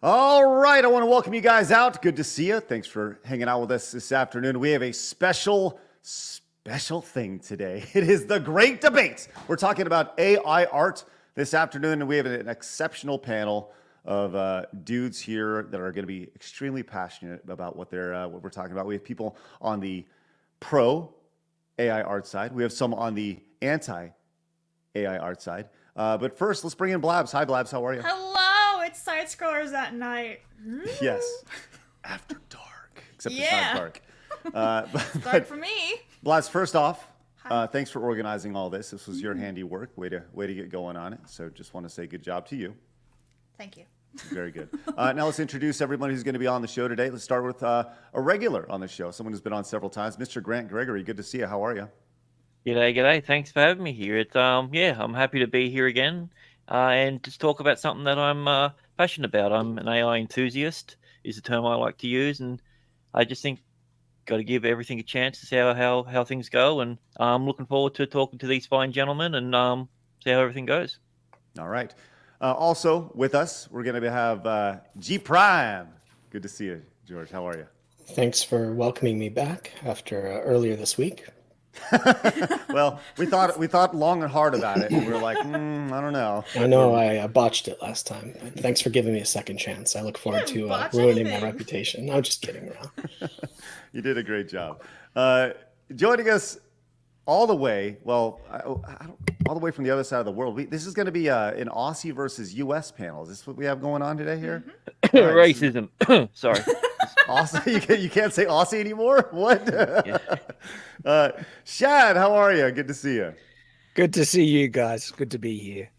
All right, I want to welcome you guys out. Good to see you. Thanks for hanging out with us this afternoon. We have a special thing today. It is the great debate. We're talking about AI art this afternoon, and we have an exceptional panel of dudes here that are going to be extremely passionate about what we're talking about. We have people on the pro AI art side. We have some on the anti AI art side. But first, let's bring in Blabs. Hi, Blabs. How are you? Hello, it's side scrollers at night. Yes, after dark. Except it's not dark. Dark for me. Blabs, first off, thanks for organizing all this. This was your handiwork. Way to get going on it. So just want to say good job to you. Thank you. Very good. Now let's introduce everyone who's going to be on the show today. Let's start with a regular on the show, someone who's been on several times, Mr. Grant Gregory. Good to see you. How are you? G'day. Thanks for having me here. It's I'm happy to be here again, and just talk about something that I'm passionate about. I'm an AI enthusiast, is the term I like to use, and I just think got to give everything a chance to see how things go, and I'm looking forward to talking to these fine gentlemen and see how everything goes. All right. Also with us, we're going to have G Prime. Good to see you, George. How are you? Thanks for welcoming me back after earlier this week. Well, we thought long and hard about it, and we were like, I don't know. I know I botched it last time. But thanks for giving me a second chance. I look forward to ruining my reputation. I'm just kidding around. You did a great job. Joining us all the way, all the way from the other side of the world. This is going to be an Aussie versus U.S. panel. Is this what we have going on today here? Right, racism. Sorry. Aussie? You can't say Aussie anymore? What? Shad, how are you? Good to see you. Good to see you guys. Good to be here.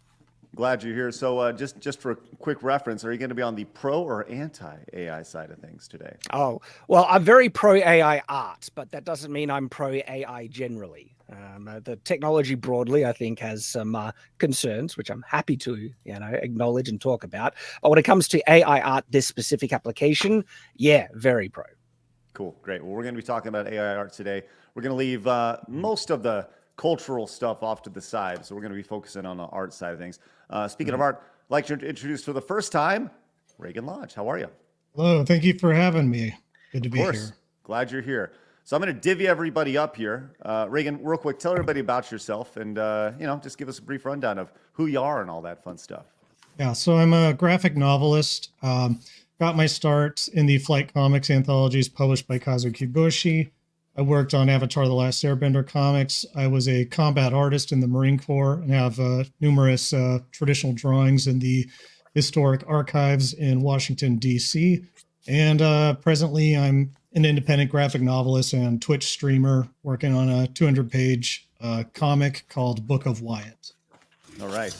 Glad you're here. So just for a quick reference, are you going to be on the pro or anti-AI side of things today? Oh, well, I'm very pro-AI art, but that doesn't mean I'm pro-AI generally. The technology broadly, I think, has some concerns, which I'm happy to, acknowledge and talk about. But when it comes to AI art, this specific application, yeah, very pro. Cool, great. Well, we're going to be talking about AI art today. We're going to leave most of the cultural stuff off to the side, so we're going to be focusing on the art side of things. Speaking of art, I'd like to introduce for the first time, Reagan Lodge. How are you? Hello, thank you for having me. Good to be here. Glad you're here. So I'm going to divvy everybody up here. Reagan, real quick, tell everybody about yourself and, just give us a brief rundown of who you are and all that fun stuff. Yeah, so I'm a graphic novelist. Got my start in the Flight Comics anthologies published by Kazuki Bushi. I worked on Avatar: The Last Airbender comics. I was a combat artist in the Marine Corps and have numerous traditional drawings in the historic archives in Washington, D.C. And presently, I'm an independent graphic novelist and Twitch streamer working on a 200-page comic called Book of Wyatt. All right.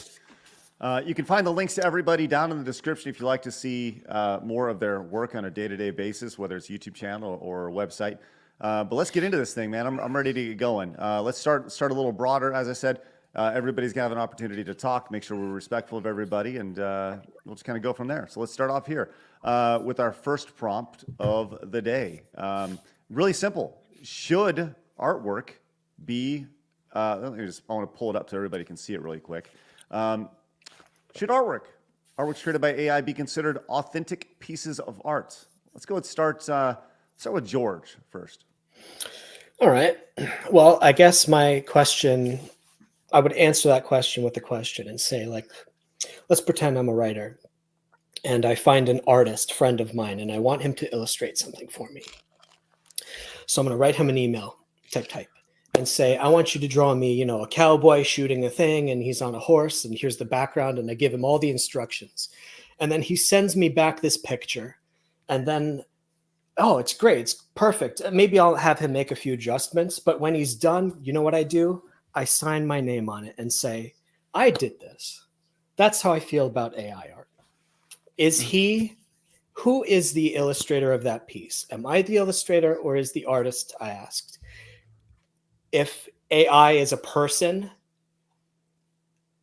You can find the links to everybody down in the description if you'd like to see more of their work on a day-to-day basis, whether it's YouTube channel or website. But let's get into this thing, man. I'm ready to get going. Let's start a little broader. As I said, everybody's going to have an opportunity to talk, make sure we're respectful of everybody, and we'll just kind of go from there. So let's start off here with our first prompt of the day. Really simple. Should artwork be, I want to pull it up so everybody can see it really quick. Should artworks created by AI be considered authentic pieces of art? Let's go and start with George first. All right. Well, I guess my question, I would answer that question with a question and say, let's pretend I'm a writer and I find an artist friend of mine and I want him to illustrate something for me. So I'm going to write him an email, type, and say, I want you to draw me, a cowboy shooting a thing and he's on a horse and here's the background, and I give him all the instructions. And then he sends me back this picture, and then oh, it's great. It's perfect. Maybe I'll have him make a few adjustments, but when he's done, you know what I do? I sign my name on it and say, I did this. That's how I feel about AI art. Who is the illustrator of that piece? Am I the illustrator or is the artist? I asked. If AI is a person,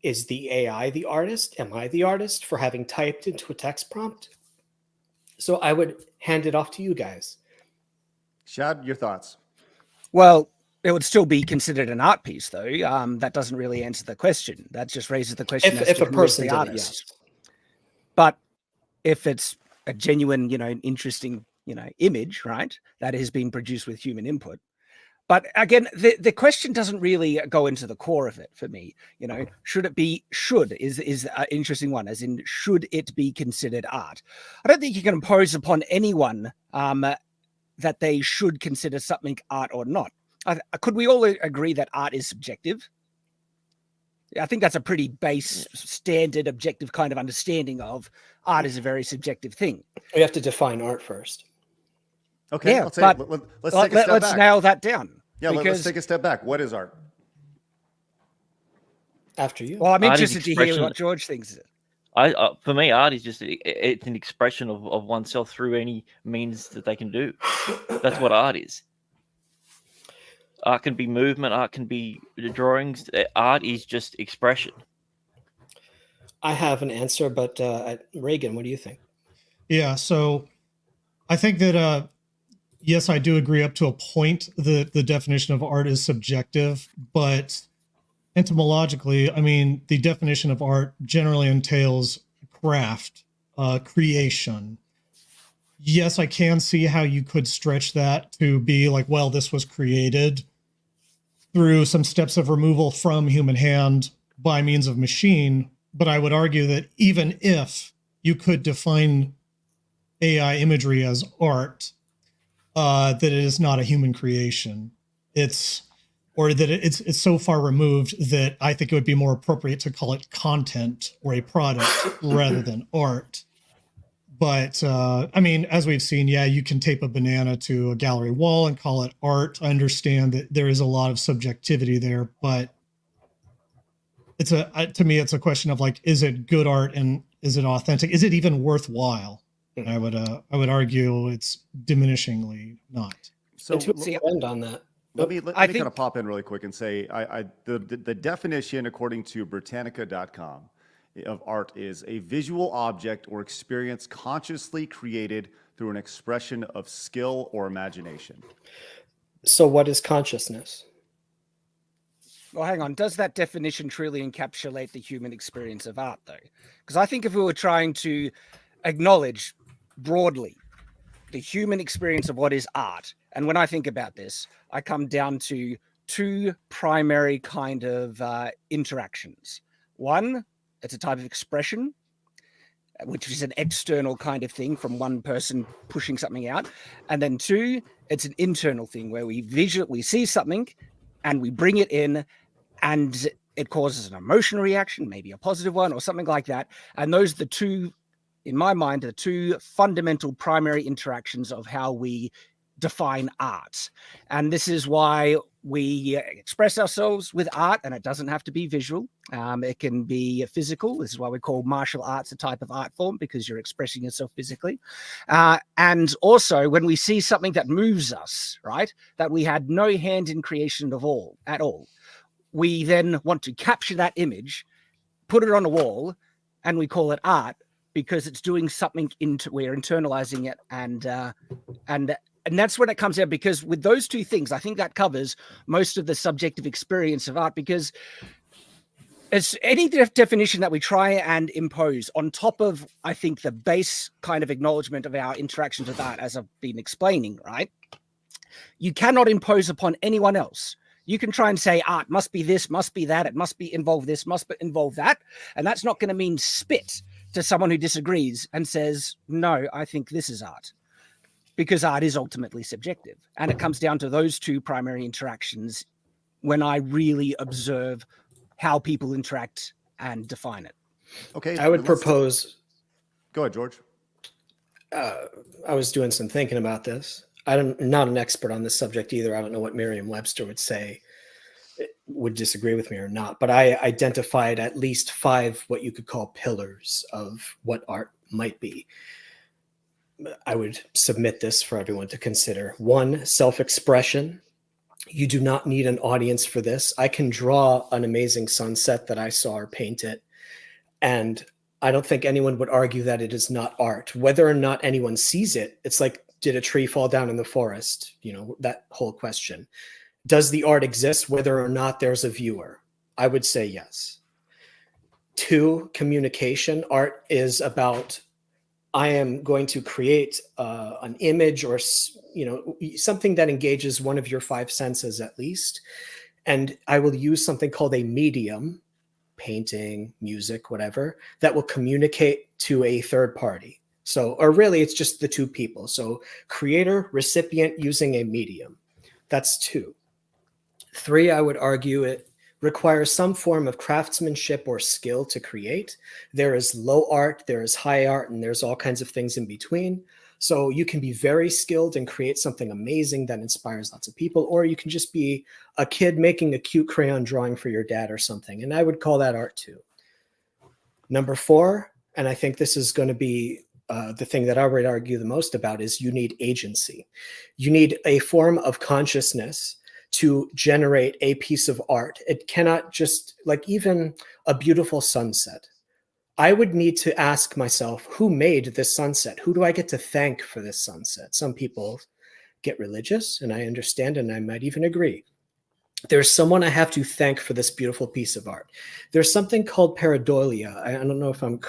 is the AI the artist? Am I the artist for having typed into a text prompt? So I would hand it off to you guys. Shad, your thoughts? Well, it would still be considered an art piece, though. That doesn't really answer the question. That just raises the question if a person the did artist. it, yes. But if it's a genuine, interesting, image, right? That has been produced with human input. But again, the question doesn't really go into the core of it for me. Should is an interesting one, as in, should it be considered art? I don't think you can impose upon anyone that they should consider something art or not. Could we all agree that art is subjective? I think that's a pretty base, standard, objective kind of understanding of art is a very subjective thing. We have to define art first. Okay, Yeah, let's but take a step let's back. nail that down. Yeah, let's because, take a step back. What is art? After you. well, I'm Art is interested to hear expression. what George thinks. For me, art is just it's an expression of oneself through any means that they can do. That's what art is. Art can be movement. Art can be drawings. Art is just expression. I have an answer, but Reagan, what do you think? Yeah, so I think that yes, I do agree up to a point that the definition of art is subjective, but etymologically, I mean, the definition of art generally entails craft, creation. Yes, I can see how you could stretch that to be like, well, this was created through some steps of removal from human hand by means of machine. But I would argue that even if you could define AI imagery as art, that it is not a human creation. It's so far removed that I think it would be more appropriate to call it content or a product rather than art. But I mean, as we've seen, yeah, you can tape a banana to a gallery wall and call it art. I understand that there is a lot of subjectivity there, but to me, it's a question of like, is it good art and is it authentic? Is it even worthwhile? And I would argue it's diminishingly not. So And to end on that. let me I kind of pop in really quick and say the definition according to Britannica.com of art is a visual object or experience consciously created through an expression of skill or imagination. So what is consciousness? Well, hang on. Does that definition truly encapsulate the human experience of art, though? Because I think if we were trying to acknowledge broadly the human experience of what is art, and when I think about this, I come down to two primary kind of interactions. One, it's a type of expression, which is an external kind of thing from one person pushing something out. And then two, it's an internal thing where we see something and we bring it in and it causes an emotional reaction, maybe a positive one or something like that. And those are the two, in my mind, the two fundamental primary interactions of how we define art. And this is why we express ourselves with art, and it doesn't have to be visual. It can be physical. This is why we call martial arts a type of art form, because you're expressing yourself physically. And also when we see something that moves us, right, that we had no hand in creation at all, we then want to capture that image, put it on a wall, and we call it art because it's doing something we're internalizing it, and that's when it comes out. Because with those two things, I think that covers most of the subjective experience of art, because it's any definition that we try and impose on top of, I think, the base kind of acknowledgement of our interactions with art, as I've been explaining, right? You cannot impose upon anyone else. You can try and say art must be this, must be that, it must be involve this, must involve that. And that's not going to mean spit to someone who disagrees and says, no, I think this is art. Because art is ultimately subjective. And it comes down to those two primary interactions when I really observe how people interact and define it. Okay. I would propose. Go ahead, George. I was doing some thinking about this. I'm not an expert on this subject either. I don't know what Merriam-Webster would say, would disagree with me or not. But I identified at least 5 what you could call pillars of what art might be. I would submit this for everyone to consider. 1, self-expression. You do not need an audience for this. I can draw an amazing sunset that I saw or paint it, and I don't think anyone would argue that it is not art. Whether or not anyone sees it, it's like, did a tree fall down in the forest? You know, that whole question. Does the art exist whether or not there's a viewer? I would say yes. 2, communication. Art is about I am going to create an image or something that engages one of your five senses at least, and I will use something called a medium, painting, music, whatever, that will communicate to a third party. So, or really, it's just the two people. So, creator, recipient using a medium. That's 2. 3, I would argue it requires some form of craftsmanship or skill to create. There is low art, there is high art, and there's all kinds of things in between. So you can be very skilled and create something amazing that inspires lots of people, or you can just be a kid making a cute crayon drawing for your dad or something. And I would call that art too. Number 4, and I think this is going to be the thing that I would argue the most about, is you need agency. You need a form of consciousness to generate a piece of art. It cannot just, like even a beautiful sunset. I would need to ask myself, who made this sunset? Who do I get to thank for this sunset? Some people get religious, and I understand, and I might even agree. There's someone I have to thank for this beautiful piece of art. There's something called pareidolia. I don't know if I'm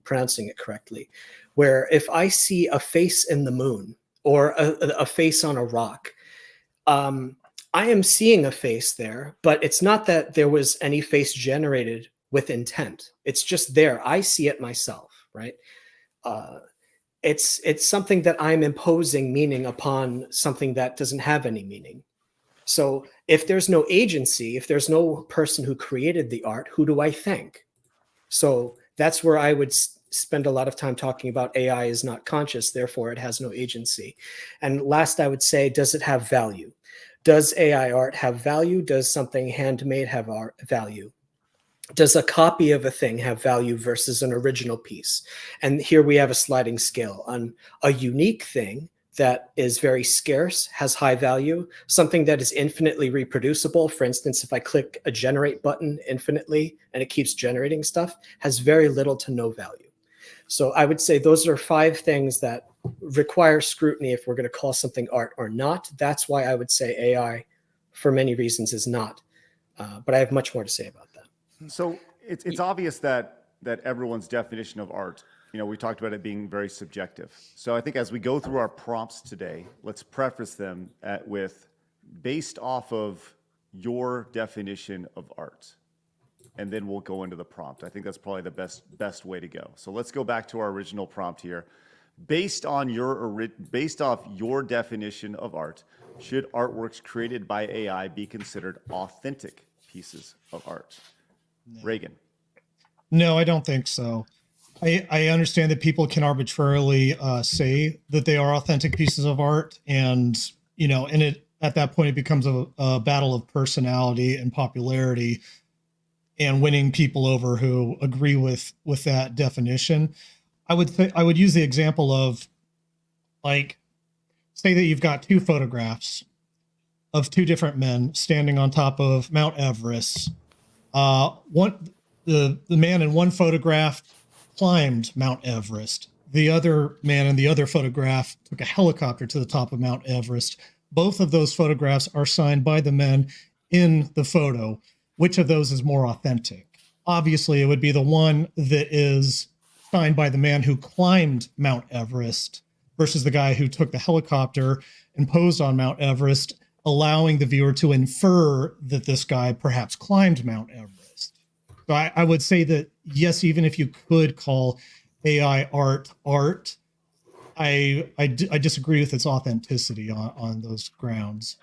pronouncing it correctly, where if I see a face in the moon or a face on a rock, I am seeing a face there, but it's not that there was any face generated with intent. It's just there. I see it myself, right? It's something that I'm imposing meaning upon something that doesn't have any meaning. So if there's no agency, if there's no person who created the art, who do I thank? So that's where I would spend a lot of time talking about AI is not conscious, therefore it has no agency. And last, I would say, does it have value? Does AI art have value? Does something handmade have value? Does a copy of a thing have value versus an original piece? And here we have a sliding scale. On a unique thing that is very scarce has high value. Something that is infinitely reproducible, for instance, if I click a generate button infinitely and it keeps generating stuff, has very little to no value. So I would say those are 5 things that require scrutiny if we're going to call something art or not. That's why I would say AI, for many reasons, is not. But I have much more to say about that. So it's obvious that everyone's definition of art, we talked about it being very subjective. So I think as we go through our prompts today, let's preface them with based off of your definition of art. And then we'll go into the prompt. I think that's probably the best way to go. So let's go back to our original prompt here. Based off your definition of art, should artworks created by AI be considered authentic pieces of art? No. Reagan. No, I don't think so. I understand that people can arbitrarily say that they are authentic pieces of art, and at that point it becomes a battle of personality and popularity, and winning people over who agree with that definition. I would use the example of, like, say that you've got 2 photographs of 2 different men standing on top of Mount Everest. The man in one photograph climbed Mount Everest. The other man in the other photograph took a helicopter to the top of Mount Everest. Both of those photographs are signed by the men in the photo. Which of those is more authentic? Obviously, it would be the one that is signed by the man who climbed Mount Everest versus the guy who took the helicopter and posed on Mount Everest, allowing the viewer to infer that this guy perhaps climbed Mount Everest. So I would say that, yes, even if you could call AI art, I disagree with its authenticity on those grounds.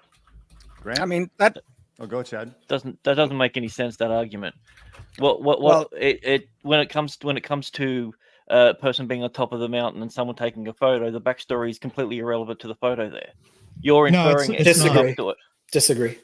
Grant? I mean, that... Oh, go, Chad. That doesn't make any sense, that argument. When it comes to a person being on top of the mountain and someone taking a photo, the backstory is completely irrelevant to the photo there. You're inferring it's disagree. to it. Disagree.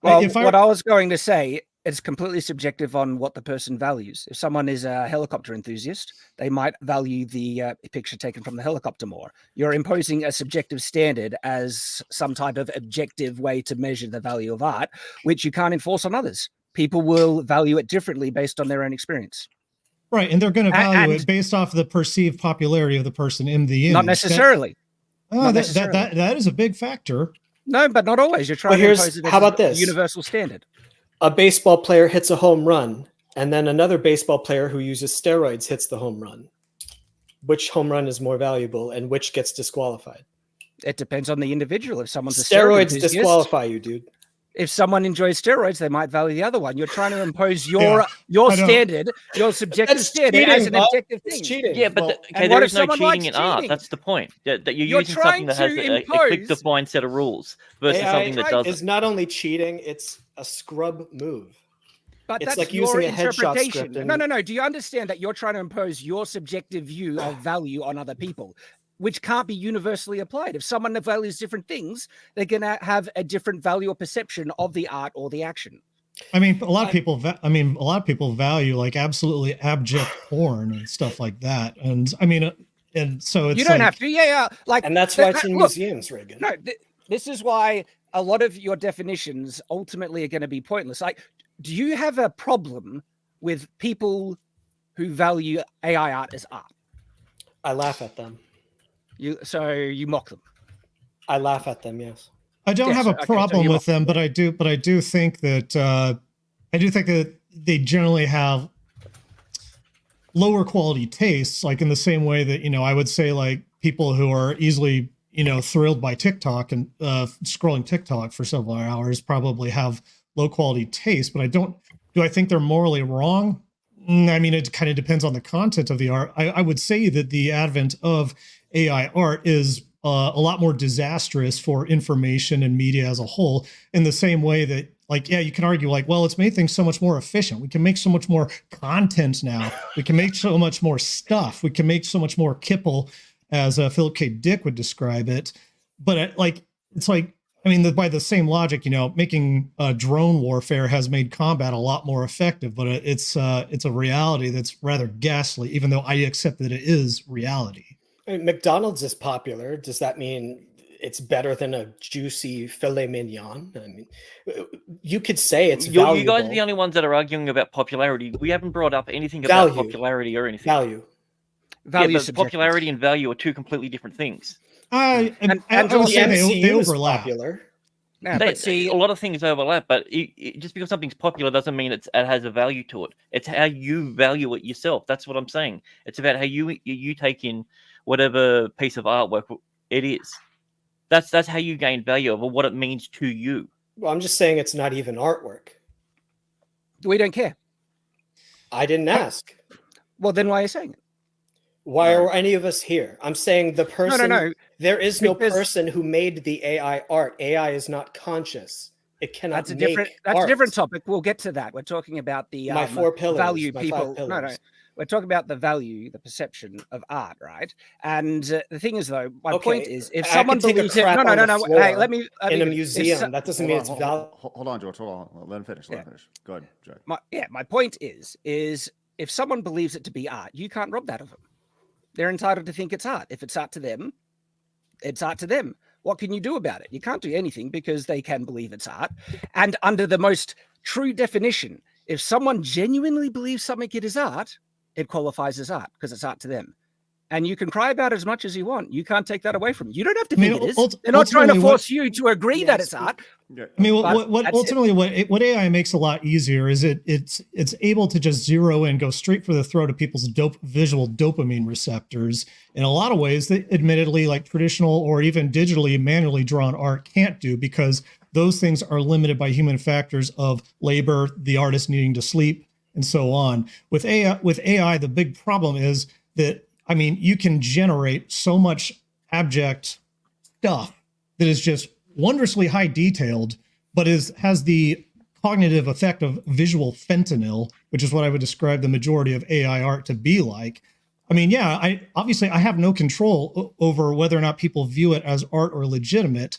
Well, what I was going to say, it's completely subjective on what the person values. If someone is a helicopter enthusiast, they might value the picture taken from the helicopter more. You're imposing a subjective standard as some type of objective way to measure the value of art, which you can't enforce on others. People will value it differently based on their own experience. Right, and they're going to value it based off the perceived popularity of the person in the image. Not necessarily. That is a big factor. No, but not always. You're trying to impose it as a universal standard. A baseball player hits a home run, and then another baseball player who uses steroids hits the home run. which home run is more valuable and which gets disqualified? It depends on the individual. If someone's a Steroids enthusiast, disqualify you, dude. if someone enjoys steroids, they might value the other one. You're trying to impose your standard, your subjective That's standard cheating, as an Bob. objective It's thing. cheating. Yeah, but Well, okay, and there what is if no someone cheating likes in art. cheating? That's the point. That you're You're using something that has trying a to click-defined set of rules versus AI something that doesn't. is not only cheating; it's a scrub move. But It's that's like your using a headshot interpretation. script and- No. Do you understand that you're trying to impose your subjective view of value on other people, which can't be universally applied? If someone values different things, they're going to have a different value or perception of the art or the action. I mean, a lot of people value like absolutely abject porn and stuff like that. And I mean, and so it's You don't like, have to. Yeah. Like, And that's why it's in look, museums, Reagan. No, this is why a lot of your definitions ultimately are going to be pointless. Like, do you have a problem with people who value AI art as art? I laugh at them. So you mock them. I laugh at them. Yes. I don't have a problem with them, but I do think that they generally have lower quality tastes, like in the same way that, I would say like people who are easily, thrilled by TikTok and scrolling TikTok for several hours probably have low quality taste, but do I think they're morally wrong? I mean, it kind of depends on the content of the art. I would say that the advent of AI art is a lot more disastrous for information and media as a whole, in the same way that, like, yeah, you can argue like, well, it's made things so much more efficient. We can make so much more content now. We can make so much more stuff. We can make so much more kipple, as Philip K. Dick would describe it. But it's like, I mean, by the same logic, making drone warfare has made combat a lot more effective, but it's a reality that's rather ghastly, even though I accept that it is reality. I mean, McDonald's is popular. Does that mean it's better than a juicy filet mignon? I mean, you could say it's valuable. You guys are the only ones that are arguing about popularity. We haven't brought up anything about popularity or anything. Value. Yeah, but popularity and value are two completely different things. I will say they overlap. Popular. Yeah, But see, a lot of things overlap, but just because something's popular doesn't mean it has a value to it. It's how you value it yourself. That's what I'm saying. It's about how you take in whatever piece of artwork it is. That's how you gain value over what it means to you. Well, I'm just saying it's not even artwork. We don't care. I didn't ask. Well, then why are you saying it? Why are any of us here? I'm saying the person. No. There is no person who made the AI art. AI is not conscious. It cannot. That's a different topic. We'll get to that. We're talking about the my 4 pillars, value my people. 5 pillars. No. We're talking about the value, the perception of art, right? And the thing is, though, my point is, if someone believes it, no. Hey, let me. In a museum, that doesn't mean it's valuable. Hold on, George. Hold on. Let him finish. Go ahead, Jack. My point is if someone believes it to be art, you can't rob that of them. They're entitled to think it's art. If it's art to them, it's art to them. What can you do about it? You can't do anything because they can believe it's art. And under the most true definition, if someone genuinely believes something it is art, it qualifies as art because it's art to them. And you can cry about it as much as you want. You can't take that away from you. You don't have to think it is. They're not trying to force you to agree that it's art. I mean, what AI makes a lot easier is it's able to just zero in, go straight for the throat of people's visual dopamine receptors in a lot of ways that admittedly like traditional or even digitally manually drawn art can't do, because those things are limited by human factors of labor, the artist needing to sleep, and so on. With AI, the big problem is that, I mean, you can generate so much abject stuff that is just wondrously high detailed, but has the cognitive effect of visual fentanyl, which is what I would describe the majority of AI art to be like. I mean, yeah, I have no control over whether or not people view it as art or legitimate.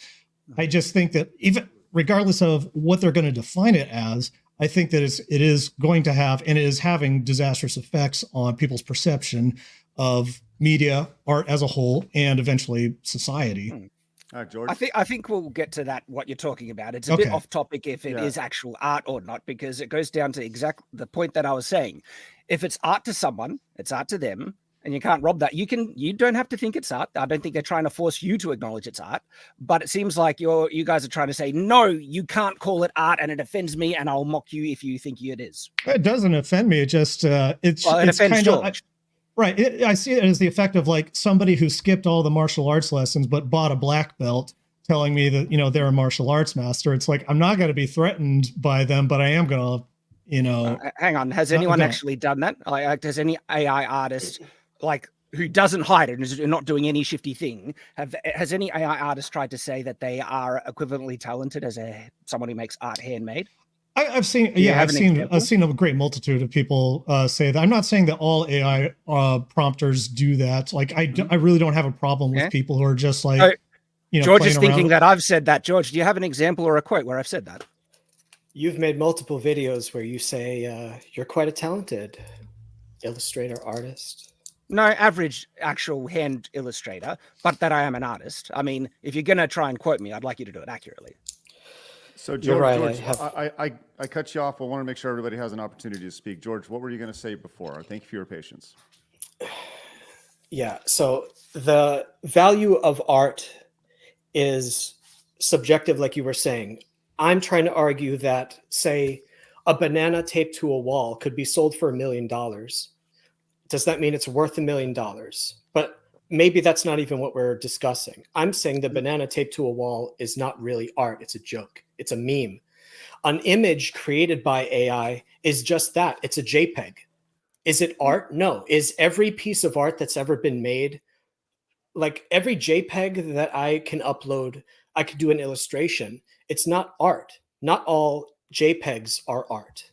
I just think that even regardless of what they're going to define it as, I think that it is going to have, and it is having, disastrous effects on people's perception of media, art as a whole, and eventually society. All right, George. I think we'll get to that, what you're talking about. It's a bit off topic if it is actual art or not, because it goes down to the point that I was saying. If it's art to someone, it's art to them, and you can't rob that. You don't have to think it's art. I don't think they're trying to force you to acknowledge it's art, but it seems like you guys are trying to say, no, you can't call it art, and it offends me, and I'll mock you if you think it is. It doesn't offend me. It just, it offends George. Right. I see it as the effect of like somebody who skipped all the martial arts lessons but bought a black belt telling me that, they're a martial arts master. It's like, I'm not going to be threatened by them, but I am going to, hang on. Has No, anyone no. actually done that? Like, does any AI artist, like, who doesn't hide it and is not doing any shifty thing, has any AI artist tried to say that they are equivalently talented as someone who makes art handmade? I've seen, Do you have I've an seen, example? I've seen a great multitude of people say that. I'm not saying that all AI prompters do that. Like, I really don't have a problem with Yeah. people who are just like, So, George playing is thinking around. that I've said that. George, do you have an example or a quote where I've said that? You've made multiple videos where you say you're quite a talented illustrator, artist. No, average actual hand illustrator, but that I am an artist. I mean, if you're going to try and quote me, I'd like you to do it accurately. So George, You're right, George, I cut you off. I want to make sure everybody has an opportunity to speak. George, what were you going to say before? Thank you for your patience. Yeah. So the value of art is subjective, like you were saying. I'm trying to argue that, say, a banana taped to a wall could be sold for $1 million. Does that mean it's worth $1 million? But maybe that's not even what we're discussing. I'm saying the banana taped to a wall is not really art. It's a joke. It's a meme. An image created by AI is just that. It's a JPEG. Is it art? No. Is every piece of art that's ever been made, like every JPEG that I can upload, I could do an illustration. It's not art. Not all JPEGs are art.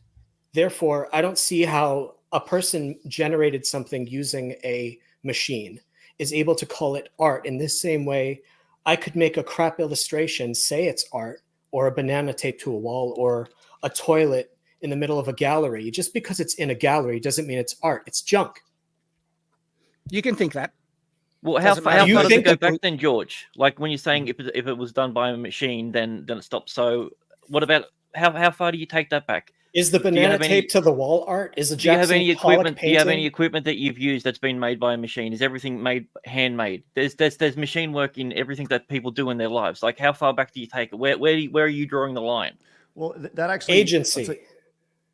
Therefore, I don't see how a person generated something using a machine is able to call it art in this same way. I could make a crap illustration, say it's art, or a banana taped to a wall, or a toilet in the middle of a gallery. Just because it's in a gallery doesn't mean it's art. It's junk. You can think that. Well, how Doesn't far, matter. how Do you far does it think go that- back then, George? Like when you're saying if it was done by a machine, then it stops. So what about how far do you take that back? Is the Do you banana have any- taped to the wall art? Is a Do you have Jackson any Pollock equipment? Do you have any painting? equipment that you've used that's been made by a machine? Is everything made handmade? There's machine work in everything that people do in their lives. Like how far back do you take it? Where are you drawing the line? Well, that actually Agency.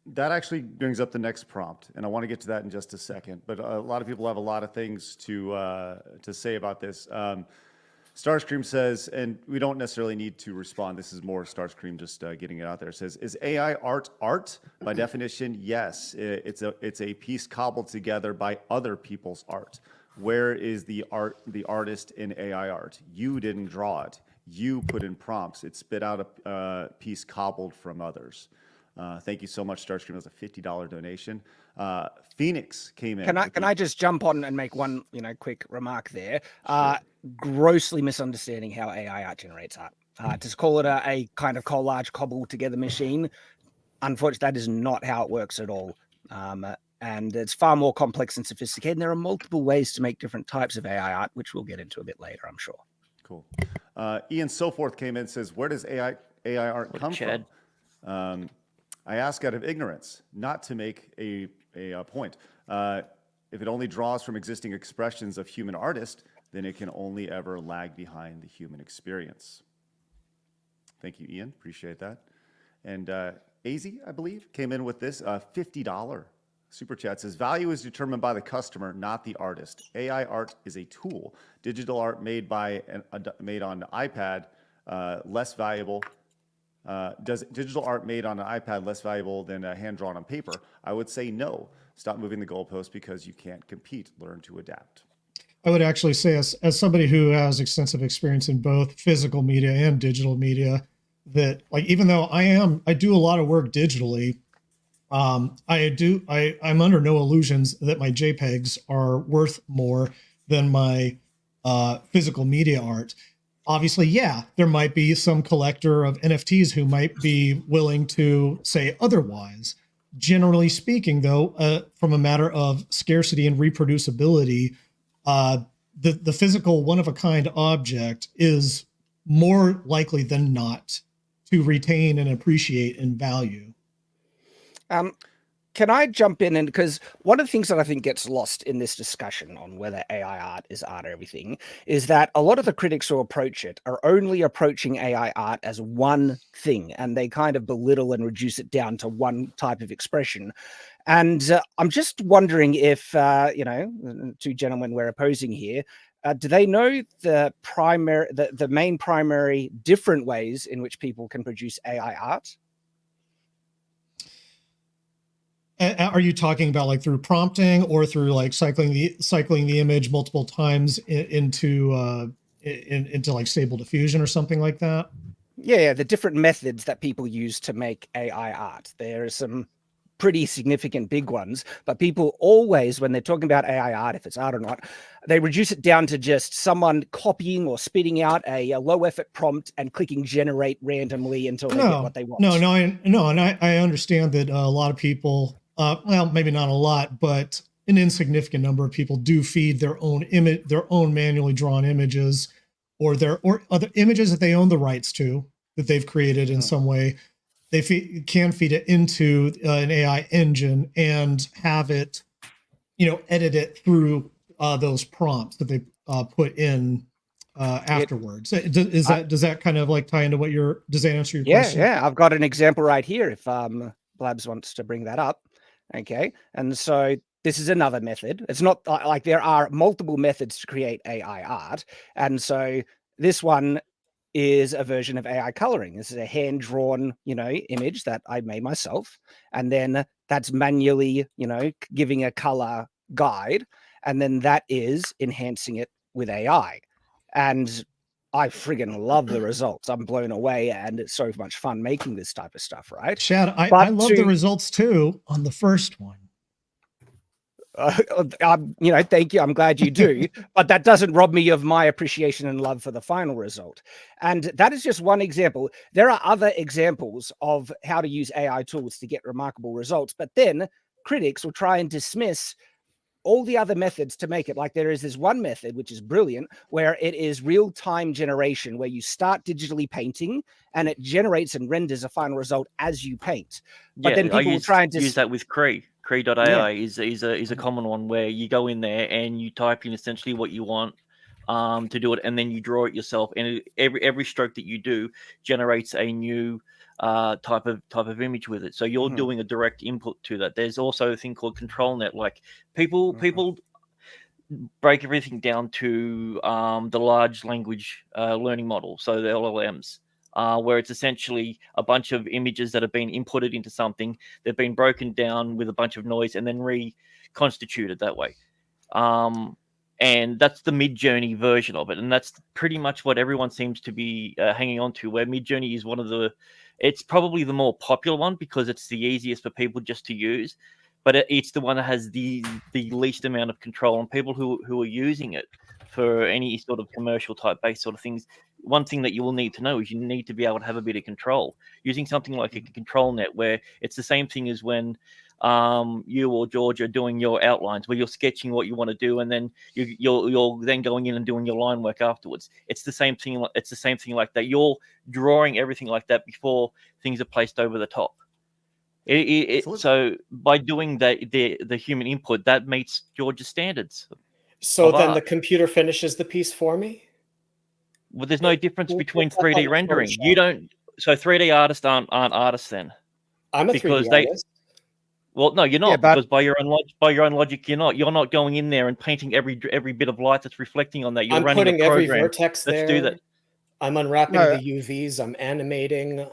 That actually brings up the next prompt, and I want to get to that in just a second. But a lot of people have a lot of things to say about this. Starscream says, and we don't necessarily need to respond. This is more Starscream just getting it out there. It says, "Is AI art art? By definition, yes. It's a piece cobbled together by other people's art. Where is the artist in AI art? You didn't draw it. You put in prompts. It spit out a piece cobbled from others." Thank you so much, Starscream. That's a $50 donation. Phoenix came in. Can I just jump on and make one quick remark there? Grossly misunderstanding how AI art generates art. To call it a kind of collage cobbled together machine, unfortunately, that is not how it works at all. And it's far more complex and sophisticated. And there are multiple ways to make different types of AI art, which we'll get into a bit later, I'm sure. Cool. Ian Soforth came in and says, "Where does AI art come Chad. from?" I ask out of ignorance, not to make a point. If it only draws from existing expressions of human artists, then it can only ever lag behind the human experience. Thank you, Ian. Appreciate that. And AZ, I believe, came in with this $50 super chat. Says, "Value is determined by the customer, not the artist. AI art is a tool. Digital art made on the iPad less valuable." Does digital art made on an iPad less valuable than hand drawn on paper? I would say no. Stop moving the goalpost because you can't compete. Learn to adapt. I would actually say, as somebody who has extensive experience in both physical media and digital media, that like even though I do a lot of work digitally, I'm under no illusions that my JPEGs are worth more than my physical media art. Obviously, yeah, there might be some collector of NFTs who might be willing to say otherwise. Generally speaking, though, from a matter of scarcity and reproducibility, the physical one-of-a-kind object is more likely than not to retain and appreciate in value. Can I jump in? And because one of the things that I think gets lost in this discussion on whether AI art is art or everything is that a lot of the critics who approach it are only approaching AI art as one thing, and they kind of belittle and reduce it down to one type of expression. And I'm just wondering if, the two gentlemen we're opposing here, do they know the main primary different ways in which people can produce AI art? Are you talking about like through prompting or through like cycling the image multiple times into like Stable Diffusion or something like that? Yeah, the different methods that people use to make AI art. There are some pretty significant big ones, but people always, when they're talking about AI art, if it's art or not, they reduce it down to just someone copying or spitting out a low effort prompt and clicking generate randomly until they get what they want. And I understand that a lot of people, well, maybe not a lot, but an insignificant number of people do feed their own image, their own manually drawn images, or other images that they own the rights to, that they've created in some way. They can feed it into an AI engine and have it, edit it through those prompts that they put in afterwards. Does that kind of like tie into does that answer your question? Yeah. I've got an example right here if Blabs wants to bring that up. Okay. And so this is another method. It's not like there are multiple methods to create AI art. And so this one is a version of AI coloring. This is a hand-drawn, image that I made myself. And then that's manually, giving a color guide. And then that is enhancing it with AI. And I friggin' love the results. I'm blown away, and it's so much fun making this type of stuff, right? Shad, I love the results too on the first one. Thank you. I'm glad you do, but that doesn't rob me of my appreciation and love for the final result. And that is just one example. There are other examples of how to use AI tools to get remarkable results, but then critics will try and dismiss all the other methods to make it. Like there is this one method, which is brilliant, where it is real-time generation, where you start digitally painting and it generates and renders a final result as you paint. But then people will try and use that with Prairie. Prairie.ai is a common one where you go in there and you type in essentially what you want to do it, and then you draw it yourself. And every stroke that you do generates a new type of image with it. So you're doing a direct input to that. There's also a thing called ControlNet. Like people break everything down to the large language learning model, so the LLMs. Where it's essentially a bunch of images that have been inputted into something. They've been broken down with a bunch of noise and then reconstituted that way. And that's the Mid-Journey version of it. And that's pretty much what everyone seems to be hanging on to, where Mid-Journey is it's probably the more popular one because it's the easiest for people just to use. But it's the one that has the least amount of control. And people who are using it for any sort of commercial type based sort of things, one thing that you will need to know is you need to be able to have a bit of control. Using something like a ControlNet, where it's the same thing as when you or George are doing your outlines, where you're sketching what you want to do, and then you're then going in and doing your line work afterwards. It's the same thing. It's the same thing like that. You're drawing everything like that before things are placed over the top. So by doing the human input, that meets George's standards. So then the computer finishes the piece for me? Well, there's no difference between 3D rendering. You don't. So 3D artists aren't artists then. I'm a 3D artist. Well, no, you're not, because by your own logic, you're not. You're not going in there and painting every bit of light that's reflecting on that. You're running putting a program. every vertex there. Let's do that. I'm unwrapping the UVs. I'm animating.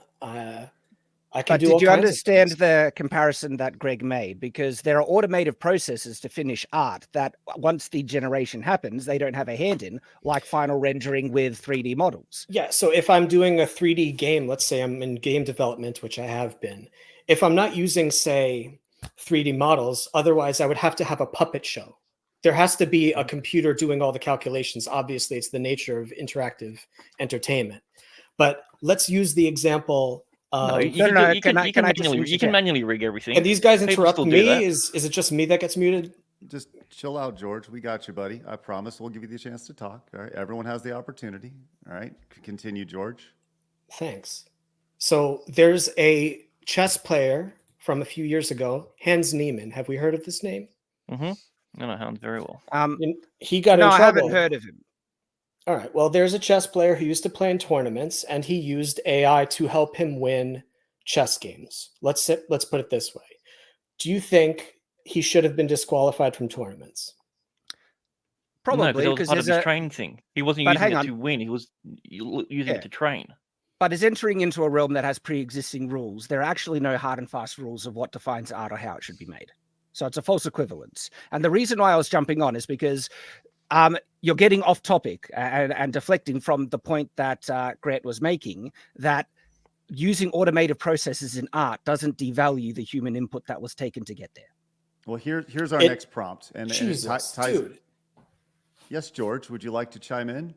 I can do all did you kinds understand of the comparison that Greg made? Because there are automated processes to finish art that once the generation happens, they don't have a hand in, like final rendering with 3D models. Yeah, so if I'm doing a 3D game, let's say I'm in game development, which I have been, if I'm not using, say, 3D models, otherwise I would have to have a puppet show. There has to be a computer doing all the calculations. Obviously, it's the nature of interactive entertainment. But let's use the example... you can manually rig everything. And these guys interrupt me? Is it just me that gets muted? Just chill out, George. We got you, buddy. I promise we'll give you the chance to talk. All right. Everyone has the opportunity. All right. Continue, George. Thanks. So there's a chess player from a few years ago, Hans Niemann. Have we heard of this name? Mm-hmm. I know Hans very well. He got in trouble. I haven't heard of him. All right. Well, there's a chess player who used to play in tournaments, and he used AI to help him win chess games. Let's put it this way. do you think he should have been disqualified from tournaments? No, Probably because it was because part of there's his a. training thing. He wasn't But using hang it on. to win. He was using Yeah. it to train. But is entering into a realm that has pre-existing rules. There are actually no hard and fast rules of what defines art or how it should be made. So it's a false equivalence. And the reason why I was jumping on is because you're getting off topic and deflecting from the point that Grant was making, that using automated processes in art doesn't devalue the human input that was taken to get there. Well, here's our next prompt. And it Jesus, ties. dude. Yes, George, would you like to chime in?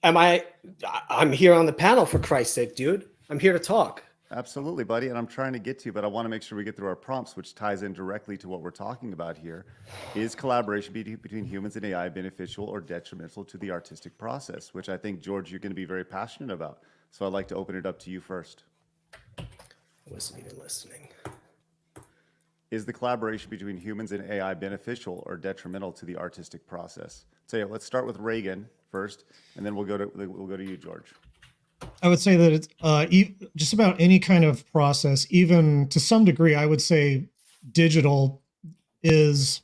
I'm here on the panel, for Christ's sake, dude. I'm here to talk. Absolutely, buddy. And I'm trying to get to you, but I want to make sure we get through our prompts, which ties in directly to what we're talking about here. Is collaboration between humans and AI beneficial or detrimental to the artistic process? Which I think, George, you're going to be very passionate about. So I'd like to open it up to you first. I wasn't even listening. Is the collaboration between humans and AI beneficial or detrimental to the artistic process? So let's start with Reagan first, and then we'll go to you, George. I would say that it's just about any kind of process, even to some degree, I would say digital is,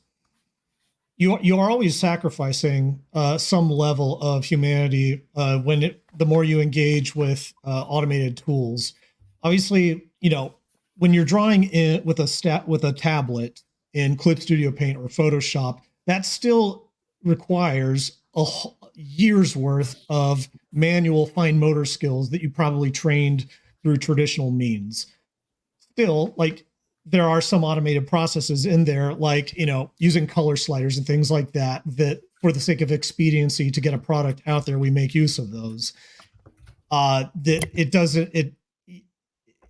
you are always sacrificing some level of humanity the more you engage with automated tools. Obviously, when you're drawing in with a tablet in Clip Studio Paint or Photoshop, that still requires a year's worth of manual fine motor skills that you probably trained through traditional means. Still, like, there are some automated processes in there, like, using color sliders and things like that for the sake of expediency to get a product out there, we make use of those.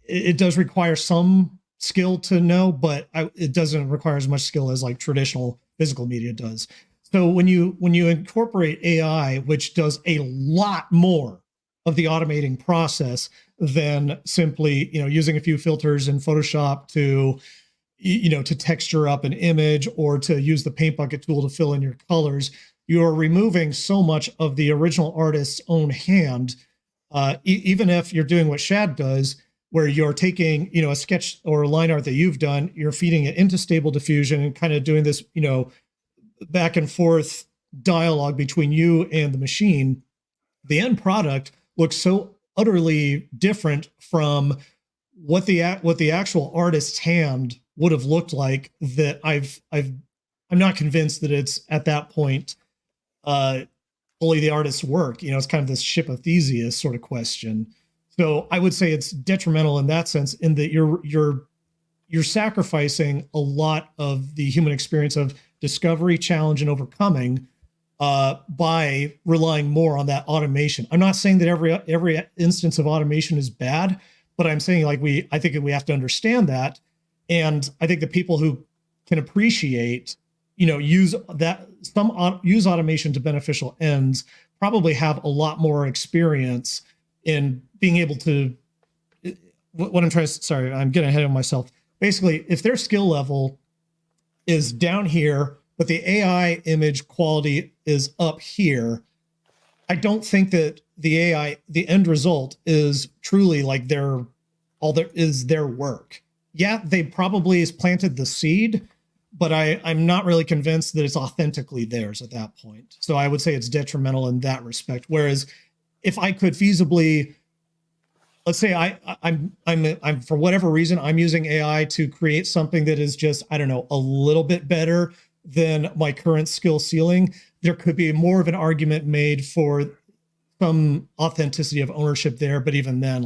It does require some skill to know, but it doesn't require as much skill as like traditional physical media does. So when you incorporate AI, which does a lot more of the automating process than simply using a few filters in Photoshop to texture up an image or to use the paint bucket tool to fill in your colors, you are removing so much of the original artist's own hand. Even if you're doing what Shad does, where you're taking a sketch or a line art that you've done, you're feeding it into Stable Diffusion and kind of doing this back and forth dialogue between you and the machine. The end product looks so utterly different from what the actual artist's hand would have looked like that I'm not convinced that it's at that point fully the artist's work. It's kind of this ship of Theseus sort of question. So I would say it's detrimental in that sense, in that you're sacrificing a lot of the human experience of discovery, challenge, and overcoming by relying more on that automation. I'm not saying that every instance of automation is bad, but I'm saying I think we have to understand that, and I think the people who can appreciate, use automation to beneficial ends probably have a lot more experience in being able to. What I'm trying to, sorry, I'm getting ahead of myself. Basically, if their skill level is down here, but the AI image quality is up here, I don't think that the end result is truly like their work. Yeah, they probably has planted the seed, but I'm not really convinced that it's authentically theirs at that point. So I would say it's detrimental in that respect. Whereas if I could feasibly, let's say I'm for whatever reason, I'm using AI to create something that is just, I don't know, a little bit better than my current skill ceiling, there could be more of an argument made for some authenticity of ownership there. But even then,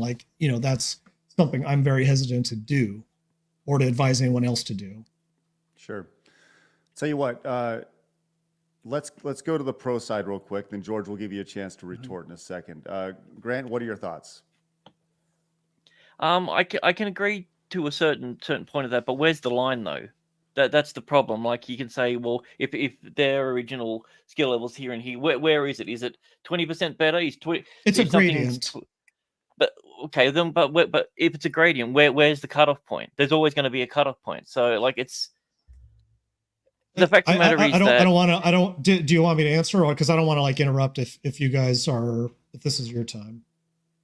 that's something I'm very hesitant to do or to advise anyone else to do. Sure. Tell you what, let's go to the pro side real quick. Then George will give you a chance to retort in a second. Grant, what are your thoughts? I can agree to a certain point of that, but where's the line though? That's the problem. Like, you can say, well, if their original skill levels here and here, where is it? Is it 20% better? It's a gradient. But okay, then but if it's a gradient, where's the cutoff point? There's always going to be a cutoff point. So it's the fact of the matter is do you want me to answer, or because I don't want to interrupt if you guys are, if this is your time?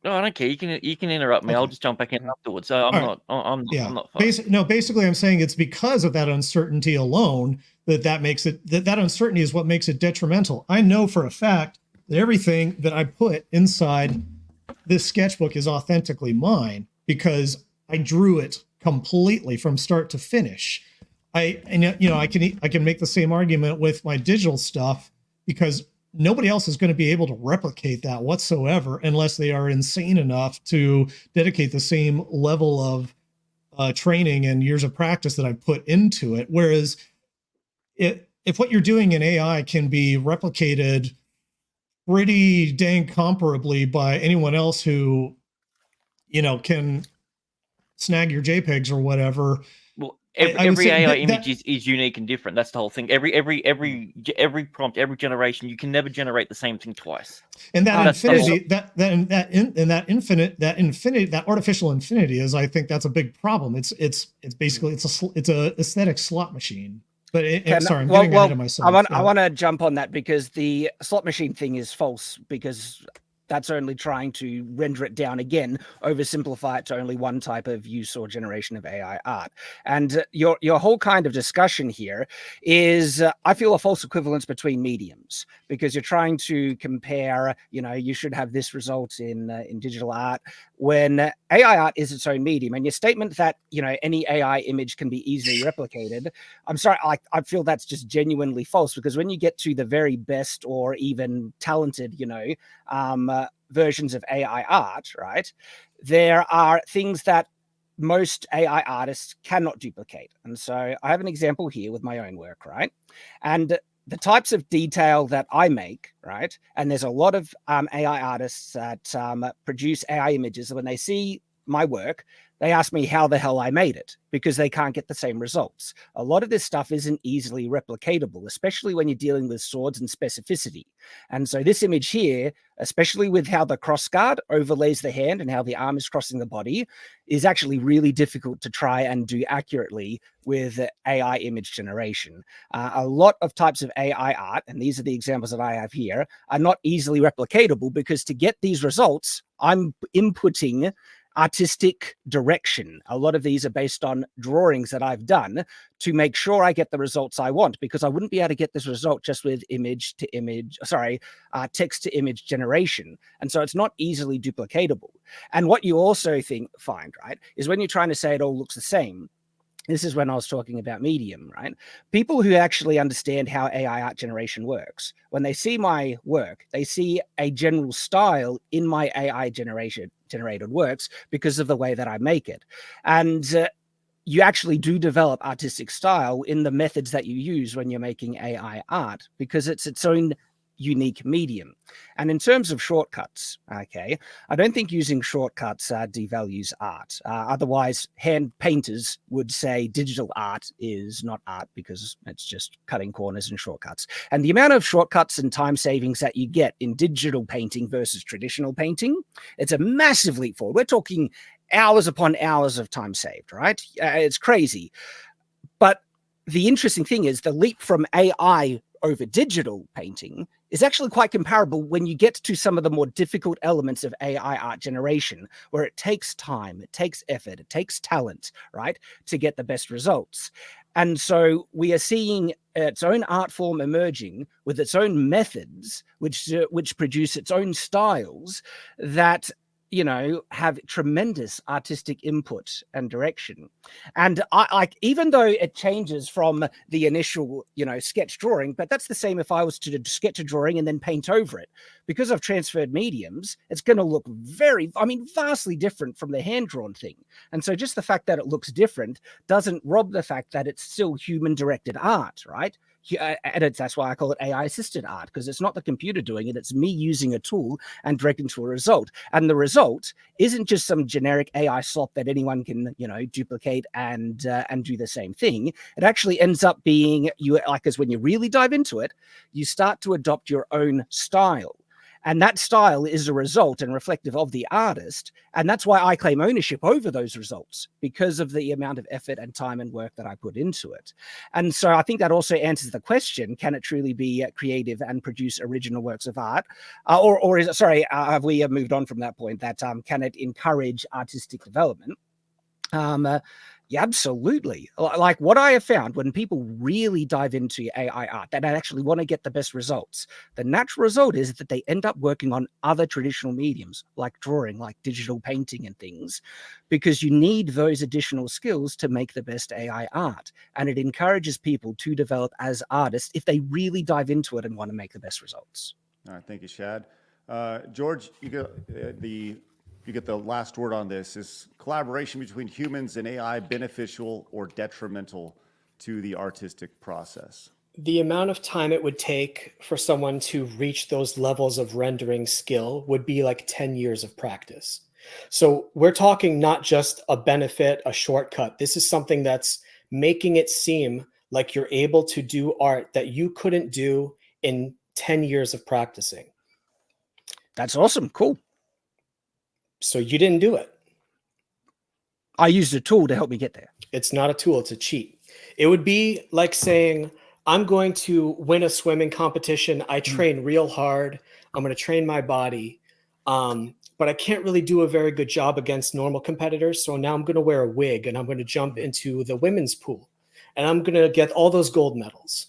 No, I don't care. You can interrupt me. I'll Okay. just jump back in Okay. afterwards. So I'm All right. not. I'm not. Yeah. I'm not fussed. Basically, I'm saying it's because of that uncertainty alone that makes it that uncertainty is what makes it detrimental. I know for a fact that everything that I put inside this sketchbook is authentically mine because I drew it completely from start to finish. I can make the same argument with my digital stuff because nobody else is going to be able to replicate that whatsoever unless they are insane enough to dedicate the same level of training and years of practice that I put into it. Whereas if what you're doing in AI can be replicated pretty dang comparably by anyone else who, can snag your JPEGs or whatever. Well, I would every say AI that- image is unique and different. That's the whole thing. Every prompt, every generation, you can never generate the same thing twice. And that That's the whole- infinity, that artificial infinity is, I think that's a big problem. It's basically it's a aesthetic slot machine. But sorry, I'm getting ahead of myself. I want to jump on that because the slot machine thing is false because that's only trying to render it down again, oversimplify it to only one type of use or generation of AI art. And your whole kind of discussion here is, I feel, a false equivalence between mediums because you're trying to compare, you should have this result in digital art when AI art is its own medium. And your statement that, any AI image can be easily replicated, I'm sorry, I feel that's just genuinely false because when you get to the very best or even talented, versions of AI art, right, there are things that most AI artists cannot duplicate. And so I have an example here with my own work, right? And the types of detail that I make, right, and there's a lot of AI artists that produce AI images. When they see my work, they ask me how the hell I made it because they can't get the same results. A lot of this stuff isn't easily replicatable, especially when you're dealing with swords and specificity. And so this image here, especially with how the cross guard overlays the hand and how the arm is crossing the body, is actually really difficult to try and do accurately with AI image generation. A lot of types of AI art, and these are the examples that I have here, are not easily replicatable because to get these results, I'm inputting artistic direction. A lot of these are based on drawings that I've done to make sure I get the results I want, because I wouldn't be able to get this result just with text to image generation. And so it's not easily duplicatable. And what you also find, right, is when you're trying to say it all looks the same, this is when I was talking about medium, right? People who actually understand how AI art generation works, when they see my work, they see a general style in my AI generated works because of the way that I make it. And you actually do develop artistic style in the methods that you use when you're making AI art because it's its own unique medium. And in terms of shortcuts, okay, I don't think using shortcuts devalues art. Otherwise, hand painters would say digital art is not art because it's just cutting corners and shortcuts. And the amount of shortcuts and time savings that you get in digital painting versus traditional painting, it's a massive leap forward. We're talking hours upon hours of time saved, right? It's crazy. But the interesting thing is the leap from AI over digital painting is actually quite comparable when you get to some of the more difficult elements of AI art generation, where it takes time, it takes effort, it takes talent, right, to get the best results. And so we are seeing its own art form emerging with its own methods, which produce its own styles that have tremendous artistic input and direction. And I even though it changes from the initial, sketch drawing, but that's the same if I was to sketch a drawing and then paint over it. Because I've transferred mediums, it's going to look vastly different from the hand-drawn thing. And so just the fact that it looks different doesn't rob the fact that it's still human-directed art, right? And that's why I call it AI-assisted art, because it's not the computer doing it. It's me using a tool and directing to a result. And the result isn't just some generic AI slop that anyone can, duplicate and do the same thing. It actually ends up being, because when you really dive into it, you start to adopt your own style. And that style is a result and reflective of the artist. And that's why I claim ownership over those results, because of the amount of effort and time and work that I put into it. And so I think that also answers the question, can it truly be creative and produce original works of art? Or is it, sorry, have we moved on from that point, that can it encourage artistic development? Yeah, absolutely. Like what I have found, when people really dive into AI art, that actually want to get the best results, the natural result is that they end up working on other traditional mediums like drawing, like digital painting and things, because you need those additional skills to make the best AI art. And it encourages people to develop as artists if they really dive into it and want to make the best results. All right, thank you, Shad. George, you get the last word on this. Is collaboration between humans and AI beneficial or detrimental to the artistic process? The amount of time it would take for someone to reach those levels of rendering skill would be like 10 years of practice. So we're talking not just a benefit, a shortcut. This is something that's making it seem like you're able to do art that you couldn't do in 10 years of practicing. That's awesome. Cool. So you didn't do it. I used a tool to help me get there. It's not a tool, it's a cheat. It would be like saying, I'm going to win a swimming competition. I train real hard. I'm going to train my body. But I can't really do a very good job against normal competitors. So now I'm going to wear a wig and I'm going to jump into the women's pool and I'm going to get all those gold medals.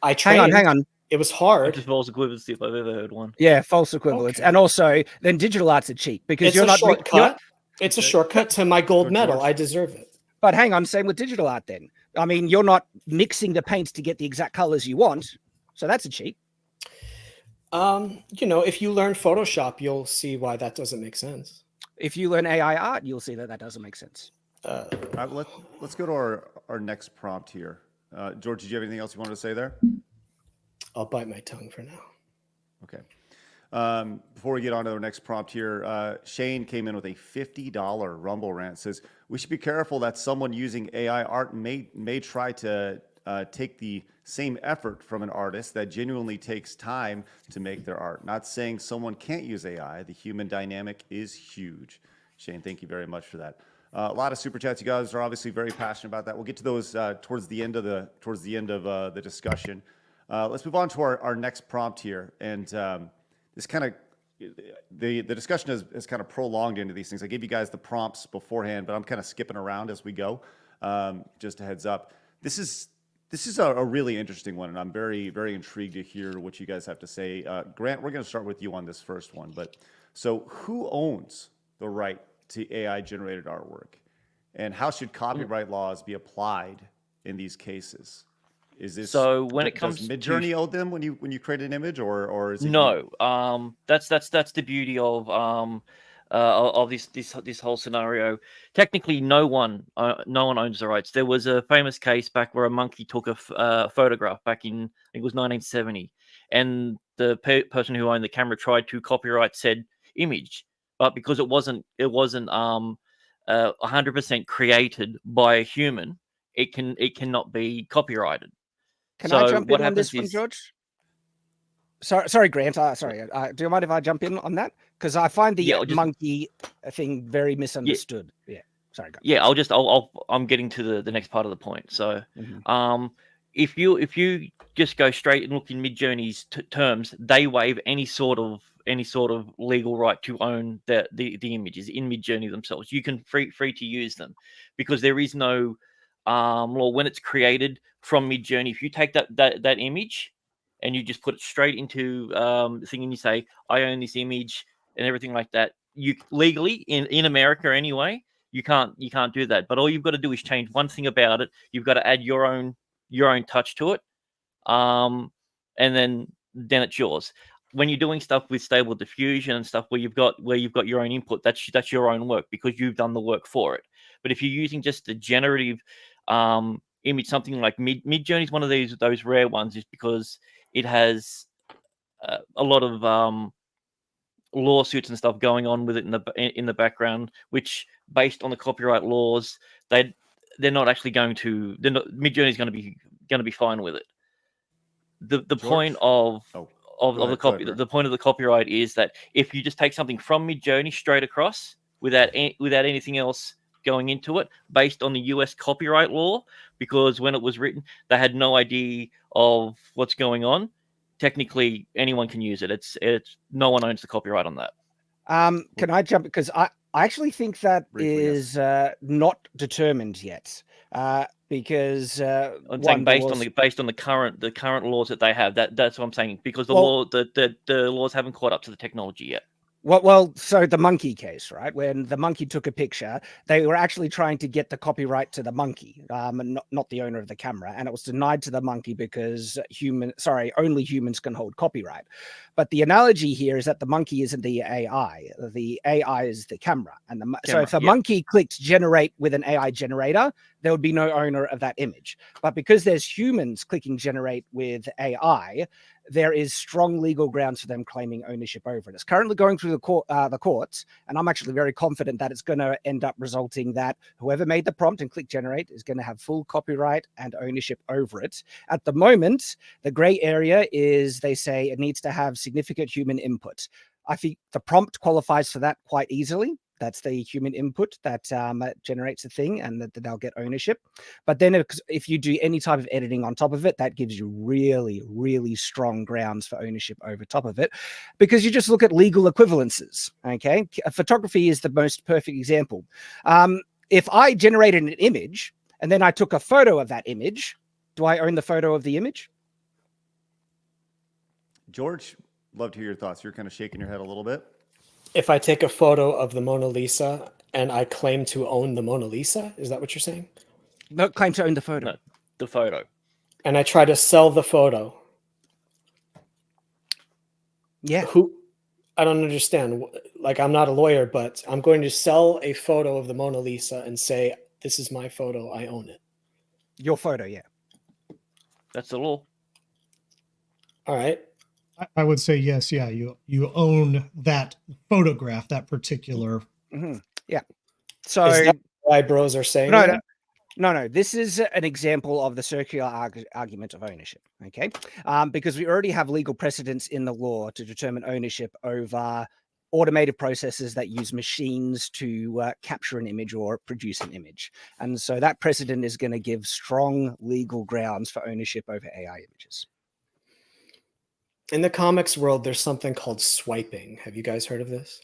I trained. Hang on. It was hard. Just false equivalency if I've ever heard one. Yeah, false equivalence. Okay. And also, then digital art's a cheat because It's you're a not shortcut. It's a shortcut to my gold George. medal. I deserve it. But hang on, same with digital art then. I mean, you're not mixing the paints to get the exact colors you want. So that's a cheat. If you learn Photoshop, you'll see why that doesn't make sense. If you learn AI art, you'll see that that doesn't make sense. All right, let's go to our next prompt here. George, did you have anything else you wanted to say there? I'll bite my tongue for now. Okay. Before we get on to our next prompt here, Shane came in with a $50 Rumble rant. Says we should be careful that someone using AI art may try to take the same effort from an artist that genuinely takes time to make their art. Not saying someone can't use AI. The human dynamic is huge. Shane, thank you very much for that. A lot of super chats. You guys are obviously very passionate about that. We'll get to those towards the end of the discussion. Let's move on to our next prompt here, and this kind of the discussion has kind of prolonged into these things. I gave you guys the prompts beforehand, but I'm kind of skipping around as we go. Just a heads up. This is a really interesting one, and I'm very, very intrigued to hear what you guys have to say. Grant, we're going to start with you on this first one. But so, who owns the right to AI-generated artwork, and how should copyright laws be applied in these cases? Is this So when it comes does Midjourney owe them when you create an image, or is it No, that's the beauty of this whole scenario. Technically, no one owns the rights. There was a famous case back where a monkey took a photograph back in, I think it was 1970, and the person who owned the camera tried to copyright said image, but because it wasn't 100% created by a human, it cannot be copyrighted. Can So I jump what in on this happens one, is- George? Sorry, Grant. Sorry. Do you mind if I jump in on that? Because I find the Yeah, I'll just- monkey thing very misunderstood. Yeah. Sorry. Go. Yeah, I'm getting to the next part of the point. So, Mhm. if you just go straight and look in Midjourney's terms, they waive any sort of legal right to own the images in Midjourney themselves. You can free to use them because there is no law when it's created from Midjourney. If you take that image and you just put it straight into the thing and you say, I own this image and everything like that, you legally in America anyway, you can't do that. But all you've got to do is change one thing about it. You've got to add your own touch to it, and then it's yours. When you're doing stuff with Stable Diffusion and stuff where you've got your own input, that's your own work because you've done the work for it. But if you're using just the generative image, something like Midjourney is one of those rare ones, is because it has a lot of lawsuits and stuff going on with it in the background, which based on the copyright laws, they're not actually going to. Midjourney is going to be fine with it. The point of of Go the ahead, go copy. ahead, The point of the copyright is that if you just take something from Midjourney straight across without anything else going into it, based on the U.S. copyright law, because when it was written, they had no idea of what's going on. Technically, anyone can use it. It's no one owns the copyright on that. Can I jump? Because I actually think that Briefly, yes. is not determined yet. Because I'm one, saying there based on was- the current laws that they have. That's what I'm saying, because the Well- the laws haven't caught up to the technology yet. Well, so the monkey case, right? When the monkey took a picture, they were actually trying to get the copyright to the monkey, and not the owner of the camera, and it was denied to the monkey because only humans can hold copyright. But the analogy here is that the monkey isn't the AI; the AI is the camera, and so if the monkey clicked generate with an AI generator, there would be no owner of that image. But because there's humans clicking generate with AI, there is strong legal grounds for them claiming ownership over it. It's currently going through the courts, and I'm actually very confident that it's going to end up resulting that whoever made the prompt and click generate is going to have full copyright and ownership over it. At the moment, the gray area is they say it needs to have significant human input. I think the prompt qualifies for that quite easily. That's the human input that generates the thing, and that they'll get ownership. But then if you do any type of editing on top of it, that gives you really, really strong grounds for ownership over top of it, because you just look at legal equivalences. Okay, photography is the most perfect example. If I generated an image and then I took a photo of that image, do I own the photo of the image? George, love to hear your thoughts. You're kind of shaking your head a little bit. If I take a photo of the Mona Lisa and I claim to own the Mona Lisa, is that what you're saying? No, claim to own the photo. No, the photo. And I try to sell the photo. Yeah. I don't understand. Like, I'm not a lawyer, but I'm going to sell a photo of the Mona Lisa and say, this is my photo, I own it. Your photo, yeah. That's the law. All right. I would say yes. Yeah, you own that photograph, that particular. Mm-hmm. Yeah. So is that why bros are saying no, that? No. This is an example of the circular argument of ownership. Okay, because we already have legal precedents in the law to determine ownership over automated processes that use machines to capture an image or produce an image, and so that precedent is going to give strong legal grounds for ownership over AI images. In the comics world, there's something called swiping. Have you guys heard of this?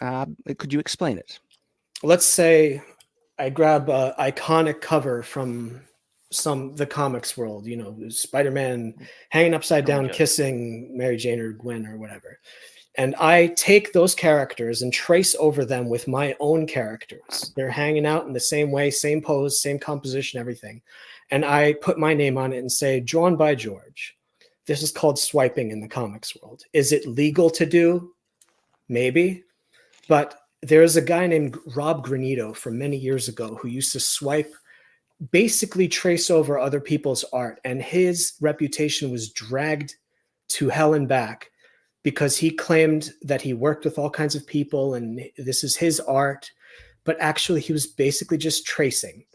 Could you explain it? Let's say I grab an iconic cover from the comics world, Spider-Man hanging upside down, kissing Mary Jane or Gwen or whatever. And I take those characters and trace over them with my own characters. They're hanging out in the same way, same pose, same composition, everything. And I put my name on it and say, drawn by George. This is called swiping in the comics world. Is it legal to do? Maybe. But there's a guy named Rob Granito from many years ago who used to swipe, basically trace over other people's art. And his reputation was dragged to hell and back because he claimed that he worked with all kinds of people and this is his art. But actually, he was basically just tracing.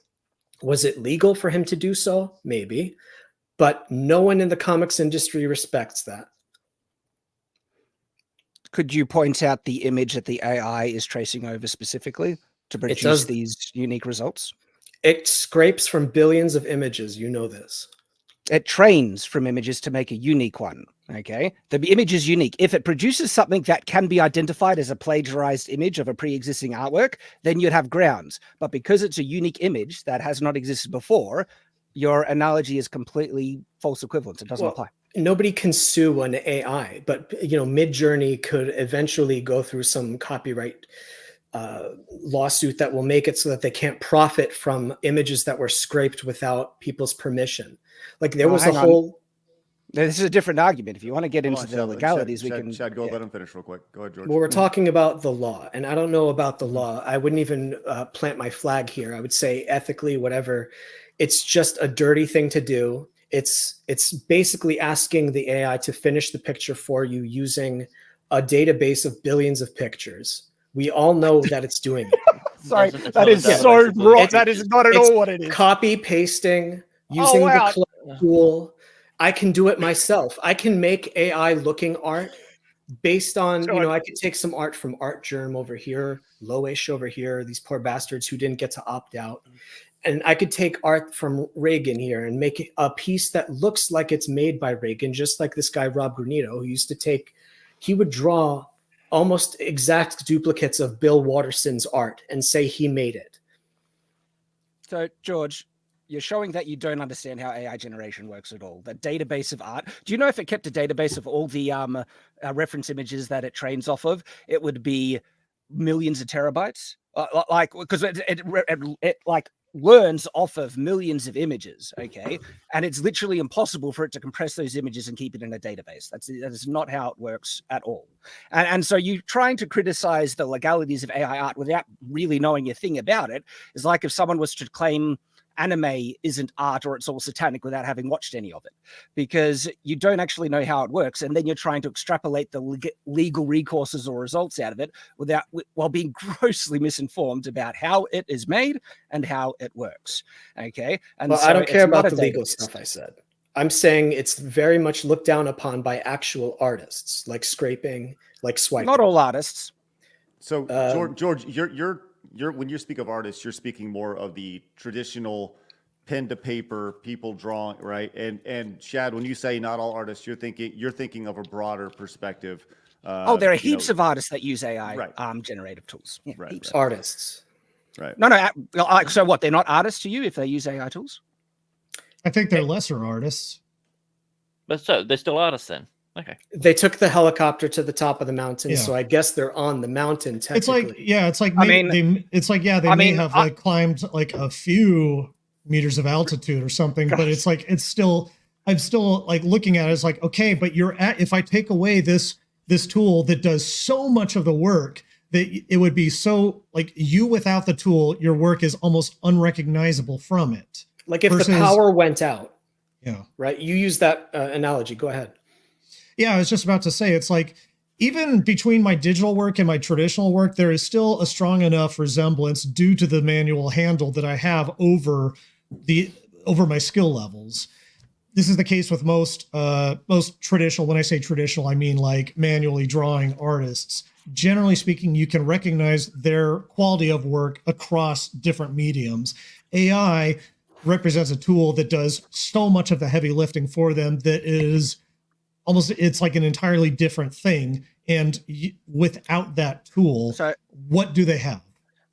Was it legal for him to do so? Maybe. But no one in the comics industry respects that. Could you point out the image that the AI is tracing over specifically to produce these unique results? It scrapes from billions of images. You know this. It trains from images to make a unique one. Okay. The image is unique. If it produces something that can be identified as a plagiarized image of a pre-existing artwork, then you'd have grounds. But because it's a unique image that has not existed before, your analogy is completely false equivalence. It doesn't apply. Nobody can sue an AI, but Midjourney could eventually go through some copyright lawsuit that will make it so that they can't profit from images that were scraped without people's permission. Like there was a whole. This is a different argument. If you want to get into the legalities, we can. Shad, let him finish real quick. Go ahead, George. Well, we're talking about the law, and I don't know about the law. I wouldn't even plant my flag here. I would say ethically, whatever. It's just a dirty thing to do. It's basically asking the AI to finish the picture for you using a database of billions of pictures. We all know that it's doing it. Sorry, that is so wrong. That is not at all what it is. Copy pasting using the clone tool. I can do it myself. I can make AI looking art based on, I could take some art from Art Germ over here, Lowish over here, these poor bastards who didn't get to opt out. And I could take art from Reagan here and make a piece that looks like it's made by Reagan, just like this guy, Rob Granito, who used to he would draw almost exact duplicates of Bill Watterson's art and say he made it. So, George, you're showing that you don't understand how AI generation works at all. The database of art. Do you know if it kept a database of all the reference images that it trains off of, it would be millions of terabytes? Because it like learns off of millions of images, okay? And it's literally impossible for it to compress those images and keep it in a database. That is not how it works at all. And so you trying to criticize the legalities of AI art without really knowing a thing about it is like if someone was to claim anime isn't art or it's all satanic without having watched any of it, because you don't actually know how it works, and then you're trying to extrapolate the legal recourses or results out of it while being grossly misinformed about how it is made and how it works. Okay, and well, so I don't care about the database. legal stuff. I said I'm saying it's very much looked down upon by actual artists, like scraping, like swiping. Not all artists. So George, you're when you speak of artists, you're speaking more of the traditional pen to paper people drawing, right? And Shad, when you say not all artists, you're thinking of a broader perspective. There are heaps of artists that use AI generative tools. Yeah, right, heaps. right. Artists. Right. No. So what? They're not artists to you if they use AI tools? I think they're lesser artists. But so they're still artists then. Okay. They took the helicopter to the top of the mountain, Yeah. so I guess they're on the mountain technically. It's like they may have like climbed like a few meters of altitude or something, but it's like I'm still like looking at it, it's like, okay, but if I take away this tool that does so much of the work, that it would be so like you without the tool, your work is almost unrecognizable from it. Like if the power went out. Yeah. Right. You use that analogy. Go ahead. Yeah, I was just about to say, it's like, even between my digital work and my traditional work, there is still a strong enough resemblance due to the manual handle that I have over my skill levels. This is the case with most traditional. When I say traditional, I mean like manually drawing artists. Generally speaking, you can recognize their quality of work across different mediums. AI represents a tool that does so much of the heavy lifting for them that is it's like an entirely different thing. And without that tool, what do they have?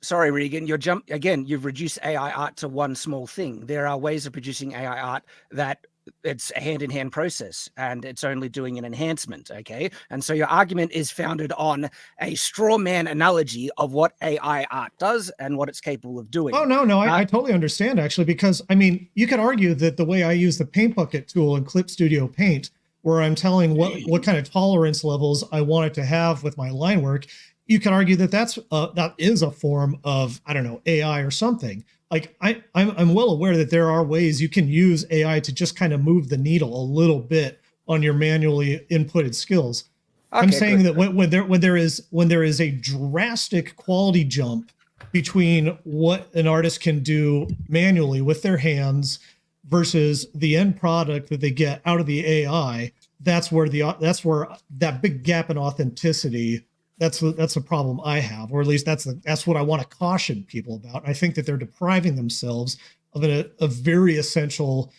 Sorry, Regan, you've reduced AI art to one small thing. There are ways of producing AI art that it's a hand-in-hand process and it's only doing an enhancement, okay? And so your argument is founded on a straw man analogy of what AI art does and what it's capable of doing. Oh, no, I totally understand, actually, because, I mean, you could argue that the way I use the Paint Bucket tool in Clip Studio Paint, where I'm telling what kind of tolerance levels I want it to have with my line work, you can argue that that is a form of, I don't know, AI or something. Like I'm well aware that there are ways you can use AI to just kind of move the needle a little bit on your manually inputted skills. Okay, I'm saying that when there is a drastic quality jump between what an artist can do manually with their hands versus the end product that they get out of the AI, that's where that big gap in authenticity. That's a problem I have, or at least that's what I want to caution people about. I think that they're depriving themselves of a very essential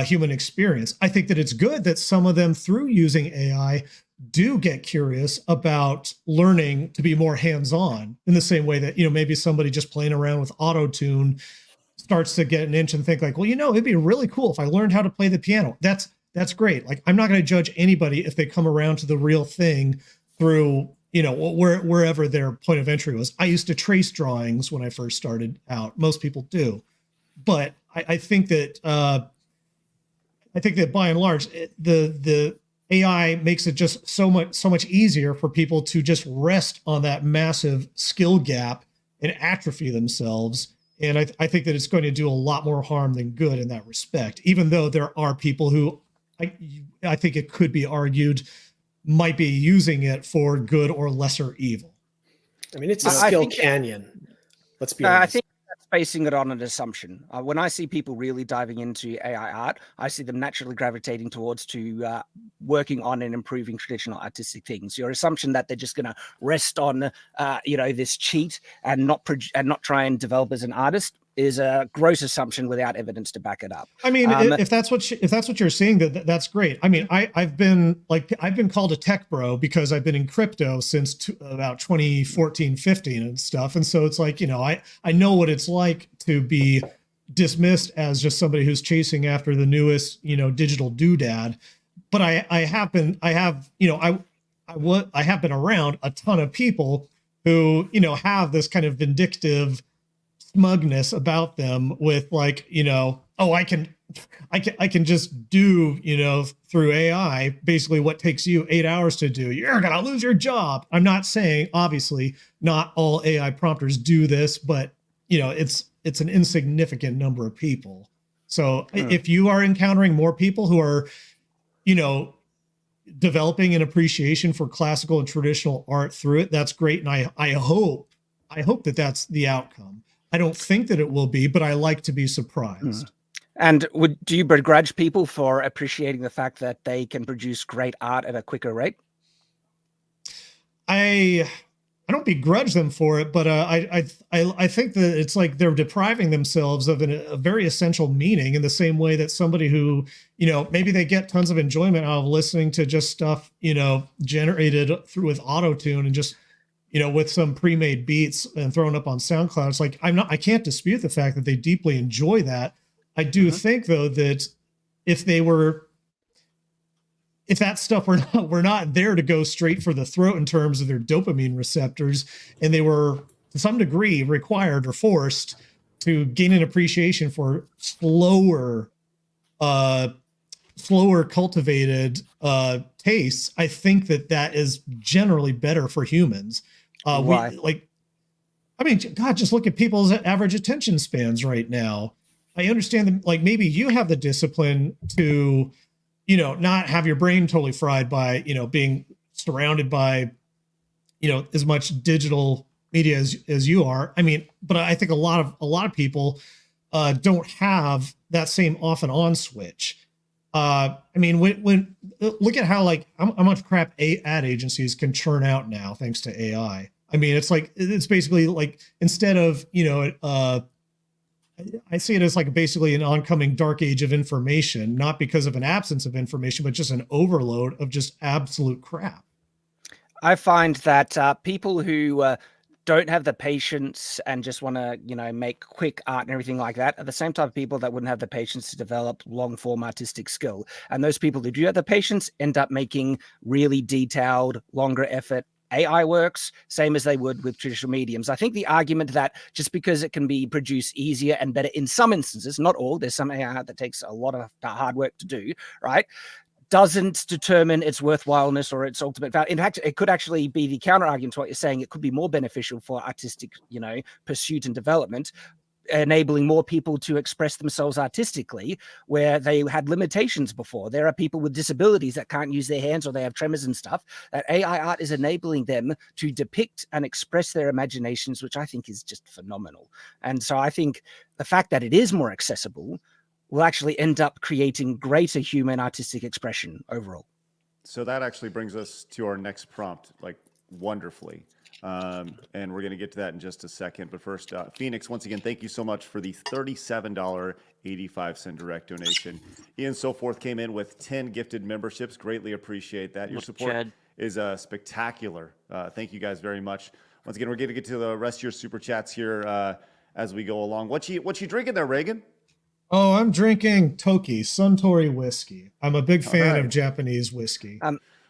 human experience. I think that it's good that some of them, through using AI, do get curious about learning to be more hands-on, in the same way that maybe somebody just playing around with auto-tune starts to get an itch and think like, well, it'd be really cool if I learned how to play the piano. That's great. Like, I'm not going to judge anybody if they come around to the real thing through, wherever their point of entry was. I used to trace drawings when I first started out. Most people do. But I think that by and large, the AI makes it just so much easier for people to just rest on that massive skill gap and atrophy themselves. And I think that it's going to do a lot more harm than good in that respect, even though there are people who I think it could be argued might be using it for good or lesser evil. I mean, it's a skill canyon. Let's be honest. I think basing it on an assumption. When I see people really diving into AI art, I see them naturally gravitating towards working on and improving traditional artistic things. Your assumption that they're just going to rest on, this cheat and not try and develop as an artist is a gross assumption without evidence to back it up. I mean, if that's what you're seeing, that's great. I mean, I've been called a tech bro because I've been in crypto since about 2014, 15 and stuff. And so it's like, I know what it's like to be dismissed as just somebody who's chasing after the newest, digital doodad. But I have been around a ton of people who, have this kind of vindictive smugness about them with like, I can just do, through AI, basically what takes you 8 hours to do. You're going to lose your job. I'm not saying, obviously, not all AI prompters do this, but, it's an insignificant number of people. So if you are encountering more people who are, developing an appreciation for classical and traditional art through it, that's great. And I hope that that's the outcome. I don't think that it will be, but I like to be surprised. And do you begrudge people for appreciating the fact that they can produce great art at a quicker rate? I don't begrudge them for it, but I think that it's like they're depriving themselves of a very essential meaning in the same way that somebody who, maybe they get tons of enjoyment out of listening to just stuff, generated through with auto-tune and just, with some pre-made beats and thrown up on SoundCloud. It's like, I can't dispute the fact that they deeply enjoy that. I do think though that if that stuff were not there to go straight for the throat in terms of their dopamine receptors, and they were to some degree required or forced to gain an appreciation for slower cultivated tastes, I think that is generally better for humans. Why? God, just look at people's average attention spans right now. I understand that, like, maybe you have the discipline to, not have your brain totally fried by, being surrounded by, as much digital media as you are. I mean, but I think a lot of people don't have that same off and on switch. I mean, when look at how much crap ad agencies can churn out now thanks to AI. I mean, it's basically like, instead of, I see it as like basically an oncoming dark age of information, not because of an absence of information, but just an overload of just absolute crap. I find that people who don't have the patience and just want to, make quick art and everything like that are the same type of people that wouldn't have the patience to develop long form artistic skill. And those people who do have the patience end up making really detailed, longer effort AI works, same as they would with traditional mediums. I think the argument that just because it can be produced easier and better in some instances, not all, there's some AI that takes a lot of hard work to do, right, doesn't determine its worthwhileness or its ultimate value. In fact, it could actually be the counter argument to what you're saying. It could be more beneficial for artistic, pursuit and development, enabling more people to express themselves artistically where they had limitations before. There are people with disabilities that can't use their hands or they have tremors and stuff, that AI art is enabling them to depict and express their imaginations, which I think is just phenomenal. And so I think the fact that it is more accessible will actually end up creating greater human artistic expression overall. So that actually brings us to our next prompt, wonderfully. And we're going to get to that in just a second. But first, Phoenix, once again, thank you so much for the $37.85 direct donation. Ian So Forth came in with 10 gifted memberships. Greatly appreciate that. Your support Shad. is spectacular. Thank you guys very much. Once again, we're going to get to the rest of your super chats here as we go along. What you drinking there, Reagan? Oh, I'm drinking Toki Suntory whiskey. I'm a big fan of Japanese whiskey.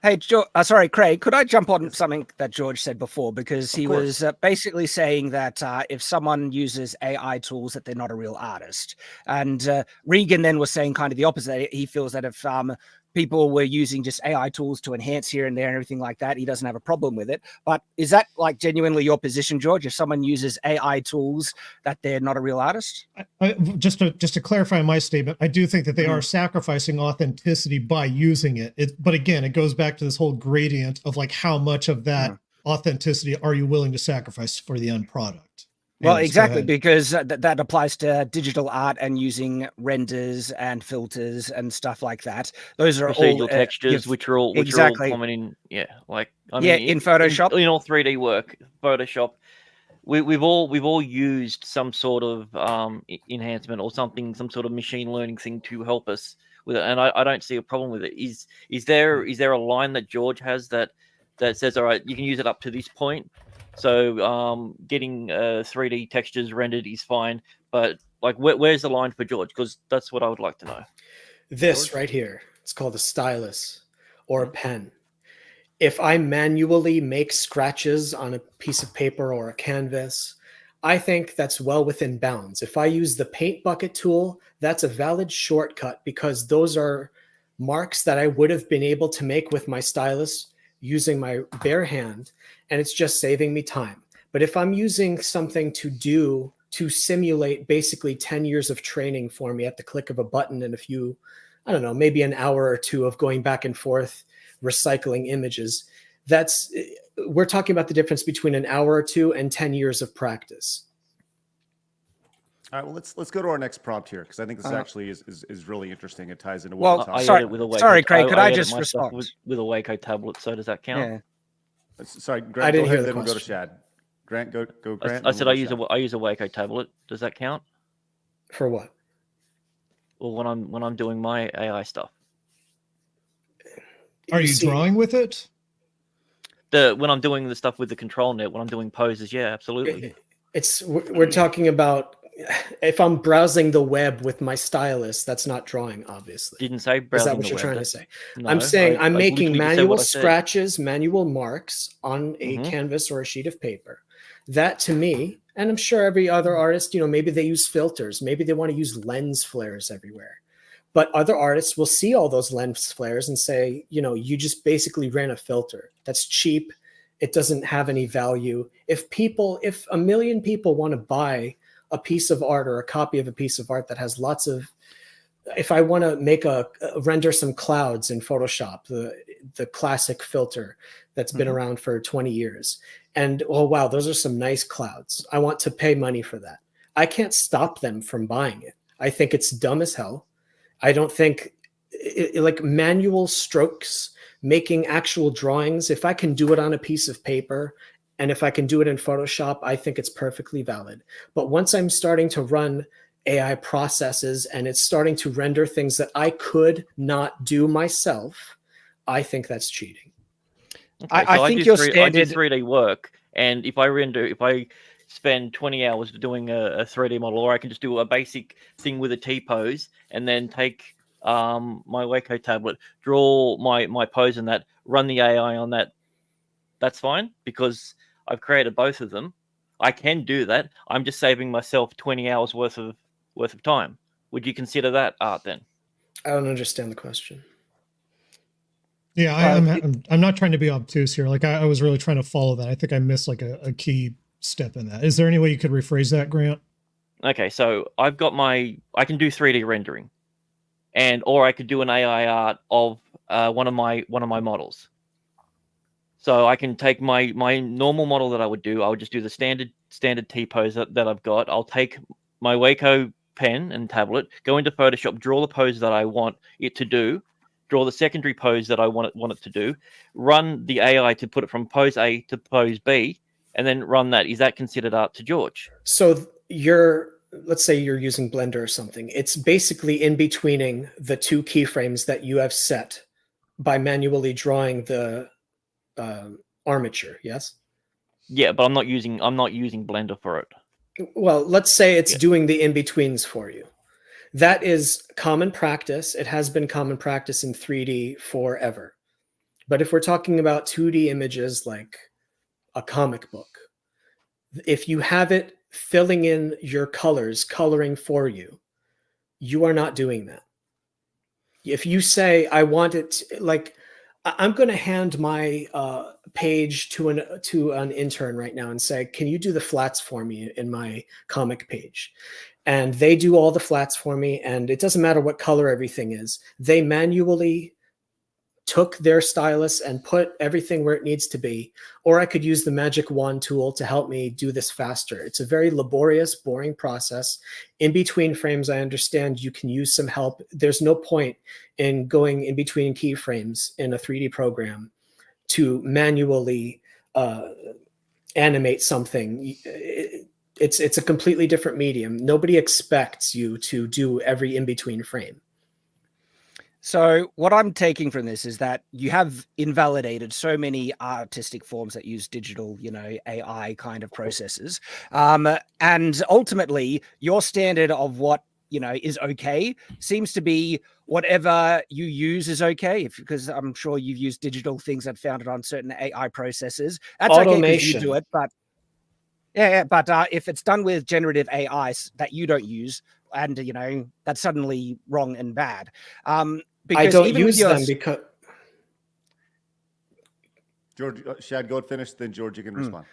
Hey, sorry, Craig, could I jump on something that George said before? Because he was basically saying that if someone uses AI tools, that they're not a real artist. And Regan then was saying kind of the opposite. He feels that if people were using just AI tools to enhance here and there and everything like that, he doesn't have a problem with it. But is that genuinely your position, George? If someone uses AI tools, that they're not a real artist? Just to clarify my statement, I do think that they are sacrificing authenticity by using it. But again, it goes back to this whole gradient of how much of that authenticity are you willing to sacrifice for the end product? Well, Anyways, go exactly, ahead. because that applies to digital art and using renders and filters and stuff like that. Those are all Procedural textures, which are all exactly. common in like I Yeah, mean in Photoshop. in all 3D work, Photoshop. We've all used some sort of enhancement or something, some sort of machine learning thing to help us with it, and I don't see a problem with it. Is there a line that George has that says, all right, you can use it up to this point? So getting 3D textures rendered is fine, but like where's the line for George? Because that's what I would like to know. This George? right here, it's called a stylus or a pen. If I manually make scratches on a piece of paper or a canvas, I think that's well within bounds. If I use the paint bucket tool, that's a valid shortcut because those are marks that I would have been able to make with my stylus using my bare hand, and it's just saving me time. But if I'm using something to simulate basically 10 years of training for me at the click of a button and a few, I don't know, maybe an hour or two of going back and forth, recycling images, we're talking about the difference between an hour or two and 10 years of practice. All right, well, let's go to our next prompt here because I think this actually is really interesting. It ties into what Well, we're talking sorry- about. With a Waco, sorry, Craig, could I edit just my stuff respond? with a Waco tablet? So does that count? Yeah. Sorry, Grant, I didn't go hear ahead, the then we'll go to question. Shad. Grant, go Grant. I and said we'll I go to use a Waco tablet. Does that count? For what? Or when I'm doing my AI stuff? Are you see- drawing with it? When I'm doing the stuff with the control net, when I'm doing poses, yeah, absolutely. We're talking about if I'm browsing the web with my stylus, that's not drawing, obviously. Didn't say Is browsing that what the you're web. trying to That's- say? No, I'm saying I'm I making literally just said manual what I said. scratches, manual marks on a canvas or a sheet of paper. That to me, and I'm sure every other artist, maybe they use filters, maybe they want to use lens flares everywhere. But other artists will see all those lens flares and say, you just basically ran a filter. That's cheap. It doesn't have any value. If a million people want to buy a piece of art or a copy of a piece of art that has lots of, if I want to render some clouds in Photoshop, the classic filter that's been around for 20 years, and oh wow, those are some nice clouds. I want to pay money for that. I can't stop them from buying it. I think it's dumb as hell. I don't think like manual strokes, making actual drawings, if I can do it on a piece of paper and if I can do it in Photoshop, I think it's perfectly valid. But once I'm starting to run AI processes and it's starting to render things that I could not do myself, I think that's cheating. Okay, I think do your I do standard. 3D work, and if I spend 20 hours doing a 3D model, or I can just do a basic thing with a T-pose, and then take my Waco tablet, draw my pose in that, run the AI on that, that's fine, because I've created both of them. I can do that. I'm just saving myself 20 hours worth of time. Would you consider that art then? I don't understand the question. Yeah, I'm not trying to be obtuse here. Like I was really trying to follow that. I think I missed like a key step in that. Is there any way you could rephrase that, Grant? Okay, so I can do 3D rendering, or I could do an AI art of one of my models. So I can take my normal model that I would do. I would just do the standard T pose that I've got. I'll take my Waco pen and tablet, go into Photoshop, draw the pose that I want it to do, draw the secondary pose that I want it to do, run the AI to put it from pose A to pose B, and then run that. Is that considered art to George? So let's say you're using Blender or something. It's basically in betweening the two keyframes that you have set by manually drawing the armature. Yes. Yeah, but I'm not using Blender for it. Well, let's say it's doing the in-betweens for you. That is common practice. It has been common practice in 3D forever. But if we're talking about 2D images like a comic book, if you have it filling in your colors, coloring for you, you are not doing that. If you say, I want it, like, I'm going to hand my page to an intern right now and say, can you do the flats for me in my comic page? And they do all the flats for me, and it doesn't matter what color everything is. They manually took their stylus and put everything where it needs to be, or I could use the magic wand tool to help me do this faster. It's a very laborious, boring process. In between frames, I understand you can use some help. There's no point in going in between keyframes in a 3D program to manually animate something. It's a completely different medium. Nobody expects you to do every in-between frame. So what I'm taking from this is that you have invalidated so many artistic forms that use digital, AI kind of processes. And ultimately, your standard of what, is okay seems to be whatever you use is okay. Because I'm sure you've used digital things that founded on certain AI processes. That's okay because you do it, but if it's done with generative AI that you don't use, and that's suddenly wrong and bad. Because I don't even use with them because George, Shad, go and finish, then George, you can respond.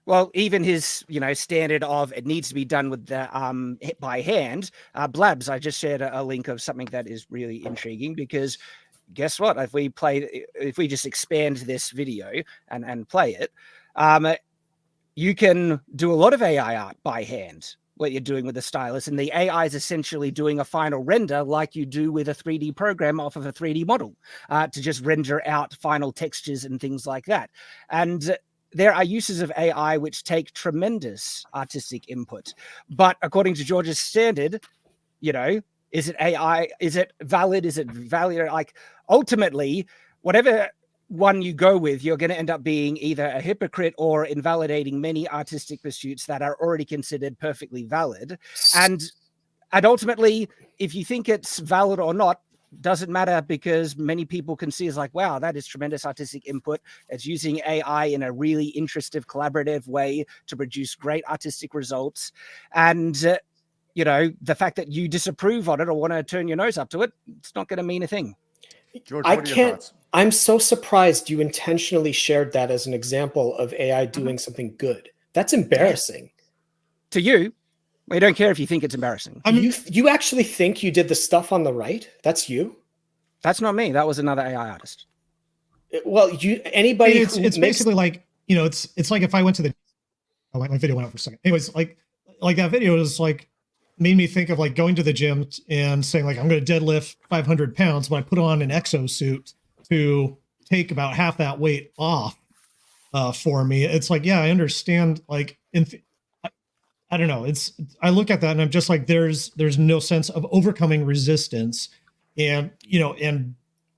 Well, even his, standard of it needs to be done with the by hand. Blabs, I just shared a link of something that is really intriguing because guess what? If we just expand this video and play it, you can do a lot of AI art by hand. What you're doing with the stylus, and the AI is essentially doing a final render like you do with a 3D program off of a 3D model to just render out final textures and things like that. And there are uses of AI which take tremendous artistic input. But according to George's standard, is it AI? Is it valid? Is it valid? Like ultimately, whatever one you go with, you're going to end up being either a hypocrite or invalidating many artistic pursuits that are already considered perfectly valid. And ultimately, if you think it's valid or not, doesn't matter because many people can see as like, wow, that is tremendous artistic input. It's using AI in a really interesting, collaborative way to produce great artistic results. And, the fact that you disapprove on it or want to turn your nose up to it, it's not going to mean a thing. George, what are your thoughts? I'm so surprised you intentionally shared that as an example of AI doing something good. That's embarrassing. To you, we don't care if you think it's embarrassing. I mean, you actually think you did the stuff on the right? That's you? That's not me. That was another AI artist. Well, anybody it's basically like, it's like if I went to my video went out for a second. Anyways, like that video is like made me think of like going to the gym and saying like, I'm going to deadlift 500 pounds, but I put on an exosuit to take about half that weight off for me. It's like, yeah, I understand. Like, I don't know. I look at that and I'm just like, there's no sense of overcoming resistance, and and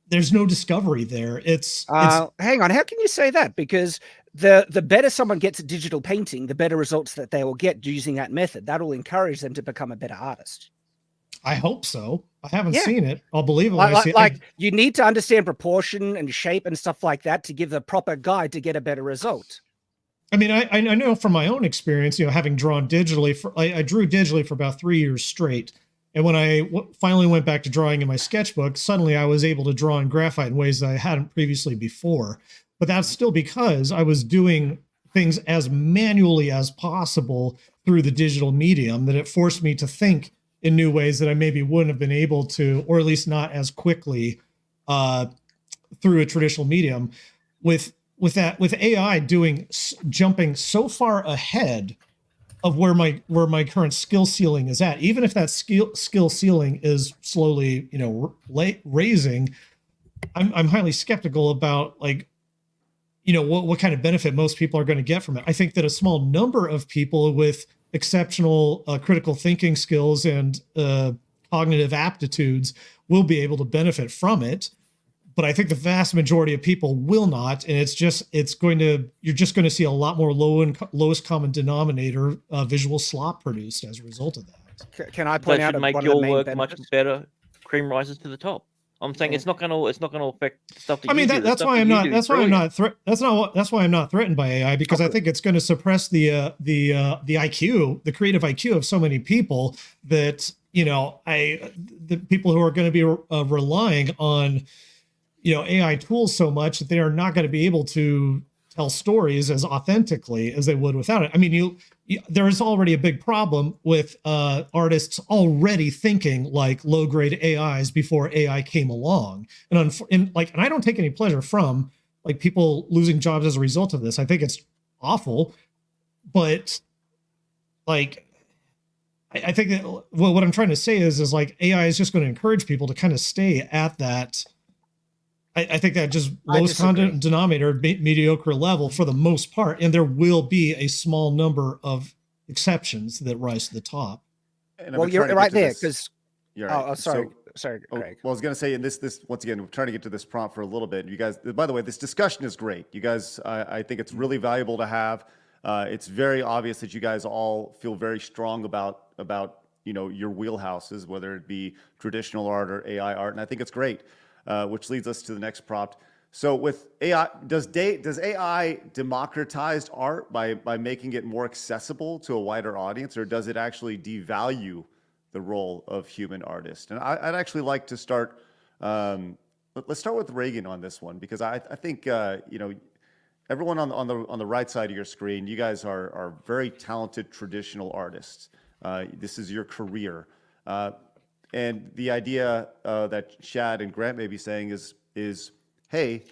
there's no discovery there. It's hang on. How can you say that? Because the better someone gets at digital painting, the better results that they will get using that method. That will encourage them to become a better artist. I hope so. I haven't seen it. I'll believe it. Like you need to understand proportion and shape and stuff like that to give the proper guide to get a better result. I mean, I know from my own experience, having drawn digitally, I drew digitally for about 3 years straight. And when I finally went back to drawing in my sketchbook, suddenly I was able to draw in graphite in ways that I hadn't previously before. But that's still because I was doing things as manually as possible through the digital medium, that it forced me to think in new ways that I maybe wouldn't have been able to, or at least not as quickly through a traditional medium. With AI jumping so far ahead of where my current skill ceiling is at, even if that skill ceiling is slowly raising, I'm highly skeptical about what kind of benefit most people are going to get from it. I think that a small number of people with exceptional critical thinking skills and cognitive aptitudes will be able to benefit from it. But I think the vast majority of people will not, and you're just going to see a lot more lowest common denominator visual slop produced as a result of that. Can I point out that should make your work much better? Cream rises to the top. I'm saying it's not going to affect the stuff that I mean, you do. that's why I'm not threatened by AI, because I think it's going to suppress the IQ, the creative IQ of so many people that the people who are going to be relying on AI tools so much that they are not going to be able to tell stories as authentically as they would without it. I mean, there is already a big problem with artists already thinking like low grade AIs before AI came along, and I don't take any pleasure from like people losing jobs as a result of this. I think it's awful, but like I think that what I'm trying to say is like AI is just going to encourage people to kind of stay at that. I think that just lowest common denominator, mediocre level for the most part, and there will be a small number of exceptions that rise to the top. And Well, you're right there because. Right. Oh, sorry, sorry, Craig. Well, I was going to say, and this once again, we're trying to get to this prompt for a little bit. You guys, by the way, this discussion is great. You guys, I think it's really valuable to have. It's very obvious that you guys all feel very strong about your wheelhouses, whether it be traditional art or AI art, and I think it's great. Which leads us to the next prompt. So with AI, does AI democratize art by making it more accessible to a wider audience, or does it actually devalue the role of human artist? And I'd actually like to start. Let's start with Reagan on this one, because I think everyone on the right side of your screen, you guys are very talented traditional artists. This is your career. And the idea that Shad and Grant may be saying is, hey,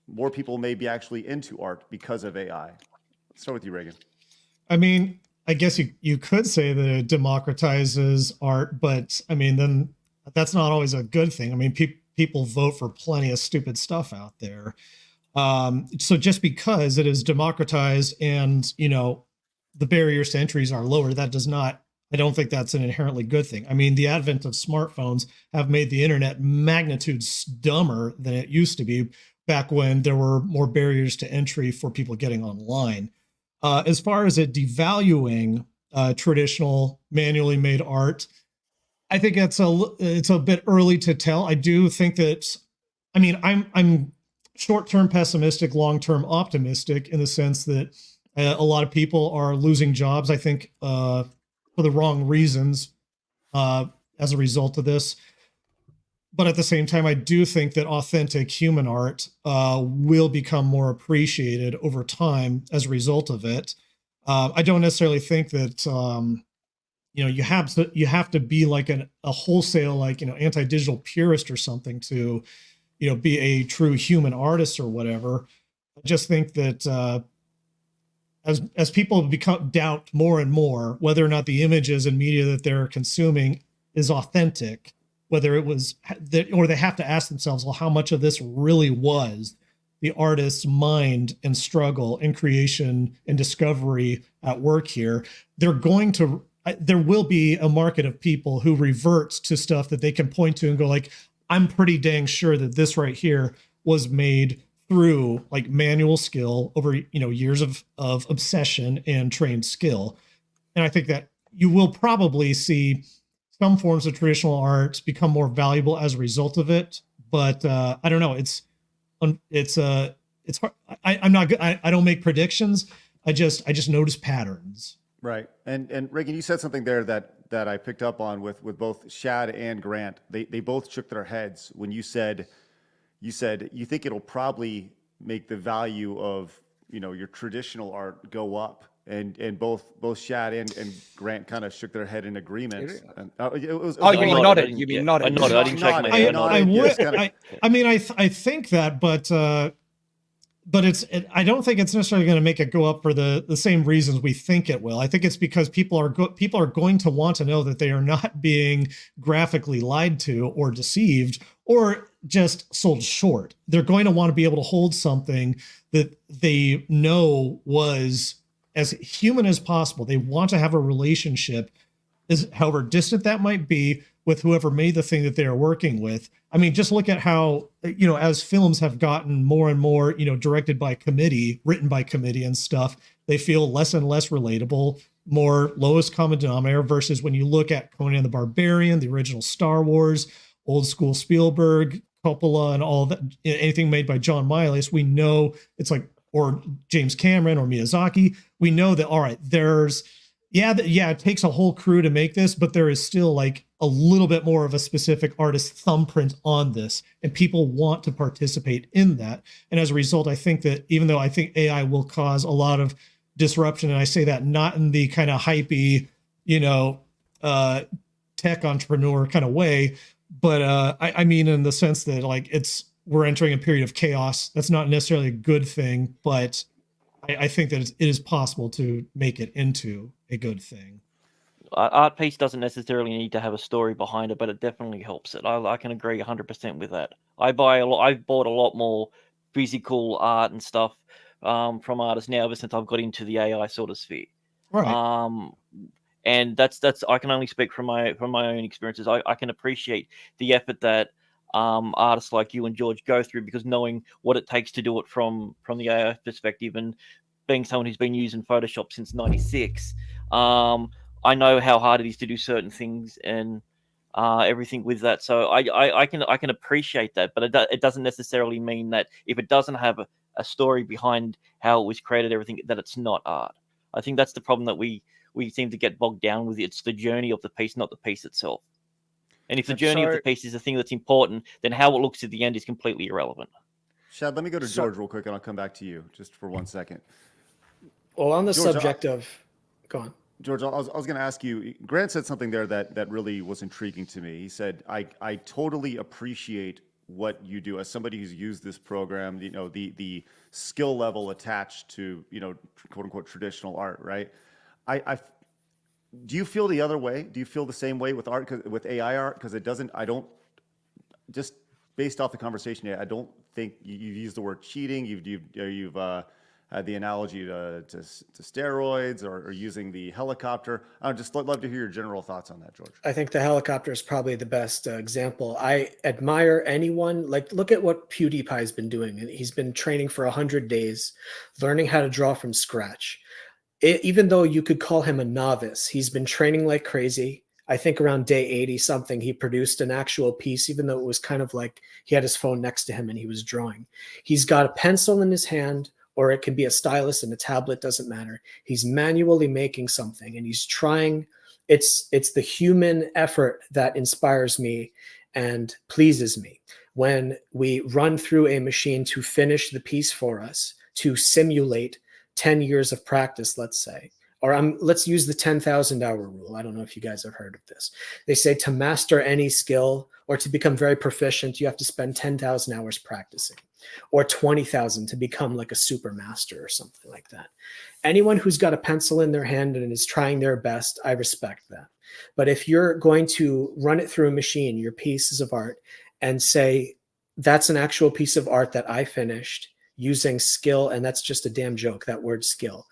more people may be actually into art because of AI. Let's start with you, Reagan. I mean, I guess you could say that it democratizes art, but I mean, then that's not always a good thing. I mean, people vote for plenty of stupid stuff out there. So just because it is democratized and, the barriers to entries are lower, that does not, I don't think that's an inherently good thing. I mean, the advent of smartphones have made the internet magnitudes dumber than it used to be back when there were more barriers to entry for people getting online. As far as it devaluing traditional manually made art, I think it's a bit early to tell. I do think that, I mean, I'm short-term pessimistic, long-term optimistic in the sense that a lot of people are losing jobs, I think, for the wrong reasons as a result of this. But at the same time, I do think that authentic human art will become more appreciated over time as a result of it. I don't necessarily think that you have to be like a wholesale, like, anti-digital purist or something to be a true human artist or whatever. I just think that as people doubt more and more whether or not the images and media that they're consuming is authentic, whether it was, or they have to ask themselves, well, how much of this really was the artist's mind and struggle and creation and discovery at work here. There will be a market of people who reverts to stuff that they can point to and go like, I'm pretty dang sure that this right here was made through like manual skill over years of obsession and trained skill. And I think that you will probably see some forms of traditional arts become more valuable as a result of it. But I don't know. It's hard. I'm not good. I don't make predictions. I just notice patterns. Right. And Reagan, you said something there that I picked up on with both Shad and Grant. They both shook their heads when you said you think it'll probably make the value of your traditional art go up, and both Shad and Grant kind of shook their head in agreement. And, you mean nodded? You mean nodded? I nodded. I didn't shake my head. I mean, I think that, but I don't think it's necessarily going to make it go up for the same reasons we think it will. I think it's because people are going to want to know that they are not being graphically lied to or deceived or just sold short. They're going to want to be able to hold something that they know was as human as possible. They want to have a relationship, however distant that might be, with whoever made the thing that they are working with. I mean, just look at how, as films have gotten more and more, directed by committee, written by committee and stuff, they feel less and less relatable, more lowest common denominator, versus when you look at Conan the Barbarian, the original Star Wars, old school Spielberg, Coppola, and all that, anything made by John Milius, we know it's like, or James Cameron or Miyazaki, we know that, all right, there's yeah, it takes a whole crew to make this, but there is still like a little bit more of a specific artist thumbprint on this, and people want to participate in that. And as a result, I think that even though I think AI will cause a lot of disruption, and I say that not in the kind of hypey, tech entrepreneur kind of way, but I mean in the sense that like we're entering a period of chaos. That's not necessarily a good thing, but I think that it is possible to make it into a good thing. Art piece doesn't necessarily need to have a story behind it, but it definitely helps it. I can agree 100% with that. I've bought a lot more physical art and stuff from artists now ever since I've got into the AI sort of sphere. Right. And that's I can only speak from my own experiences. I can appreciate the effort that artists like you and George go through, because knowing what it takes to do it from the AI perspective, and being someone who's been using Photoshop since '96, I know how hard it is to do certain things and everything with that. So I can appreciate that, but it doesn't necessarily mean that if it doesn't have a story behind how it was created, everything, that it's not art. I think that's the problem that we seem to get bogged down with. It's the journey of the piece, not the piece itself. And if the journey of the piece is the thing that's important, then how it looks at the end is completely irrelevant. Shad, let me go to George real quick, and I'll come back to you just for 1 second. Well, on the George, subject of, go on. George, I was going to ask you, Grant said something there that really was intriguing to me. He said, I totally appreciate what you do as somebody who's used this program, the skill level attached to, quote unquote, traditional art, right? Do you feel the other way? Do you feel the same way with art, with AI art? Because just based off the conversation, I don't think you've used the word cheating. You've had the analogy to steroids or using the helicopter. I'd just love to hear your general thoughts on that, George. I think the helicopter is probably the best example. I admire anyone, like, look at what PewDiePie's been doing. He's been training for 100 days, learning how to draw from scratch. Even though you could call him a novice, he's been training like crazy. I think around day 80 something, he produced an actual piece, even though it was kind of like he had his phone next to him and he was drawing. He's got a pencil in his hand, or it can be a stylus and a tablet, doesn't matter. He's manually making something, and he's trying. It's the human effort that inspires me and pleases me. When we run through a machine to finish the piece for us, to simulate 10 years of practice, let's say, or let's use the 10,000 hour rule. I don't know if you guys have heard of this. They say to master any skill or to become very proficient, you have to spend 10,000 hours practicing, or 20,000 to become like a super master or something like that. Anyone who's got a pencil in their hand and is trying their best, I respect that. But if you're going to run it through a machine, your pieces of art, and say, that's an actual piece of art that I finished using skill, and that's just a damn joke, that word skill.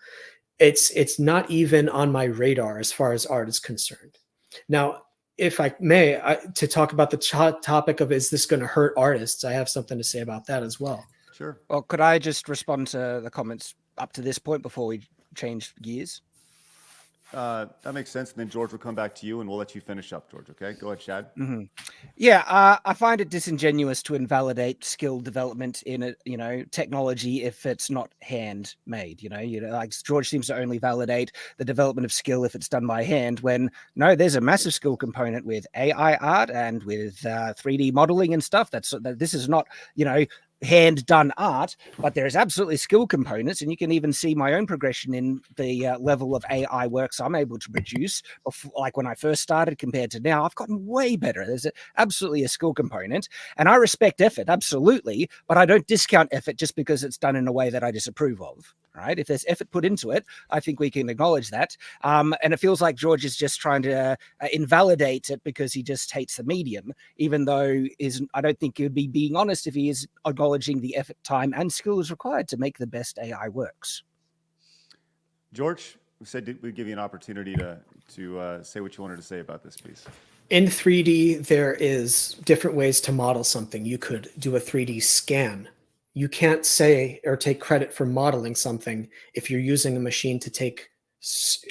It's not even on my radar as far as art is concerned. Now, if I may, to talk about the topic of, is this going to hurt artists, I have something to say about that as well. Sure. Well, could I just respond to the comments up to this point before we change gears? That makes sense. And then George will come back to you, and we'll let you finish up, George. Okay, go ahead, Shad. Mm-hmm. Yeah, I find it disingenuous to invalidate skill development in technology if it's not handmade. Like George seems to only validate the development of skill if it's done by hand. When no, there's a massive skill component with AI art and with 3D modeling and stuff. This is not hand done art, but there is absolutely skill components, and you can even see my own progression in the level of AI works I'm able to produce. Like when I first started compared to now, I've gotten way better. There's absolutely a skill component, and I respect effort, absolutely, but I don't discount effort just because it's done in a way that I disapprove of. Right? If there's effort put into it, I think we can acknowledge that. And it feels like George is just trying to invalidate it because he just hates the medium, even though I don't think he would be being honest if he is acknowledging the effort, time, and skills required to make the best AI works. George, we said we'd give you an opportunity to say what you wanted to say about this piece. In 3D, there is different ways to model something. You could do a 3D scan. You can't say or take credit for modeling something if you're using a machine to take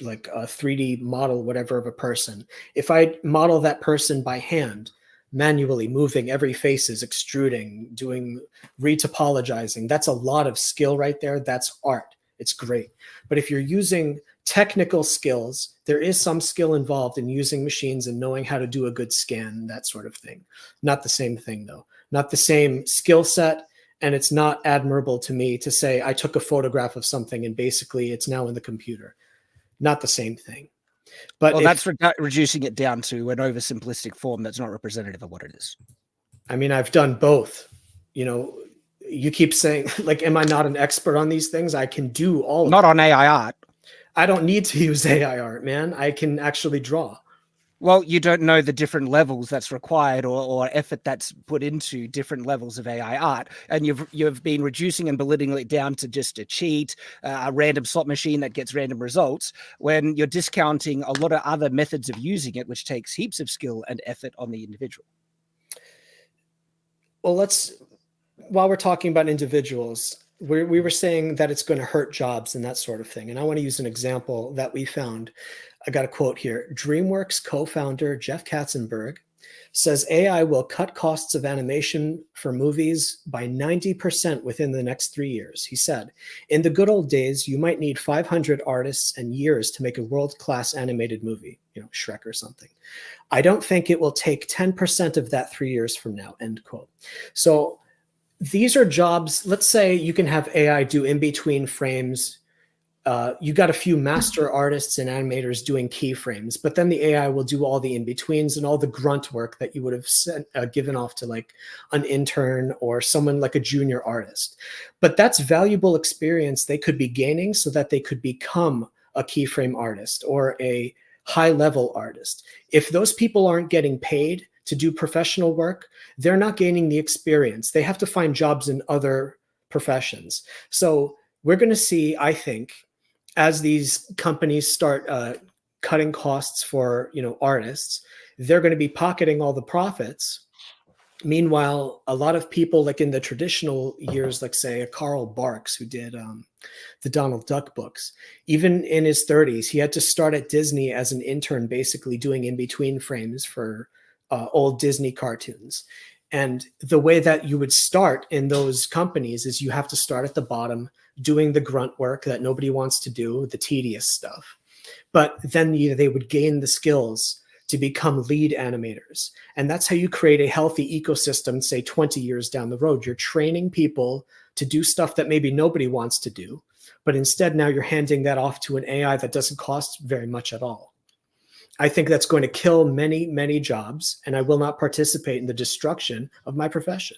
like a 3D model, whatever, of a person. If I model that person by hand, manually moving every faces, extruding, doing retopologizing, that's a lot of skill right there. That's art. It's great. But if you're using technical skills, there is some skill involved in using machines and knowing how to do a good scan, that sort of thing. Not the same thing, though. Not the same skill set. And it's not admirable to me to say I took a photograph of something and basically it's now in the computer. Not the same thing. But well, that's reducing it down to an oversimplistic form that's not representative of what it is. I mean, I've done both. You know, you keep saying, like, am I not an expert on these things? I can do all of Not them. on AI art. I don't need to use AI art, man. I can actually draw. Well, you don't know the different levels that's required or effort that's put into different levels of AI art. And you've been reducing and belittling it down to just a cheat, a random slot machine that gets random results, when you're discounting a lot of other methods of using it, which takes heaps of skill and effort on the individual. Well, while we're talking about individuals, we were saying that it's going to hurt jobs and that sort of thing. And I want to use an example that we found. I got a quote here. DreamWorks co-founder Jeff Katzenberg says AI will cut costs of animation for movies by 90% within the next 3 years. He said, in the good old days, you might need 500 artists and years to make a world-class animated movie, you know, Shrek or something. I don't think it will take 10% of that 3 years from now, end quote. So these are jobs. Let's say you can have AI do in-between frames. You got a few master artists and animators doing keyframes, but then the AI will do all the in-betweens and all the grunt work that you would have given off to like an intern or someone like a junior artist. But that's valuable experience they could be gaining so that they could become a keyframe artist or a high-level artist. If those people aren't getting paid to do professional work, they're not gaining the experience. They have to find jobs in other professions. So we're going to see, I think, as these companies start cutting costs for, you know, artists, they're going to be pocketing all the profits. Meanwhile, a lot of people, like in the traditional years, like say a Carl Barks who did the Donald Duck books, even in his 30s, he had to start at Disney as an intern, basically doing in-between frames for old Disney cartoons. And the way that you would start in those companies is you have to start at the bottom, doing the grunt work that nobody wants to do, the tedious stuff. But then they would gain the skills to become lead animators. And that's how you create a healthy ecosystem, say 20 years down the road. You're training people to do stuff that maybe nobody wants to do, but instead now you're handing that off to an AI that doesn't cost very much at all. I think that's going to kill many, many jobs, and I will not participate in the destruction of my profession.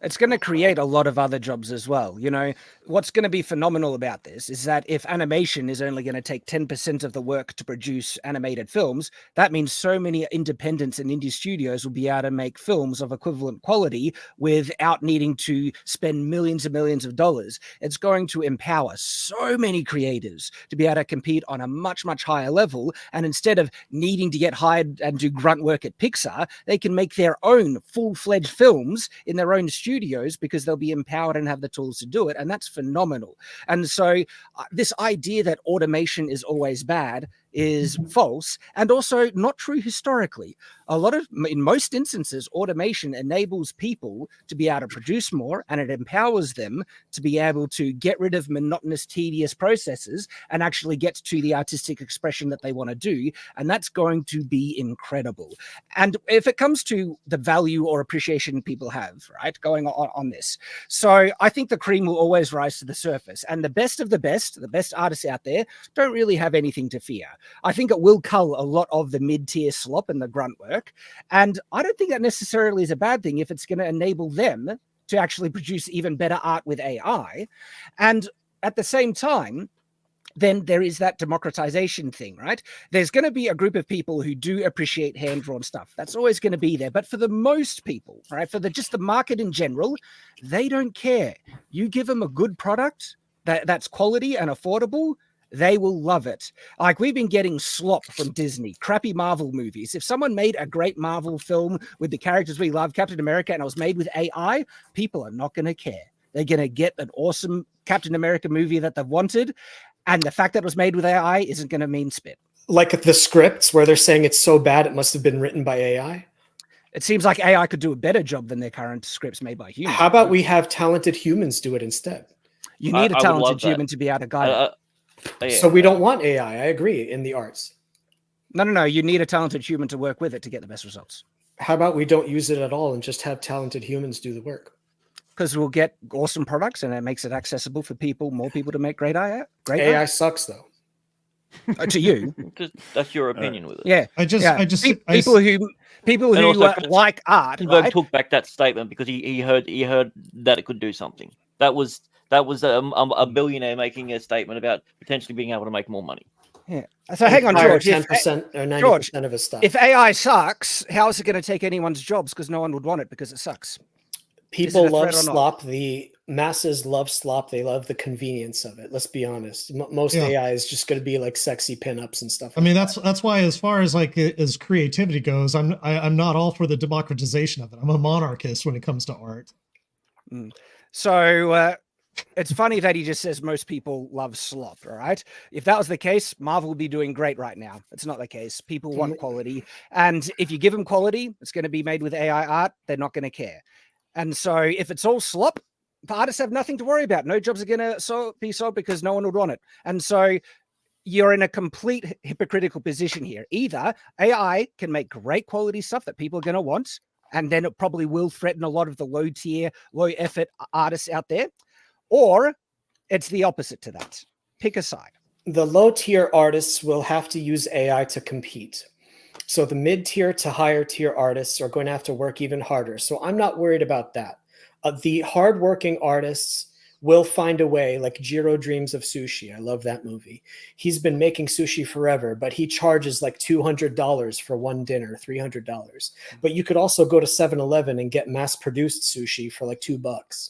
It's going to create a lot of other jobs as well. You know, what's going to be phenomenal about this is that if animation is only going to take 10% of the work to produce animated films, that means so many independents and indie studios will be able to make films of equivalent quality without needing to spend millions and millions of dollars. It's going to empower so many creators to be able to compete on a much, much higher level. And instead of needing to get hired and do grunt work at Pixar, they can make their own full-fledged films in their own studios because they'll be empowered and have the tools to do it. And that's phenomenal. And so this idea that automation is always bad is false and also not true historically. In most instances, automation enables people to be able to produce more, and it empowers them to be able to get rid of monotonous, tedious processes and actually get to the artistic expression that they want to do. And that's going to be incredible. And if it comes to the value or appreciation people have, right, going on this. So I think the cream will always rise to the surface, and the best of the best artists out there don't really have anything to fear. I think it will cull a lot of the mid-tier slop and the grunt work. And I don't think that necessarily is a bad thing if it's going to enable them to actually produce even better art with AI. And at the same time, then there is that democratization thing, right? There's going to be a group of people who do appreciate hand-drawn stuff. That's always going to be there. But for the most people, right, for just the market in general, they don't care. You give them a good product that's quality and affordable, they will love it. Like, we've been getting slop from Disney, crappy Marvel movies. If someone made a great Marvel film with the characters we love, Captain America, and it was made with AI, people are not going to care. They're going to get an awesome Captain America movie that they've wanted. And the fact that it was made with AI isn't going to mean spit. Like the scripts where they're saying it's so bad it must have been written by AI? It seems like AI could do a better job than their current scripts made by humans. How about we have talented humans do it instead? You need a I would love talented that. human to be able to guide it. Yeah. So we don't want AI. I agree in the arts. No. You need a talented human to work with it to get the best results. How about we don't use it at all and just have talented humans do the work? Because we'll get awesome products and it makes it accessible for more people to make great AI. AI sucks though. To you. That's your opinion with it. Yeah. People who And also, like art. Zuckerberg Right? took back that statement because he heard that it could do something. That was a billionaire making a statement about potentially being able to make more money. Yeah. So hang on, George. 10% or 90% of his stuff. If AI sucks, how is it going to take anyone's jobs? Because no one would want it because it sucks. People love slop. The masses love slop. They love the convenience of it. Let's be honest. Most AI is just going to be like sexy pinups and stuff. I mean, that's why, as far as like as creativity goes, I'm not all for the democratization of it. I'm a monarchist when it comes to art. So it's funny that he just says most people love slop. All right. If that was the case, Marvel would be doing great right now. It's not the case. People want quality, and if you give them quality, it's going to be made with AI art. They're not going to care. And so if it's all slop, the artists have nothing to worry about. No jobs are going to be sold because no one would want it. And so you're in a complete hypocritical position here. Either AI can make great quality stuff that people are going to want, and then it probably will threaten a lot of the low tier, low effort artists out there, or it's the opposite to that. Pick a side. The low tier artists will have to use AI to compete. So the mid-tier to higher tier artists are going to have to work even harder. So I'm not worried about that. The hardworking artists will find a way, like Jiro dreams of sushi. I love that movie. He's been making sushi forever, but he charges like $200 for one dinner, $300. But you could also go to 7-Eleven and get mass-produced sushi for like $2.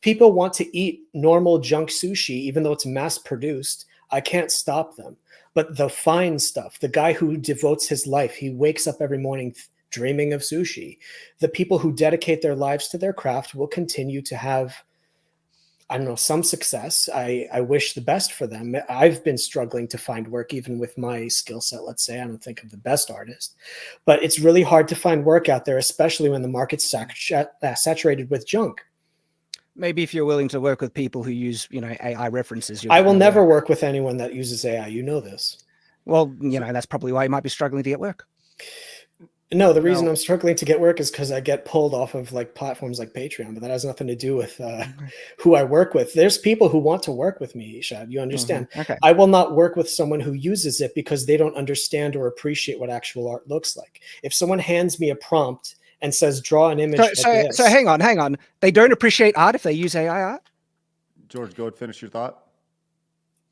People want to eat normal junk sushi, even though it's mass-produced. I can't stop them. But the fine stuff, the guy who devotes his life, he wakes up every morning dreaming of sushi. The people who dedicate their lives to their craft will continue to have, I don't know, some success. I wish the best for them. I've been struggling to find work, even with my skill set, let's say. I don't think I'm the best artist. But it's really hard to find work out there, especially when the market's saturated with junk. Maybe if you're willing to work with people who use, AI references. I will never work with anyone that uses AI. You know this. Well, that's probably why you might be struggling to get work. No, the reason I'm struggling to get work is because I get pulled off of like platforms like Patreon, but that has nothing to do with who I work with. There's people who want to work with me, Shad. You understand? Okay. I will not work with someone who uses it because they don't understand or appreciate what actual art looks like. If someone hands me a prompt and says, draw an image So hang on. They don't appreciate art if they use AI art? George, go ahead, finish your thought.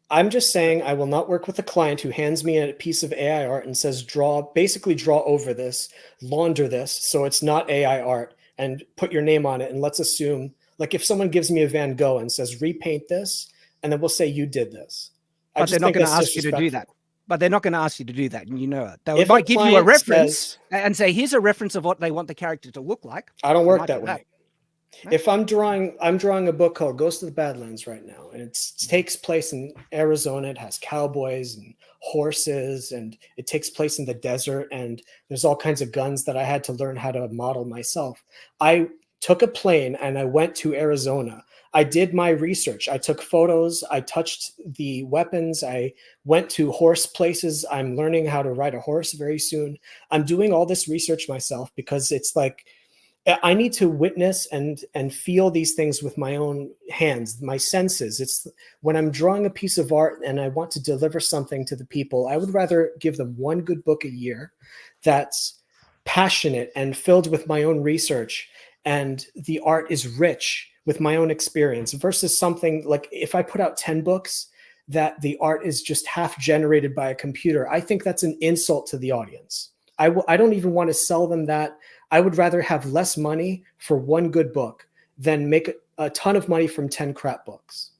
I'm just saying I will not work with a client who hands me a piece of AI art and says, basically draw over this, launder this, so it's not AI art, and put your name on it. And let's assume, like if someone gives me a Van Gogh and says, repaint this, and then we'll say you did this. But they're not going to ask you to do that. But they're not going to ask you to do that, and you know it. They might give you a reference and say, here's a reference of what they want the character to look like. I don't work that way. If I'm drawing a book called Ghost of the Badlands right now, and it takes place in Arizona. It has cowboys and horses, and it takes place in the desert, and there's all kinds of guns that I had to learn how to model myself. I took a plane and I went to Arizona. I did my research. I took photos. I touched the weapons. I went to horse places. I'm learning how to ride a horse very soon. I'm doing all this research myself because it's like, I need to witness and feel these things with my own hands, my senses. It's when I'm drawing a piece of art and I want to deliver something to the people, I would rather give them one good book a year that's passionate and filled with my own research, and the art is rich with my own experience, versus something like if I put out 10 books that the art is just half generated by a computer. I think that's an insult to the audience. I don't even want to sell them that. I would rather have less money for one good book than make a ton of money from 10 crap books.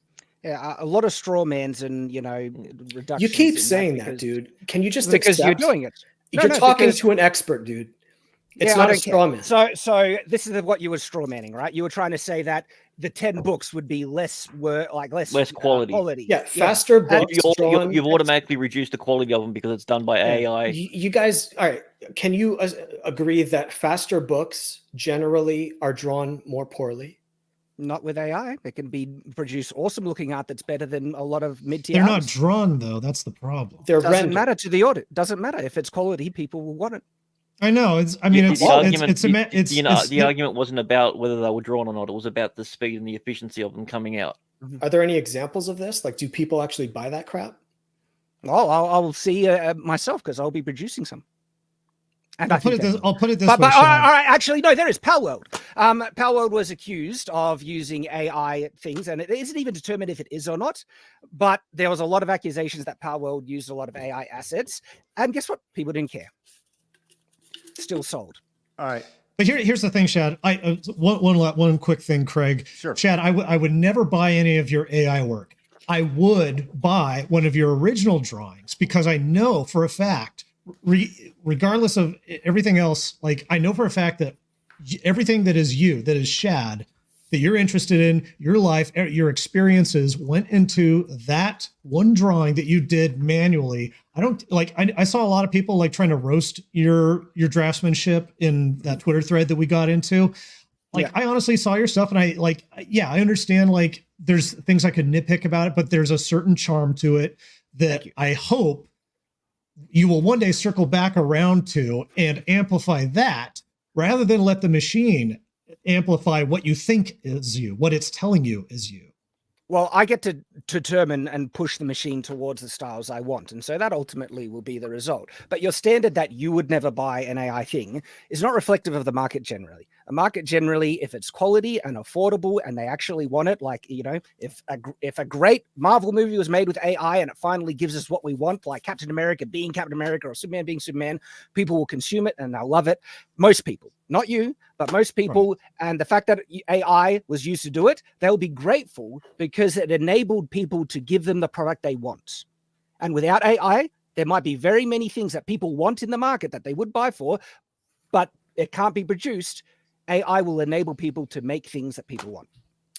Yeah, a lot of straw mans and, reductions. You keep saying that, dude. Can you just because accept? You're doing it. You're talking to an expert, dude. It's not a straw man. So this is what you were straw manning, right? You were trying to say that the 10 books would be less quality. Yeah, faster books. You've automatically reduced the quality of them because it's done by AI. You guys, all right. Can you agree that faster books generally are drawn more poorly? Not with AI. It can produce awesome looking art that's better than a lot of mid-tier They're not artists. drawn though. That's the problem. They're Doesn't rendered. matter to the audit. Doesn't matter if it's quality. People will want it. I know. I mean, The it's argument wasn't about whether they were drawn or not. It was about the speed and the efficiency of them coming out. Are there any examples of this? Like, do people actually buy that crap? Oh, I'll see myself because I'll be producing some. And I'll put it this way. But all Shad. right, actually, no, there is Palworld. Palworld was accused of using AI things, and it isn't even determined if it is or not. But there was a lot of accusations that Palworld used a lot of AI assets, and guess what? People didn't care. Still sold. All right. But here's the thing, Shad. One quick thing, Craig. Sure. Shad, I would never buy any of your AI work. I would buy one of your original drawings because I know for a fact, regardless of everything else, like I know for a fact that everything that is you, that is Shad, that you're interested in, your life, your experiences went into that one drawing that you did manually. I saw a lot of people like trying to roast your draftsmanship in that Twitter thread that we got into. Like, yeah. I honestly saw your stuff and I understand like there's things I could nitpick about it, but there's a certain charm to it that I hope you will one day circle back around to and amplify that rather than let the machine amplify what you think is you, what it's telling you is you. Well, I get to determine and push the machine towards the styles I want. And so that ultimately will be the result. But your standard that you would never buy an AI thing is not reflective of the market generally. A market generally, if it's quality and affordable and they actually want it, like, you know, if a great Marvel movie was made with AI and it finally gives us what we want, like Captain America being Captain America or Superman being Superman, people will consume it and they'll love it. Most people, not you, but most people. Right. And the fact that AI was used to do it, they'll be grateful because it enabled people to give them the product they want. And without AI, there might be very many things that people want in the market that they would buy for, but it can't be produced. AI will enable people to make things that people want.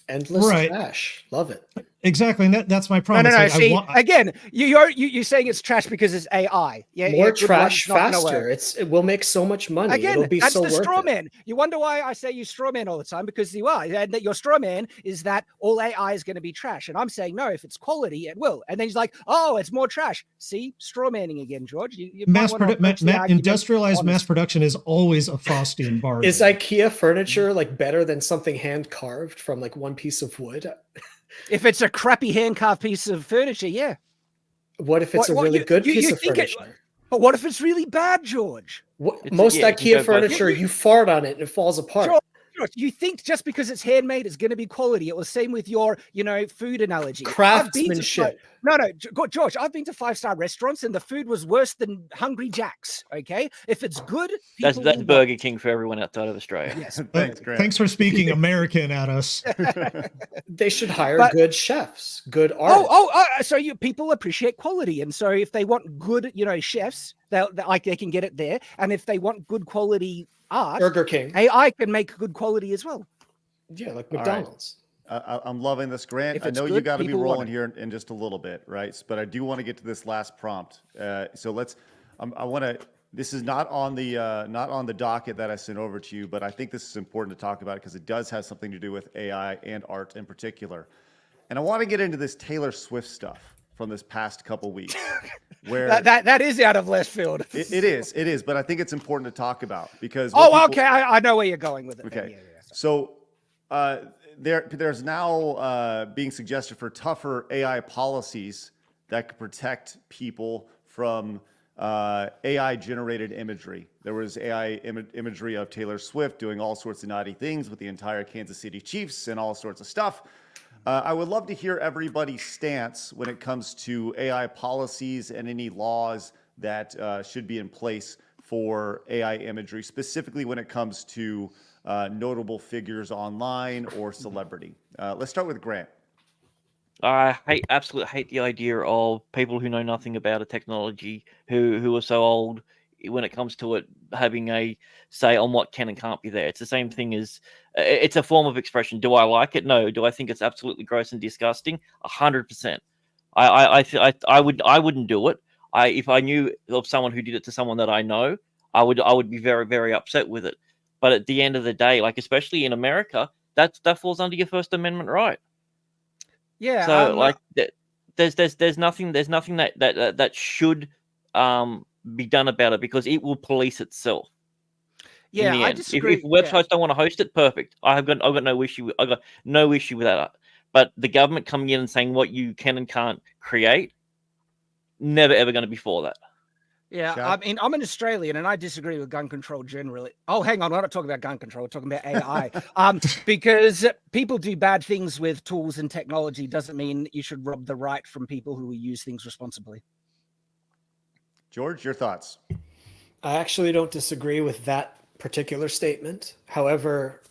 Endless trash. Love it. Exactly. And that's my problem. No. See, again, you're saying it's trash because it's AI. Yeah, more trash faster. It will make so much money. Again, it'll be that's so the worth straw it. man. You wonder why I say you straw man all the time, because you are. And that your straw man is that all AI is going to be trash. And I'm saying, no, if it's quality, it will. And then he's like, oh, it's more trash. See, straw manning again, George. Industrialized mass production is always a Faustian bargain. Is IKEA furniture like better than something hand carved from like one piece of wood? If it's a crappy hand-carved piece of furniture, yeah. What if it's a really good piece of furniture? But what if it's really bad, George? Most IKEA furniture, you fart on it and it falls apart. George, you think just because it's handmade, it's going to be quality. It was the same with your, food analogy. Craftsmanship. No, George, I've been to 5-star restaurants and the food was worse than Hungry Jack's. Okay, if it's good, that's Burger King for everyone outside of Australia. Yes, thanks for speaking American at us. They should hire good chefs, good artists. So people appreciate quality, and so if they want good, chefs, they can get it there, and if they want good quality art, Burger King, AI can make good quality as well. Yeah, like McDonald's. I'm loving this, Grant. I know you got to be rolling here in just a little bit, right? But I do want to get to this last prompt. So let's. I want to. This is not on the docket that I sent over to you, but I think this is important to talk about because it does have something to do with AI and art in particular. And I want to get into this Taylor Swift stuff from this past couple weeks, where that is out of left field. It is, but I think it's important to talk about because. Okay, I know where you're going with it. Okay, yeah. So. There's now being suggested for tougher AI policies that could protect people from AI-generated imagery. There was AI imagery of Taylor Swift doing all sorts of naughty things with the entire Kansas City Chiefs and all sorts of stuff. I would love to hear everybody's stance when it comes to AI policies and any laws that should be in place for AI imagery, specifically when it comes to notable figures online or celebrity. Let's start with Grant. I absolutely hate the idea of people who know nothing about a technology, who are so old when it comes to it, having a say on what can and can't be there. It's the same thing as it's a form of expression. Do I like it? No. Do I think it's absolutely gross and disgusting? 100%. I wouldn't do it. If I knew of someone who did it to someone that I know, I would be very, very upset with it. But at the end of the day, like especially in America, that falls under your First Amendment right. Yeah. So like there's nothing that should be done about it, because it will police itself. In yeah, the I end, disagree. if websites don't want to host it, perfect. I've got no issue. I got no issue with that. But the government coming in and saying what you can and can't create, never ever going to be for that. Yeah, Shad? I mean, I'm an Australian, and I disagree with gun control generally. Oh, hang on, we're not talking about gun control. We're talking about AI. Because people do bad things with tools and technology doesn't mean you should rob the right from people who use things responsibly. George, your thoughts? I actually don't disagree with that particular statement. However,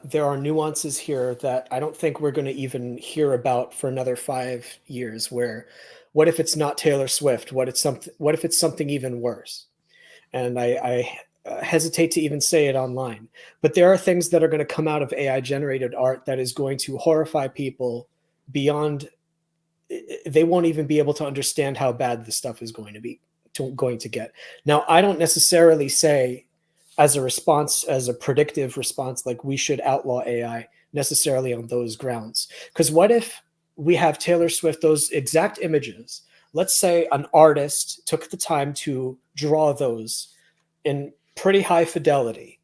there are nuances here that I don't think we're going to even hear about for another 5 years. Where, what if it's not Taylor Swift? What if it's something even worse? And I hesitate to even say it online. But there are things that are going to come out of AI generated art that is going to horrify people beyond. They won't even be able to understand how bad this stuff is going to get. Now, I don't necessarily say as a response, as a predictive response, like we should outlaw AI necessarily on those grounds. Because what if we have Taylor Swift, those exact images? Let's say an artist took the time to draw those in pretty high fidelity.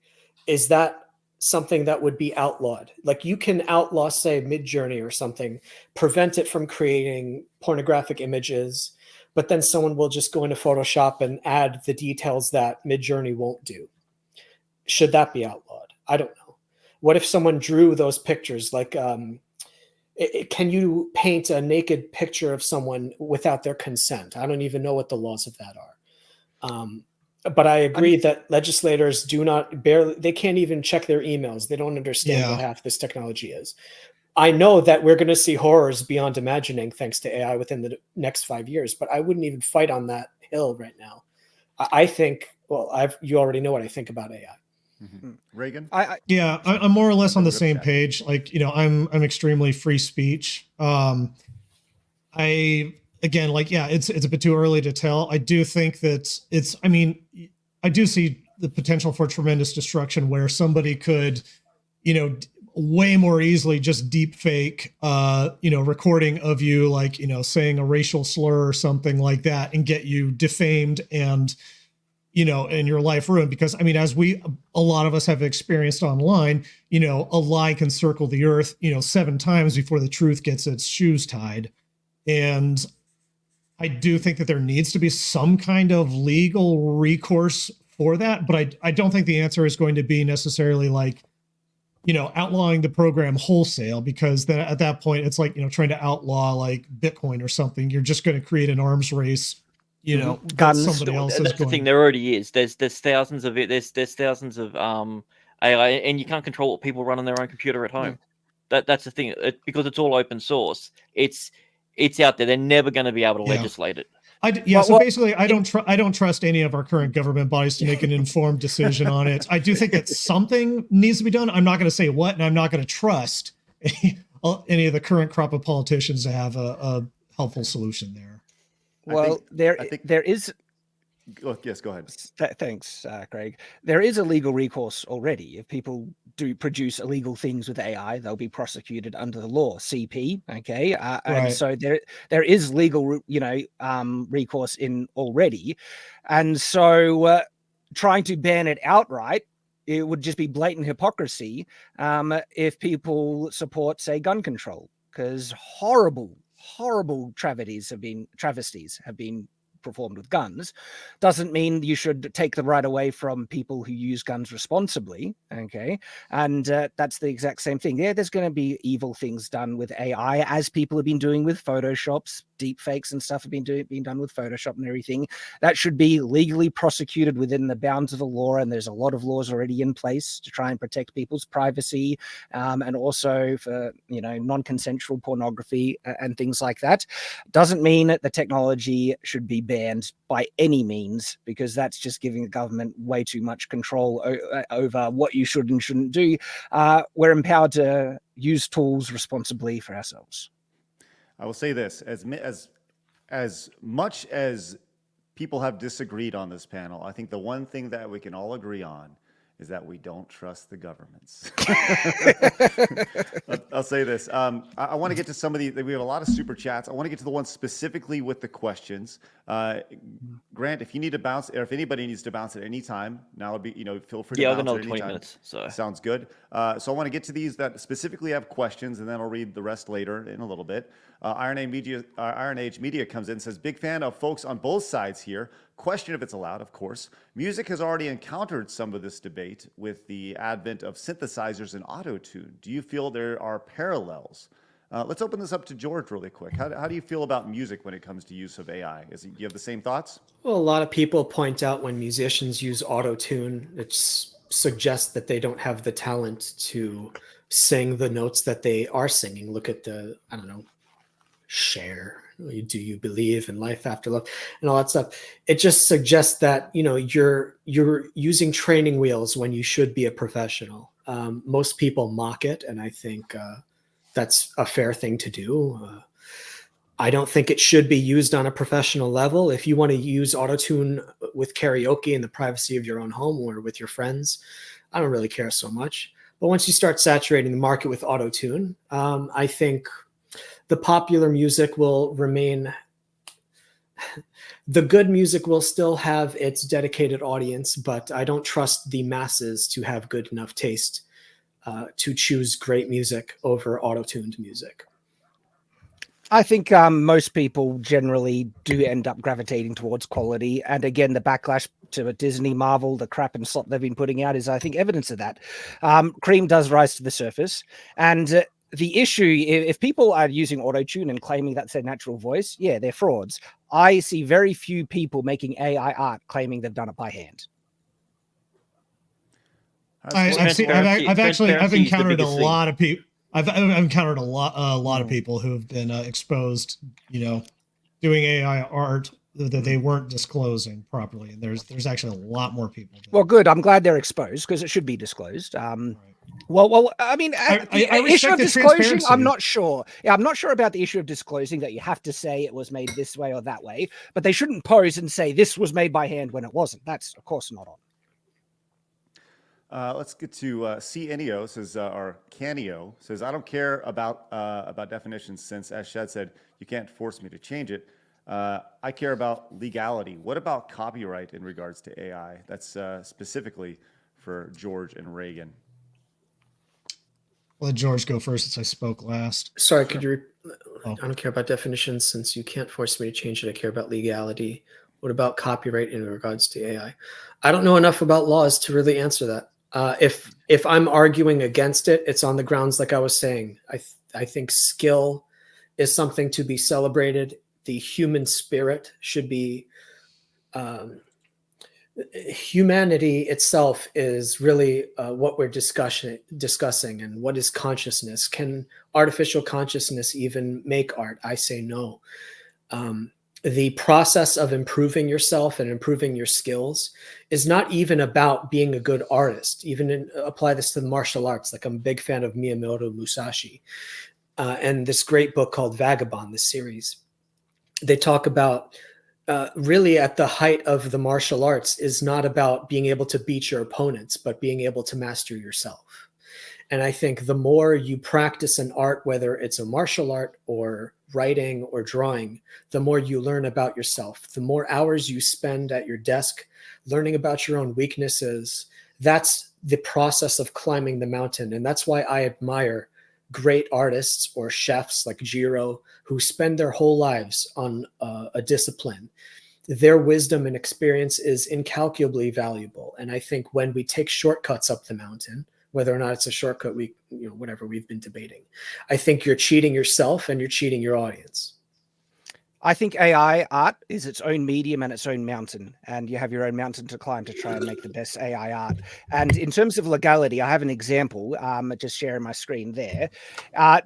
Is that something that would be outlawed? Like you can outlaw, say, Midjourney or something, prevent it from creating pornographic images, but then someone will just go into Photoshop and add the details that Midjourney won't do. Should that be outlawed? I don't know. What if someone drew those pictures? Like, can you paint a naked picture of someone without their consent? I don't even know what the laws of that are. But I agree that legislators they can't even check their emails. They don't understand what half this technology is. I know that we're going to see horrors beyond imagining thanks to AI within the next 5 years, but I wouldn't even fight on that hill right now. I think, you already know what I think about AI. Mm-hmm. Reagan? I'm more or less on the same page. Like, I'm extremely free speech. It's a bit too early to tell. I do think that I do see the potential for tremendous destruction where somebody could, way more easily just deep fake, recording of you, like, saying a racial slur or something like that and get you defamed and, and your life ruined. Because, as a lot of us have experienced online, a lie can circle the earth, 7 times before the truth gets its shoes tied. And I do think that there needs to be some kind of legal recourse for that. But I don't think the answer is going to be necessarily like, outlawing the program wholesale, because then at that point it's like, trying to outlaw like Bitcoin or something. You're just going to create an arms race, Guns. somebody else is That's the going. thing. There already is. There's thousands of it. There's thousands of AI, and you can't control what people run on their own computer at home. That's the thing. Because it's all open source. It's out there. They're never going to be able to legislate it. Basically, I don't trust any of our current government bodies to make an informed decision on it. I do think that something needs to be done. I'm not going to say what, and I'm not going to trust any of the current crop of politicians to have a helpful solution there. Well, there is. Yes, go ahead. Thanks, Craig. There is a legal recourse already. If people do produce illegal things with AI, they'll be prosecuted under the law, CP. Okay, and so there is legal, recourse in already, and so trying to ban it outright, it would just be blatant hypocrisy if people support, say, gun control, because horrible travesties have been performed with guns. Doesn't mean you should take the right away from people who use guns responsibly. Okay, and that's the exact same thing. There's going to be evil things done with AI, as people have been doing with Photoshops. Deep fakes and stuff have been done with Photoshop and everything. That should be legally prosecuted within the bounds of the law, and there's a lot of laws already in place to try and protect people's privacy, and also for non-consensual pornography and things like that. Doesn't mean that the technology should be banned by any means, because that's just giving the government way too much control over what you should and shouldn't do. We're empowered to use tools responsibly for ourselves. I will say this, as much as people have disagreed on this panel, I think the one thing that we can all agree on is that we don't trust the governments. I'll say this. I want to get to some of the, we have a lot of super chats. I want to get to the ones specifically with the questions. Grant, if you need to bounce, or if anybody needs to bounce at any time, now would be, feel free to Yeah, I've bounce got at another any 20 time. minutes. So Sounds good. So I want to get to these that specifically have questions, and then I'll read the rest later in a little bit. Iron Age Media comes in and says, big fan of folks on both sides here. Question if it's allowed, of course. Music has already encountered some of this debate with the advent of synthesizers and auto-tune. Do you feel there are parallels? Let's open this up to George really quick. How do you feel about music when it comes to use of AI? Do you have the same thoughts? Well, a lot of people point out when musicians use auto-tune, it suggests that they don't have the talent to sing the notes that they are singing. Look at the, I don't know, Cher. Do you believe in life after love and all that stuff? It just suggests that you're using training wheels when you should be a professional. Most people mock it, and I think that's a fair thing to do. I don't think it should be used on a professional level. If you want to use autotune with karaoke in the privacy of your own home or with your friends, I don't really care so much. But once you start saturating the market with autotune, I think the popular music will remain. The good music will still have its dedicated audience, but I don't trust the masses to have good enough taste to choose great music over auto-tuned music. I think most people generally do end up gravitating towards quality. And again, the backlash to Disney, Marvel, the crap and slop they've been putting out is, I think, evidence of that. Cream does rise to the surface. And the issue, if people are using auto-tune and claiming that's their natural voice, yeah, they're frauds. I see very few people making AI art claiming they've done it by hand. I've encountered a lot of people. I've encountered a lot of people who have been exposed, doing AI art that they weren't disclosing properly. And there's actually a lot more people. Well, good. I'm glad they're exposed because it should be disclosed. Right. Well, I mean, I issue of disclosing, transparency. I'm not sure. Yeah, I'm not sure about the issue of disclosing that you have to say it was made this way or that way, but they shouldn't pose and say this was made by hand when it wasn't. That's, of course, not on. Let's get to CNEO, says, or Canio, says, I don't care about definitions since, as Shad said, you can't force me to change it. I care about legality. What about copyright in regards to AI? That's specifically for George and Reagan. Let George go first since I spoke last. Sorry, could you? I don't care about definitions since you can't force me to change it. I care about legality. What about copyright in regards to AI? I don't know enough about laws to really answer that. If I'm arguing against it, it's on the grounds like I was saying. I think skill is something to be celebrated. The human spirit should be. Humanity itself is really what we're discussing, and what is consciousness? Can artificial consciousness even make art? I say no. The process of improving yourself and improving your skills is not even about being a good artist. Apply this to the martial arts. Like, I'm a big fan of Miyamoto Musashi and this great book called Vagabond, this series. They talk about really at the height of the martial arts is not about being able to beat your opponents, but being able to master yourself. And I think the more you practice an art, whether it's a martial art or writing or drawing, the more you learn about yourself, the more hours you spend at your desk learning about your own weaknesses. That's the process of climbing the mountain. And that's why I admire great artists or chefs like Jiro, who spend their whole lives on a discipline. Their wisdom and experience is incalculably valuable. And I think when we take shortcuts up the mountain, whether or not it's a shortcut, whatever we've been debating, I think you're cheating yourself and you're cheating your audience. I think AI art is its own medium and its own mountain, and you have your own mountain to climb to try and make the best AI art. And in terms of legality, I have an example, just sharing my screen there.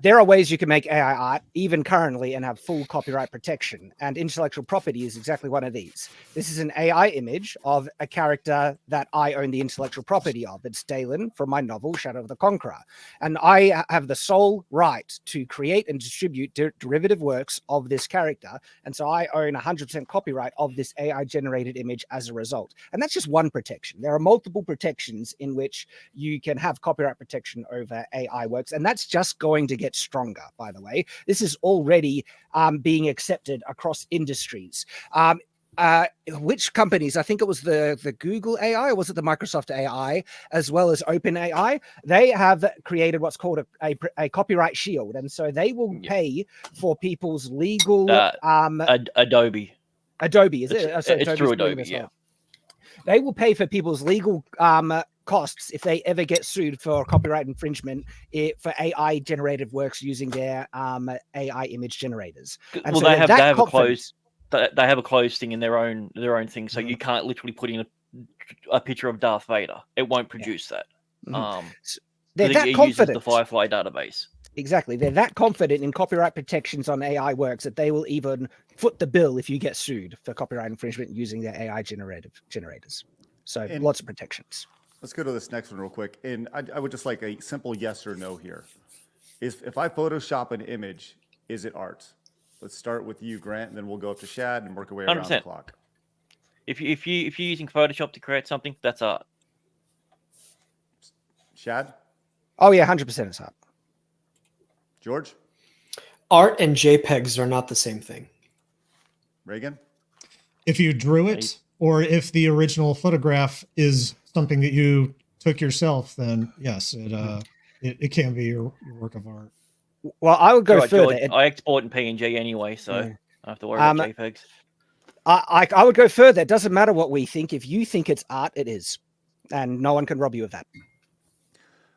There are ways you can make AI art, even currently, and have full copyright protection, and intellectual property is exactly one of these. This is an AI image of a character that I own the intellectual property of. It's Dalen from my novel, Shadow of the Conqueror. And I have the sole right to create and distribute derivative works of this character And so I own 100% copyright of this AI generated image as a result. And that's just one protection. There are multiple protections in which you can have copyright protection over AI works. And that's just going to get stronger, by the way. This is already being accepted across industries. Which companies? I think it was the Google AI, or was it the Microsoft AI, as well as OpenAI? They have created what's called a copyright shield, and so they will pay for people's legal. Adobe. Adobe, is it? It's through Adobe, yeah. They will pay for people's legal costs if they ever get sued for copyright infringement for AI generated works using their AI image generators. And well, so they have a closed. They have a closed thing in their own thing, so you can't literally put in a picture of Darth Vader. It won't produce that. They're that it confident. uses the Firefly database. Exactly. They're that confident in copyright protections on AI works that they will even foot the bill if you get sued for copyright infringement using their AI generators. So lots of protections. Let's go to this next one real quick. And I would just like a simple yes or no here. If I Photoshop an image, is it art? Let's start with you, Grant, and then we'll go up to Shad and work our way around 100%. the clock. If you're using Photoshop to create something, that's art. Shad? Oh yeah, 100% is art. George? Art and JPEGs are not the same thing. Reagan? If you drew it, or if the original photograph is something that you took yourself, then yes, it can be your work of art. Well, I would go further. George, I export in PNG anyway, so I don't have to worry about JPEGs. I would go further. It doesn't matter what we think. If you think it's art, it is. And no one can rob you of that.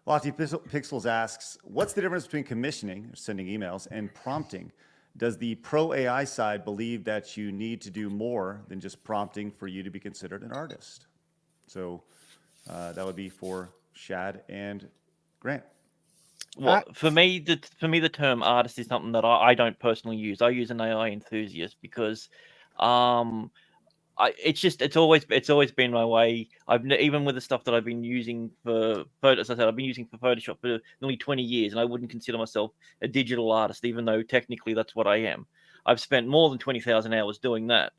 Lofty Pixels asks, what's the difference between commissioning, or sending emails, and prompting? Does the pro AI side believe that you need to do more than just prompting for you to be considered an artist? So that would be for Shad and Grant. Well, for me, the term artist is something that I don't personally use. I use an AI enthusiast because it's always been my way. Even with the stuff that I've been using for photos, as I said, I've been using for Photoshop for nearly 20 years, and I wouldn't consider myself a digital artist, even though technically that's what I am. I've spent more than 20,000 hours doing that.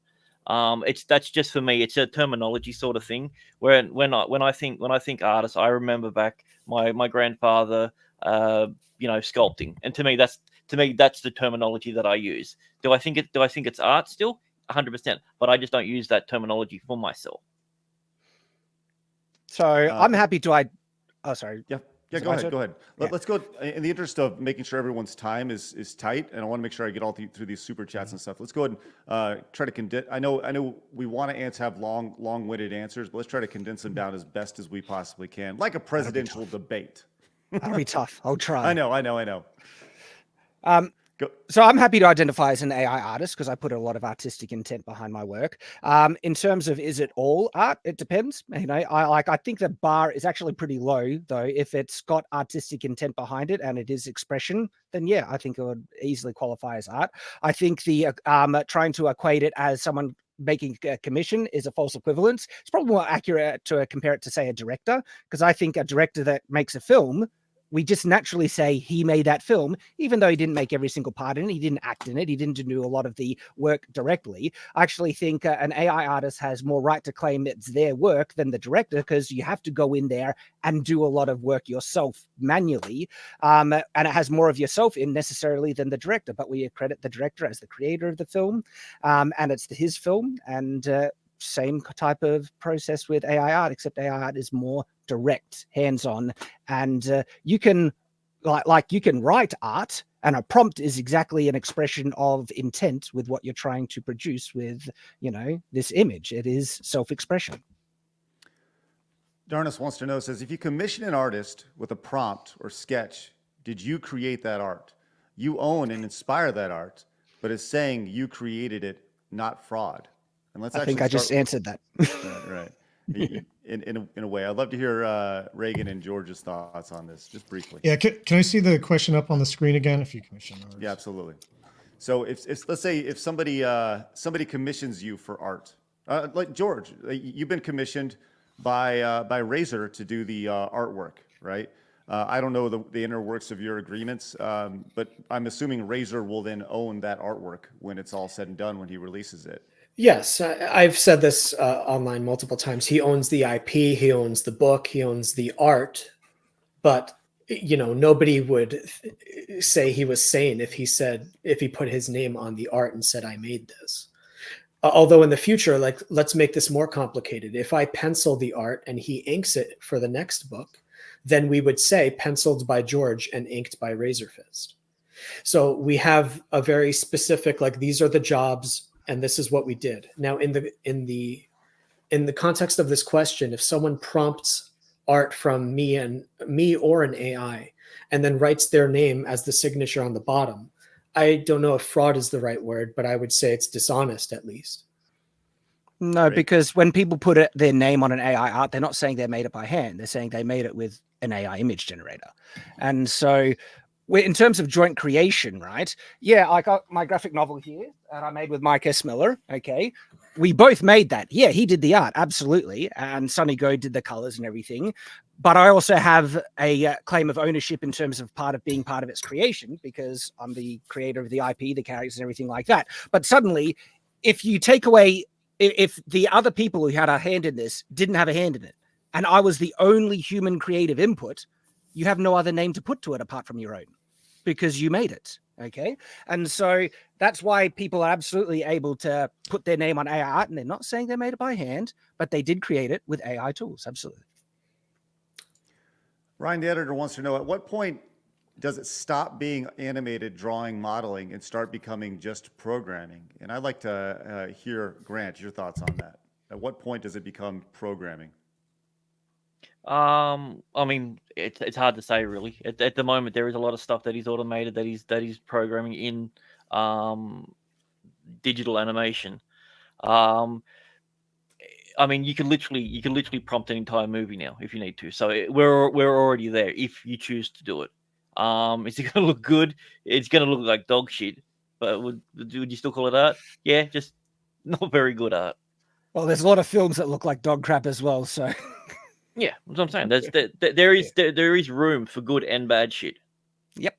That's just for me. It's a terminology sort of thing. When I think artist, I remember back my grandfather, sculpting, and to me that's the terminology that I use. Do I think it's art still? 100%, but I just don't use that terminology for myself. So I'm happy to. Oh, sorry. Yeah. Go ahead. Let's go. In the interest of making sure everyone's time is tight, and I want to make sure I get all through these super chats and stuff. Let's go ahead and try to condense. I know we want to have long-winded answers, but let's try to condense them down as best as we possibly can, like a presidential debate. That'll be tough. I'll try. I know. So I'm happy to identify as an AI artist because I put a lot of artistic intent behind my work. In terms of, is it all art? It depends. I think the bar is actually pretty low, though. If it's got artistic intent behind it and it is expression, then yeah, I think it would easily qualify as art. I think the trying to equate it as someone making a commission is a false equivalence. It's probably more accurate to compare it to, say, a director, because I think a director that makes a film, we just naturally say he made that film, even though he didn't make every single part in it. He didn't act in it. He didn't do a lot of the work directly. I actually think an AI artist has more right to claim it's their work than the director, because you have to go in there and do a lot of work yourself manually. And it has more of yourself in necessarily than the director, but we credit the director as the creator of the film. And it's his film. And same type of process with AI art, except AI art is more direct, hands-on, and you can you can write art, and a prompt is exactly an expression of intent with what you're trying to produce with this image. It is self-expression. Darnus wants to know, says, if you commission an artist with a prompt or sketch, did you create that art? You own and inspire that art, but it's saying you created it, not fraud. And let's I think I just answered that. Right. In a way, I'd love to hear Reagan and George's thoughts on this, just briefly. Yeah, can I see the question up on the screen again? If you commission artists. Yeah, absolutely. So if let's say if somebody commissions you for art, like George, you've been commissioned by Razer to do the artwork, right? I don't know the inner works of your agreements, but I'm assuming Razor will then own that artwork when it's all said and done, when he releases it. Yes, I've said this online multiple times. He owns the IP, he owns the book, he owns the art, but nobody would say he was sane if he put his name on the art and said, I made this. Although in the future, let's make this more complicated. If I pencil the art and he inks it for the next book, then we would say penciled by George and inked by Razorfist. So we have a very specific, these are the jobs and this is what we did. Now in the context of this question, if someone prompts art from me or an AI and then writes their name as the signature on the bottom, I don't know if fraud is the right word, but I would say it's dishonest at least. No, because when people put their name on an AI art, they're not saying they made it by hand. They're saying they made it with an AI image generator. And so in terms of joint creation, right? Yeah, I got my graphic novel here and I made with Mike S. Miller. Okay. We both made that. Yeah, he did the art. Absolutely. And Sonny Go did the colors and everything. But I also have a claim of ownership in terms of being part of its creation, because I'm the creator of the IP, the characters and everything like that. But suddenly, if you take away, if the other people who had a hand in this didn't have a hand in it, and I was the only human creative input, you have no other name to put to it apart from your own, because you made it. Okay. And so that's why people are absolutely able to put their name on AI art, and they're not saying they made it by hand, but they did create it with AI tools. Absolutely. Ryan, the editor, wants to know, at what point does it stop being animated, drawing, modeling, and start becoming just programming? And I'd like to hear, Grant, your thoughts on that. At what point does it become programming? I mean, it's hard to say, really. At the moment, there is a lot of stuff that is automated, that is programming in digital animation. I mean, you can literally prompt an entire movie now if you need to. So we're already there if you choose to do it. Is it going to look good? It's going to look like dog shit. But would you still call it art? Yeah, just not very good art. Well, there's a lot of films that look like dog crap as well. So yeah, that's what I'm saying. There is room for good and bad shit. Yep.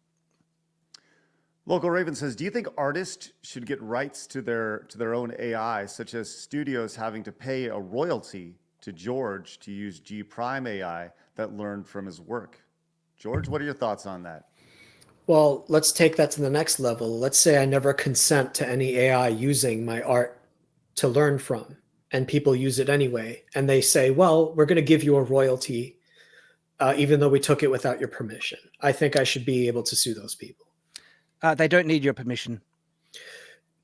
Local Raven says, do you think artists should get rights to their own AI, such as studios having to pay a royalty to George to use G Prime AI that learned from his work? George, what are your thoughts on that? Well, let's take that to the next level. Let's say I never consent to any AI using my art to learn from, and people use it anyway. And they say, well, we're going to give you a royalty, even though we took it without your permission. I think I should be able to sue those people. They don't need your permission.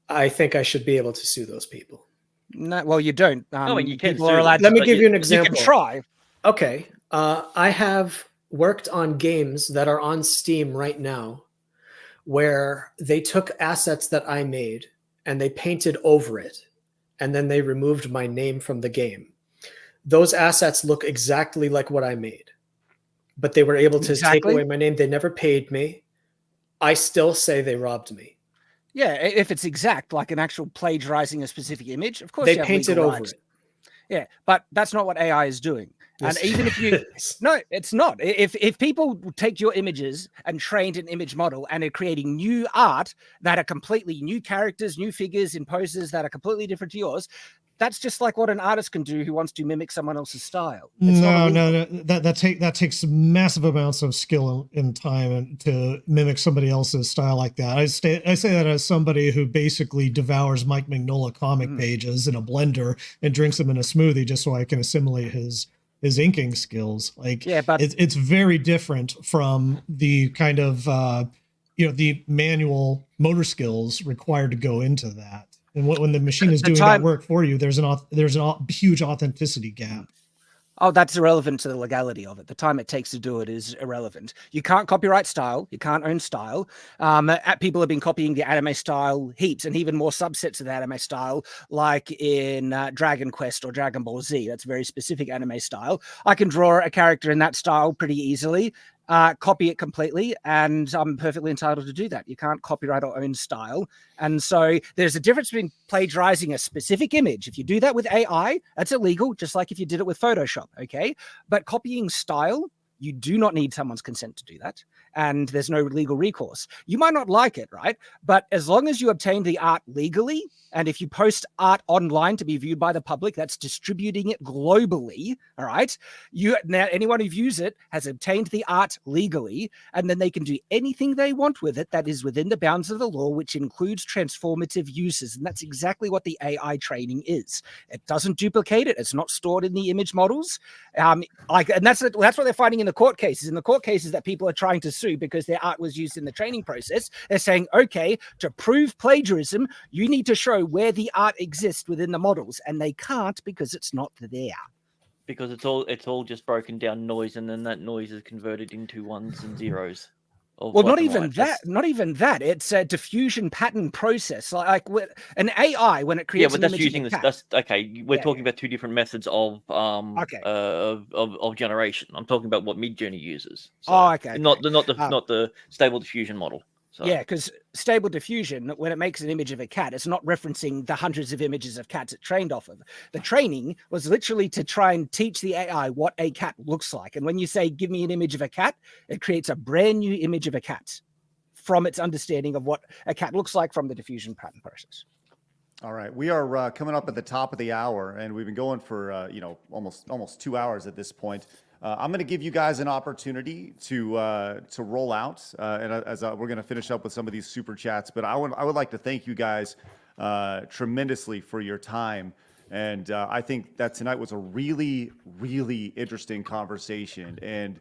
I think I should be able to sue those people. No, well, you don't. No, you can people sue are them, allowed. Let me but give you an example. You can try. Okay. I have worked on games that are on Steam right now where they took assets that I made and they painted over it, and then they removed my name from the game. Those assets look exactly like what I made, but they were able to take away my name. They never paid me. I still say they robbed me. Yeah, if it's exact, like an actual plagiarizing a specific image, of course they you have painted legal over rights. it. Yeah, but that's not what AI is doing. Yes. And even if you no, it's not. If people take your images and trained an image model and are creating new art that are completely new characters, new figures in poses that are completely different to yours, that's just like what an artist can do who wants to mimic someone else's style. It's No. That takes massive amounts of skill and time and to mimic somebody else's style like that. I say that as somebody who basically devours Mike Mignola comic pages in a blender and drinks them in a smoothie just so I can assimilate his inking skills. Like, yeah, but it's very different from the kind of the manual motor skills required to go into that. And when the machine is doing that work for you, there's a huge authenticity gap. Oh, that's irrelevant to the legality of it. The time it takes to do it is irrelevant. You can't copyright style. You can't own style. People have been copying the anime style heaps, and even more subsets of the anime style, like in Dragon Quest or Dragon Ball Z. That's very specific anime style. I can draw a character in that style pretty easily, copy it completely, and I'm perfectly entitled to do that. You can't copyright or own style. And so there's a difference between plagiarizing a specific image. If you do that with AI, that's illegal, just like if you did it with Photoshop, okay? But copying style, You do not need someone's consent to do that, and there's no legal recourse. You might not like it, right? But as long as you obtain the art legally, and if you post art online to be viewed by the public, that's distributing it globally, all right? Now anyone who views it has obtained the art legally, and then they can do anything they want with it that is within the bounds of the law, which includes transformative uses. And that's exactly what the AI training is. It doesn't duplicate it. It's not stored in the image models. And that's what they're finding in the court cases. In the court cases that people are trying to sue because their art was used in the training process, they're saying, okay, to prove plagiarism, you need to show where the art exists within the models, and they can't because it's not there. Because it's all just broken down noise, and then that noise is converted into ones and zeros. Well, not even that. It's a diffusion pattern process. Like an AI, when it creates but an that's image using of a this. cat. That's okay. We're talking about two different methods of generation. I'm talking about what Midjourney uses. So, Not the stable diffusion model. So. Yeah, because stable diffusion, when it makes an image of a cat, it's not referencing the hundreds of images of cats it trained off of. The training was literally to try and teach the AI what a cat looks like. And when you say, give me an image of a cat, it creates a brand new image of a cat from its understanding of what a cat looks like from the diffusion pattern process. All right, we are coming up at the top of the hour, and we've been going for almost 2 hours at this point. I'm going to give you guys an opportunity to roll out, we're going to finish up with some of these super chats. But I would like to thank you guys tremendously for your time, and I think that tonight was a really, really interesting conversation, and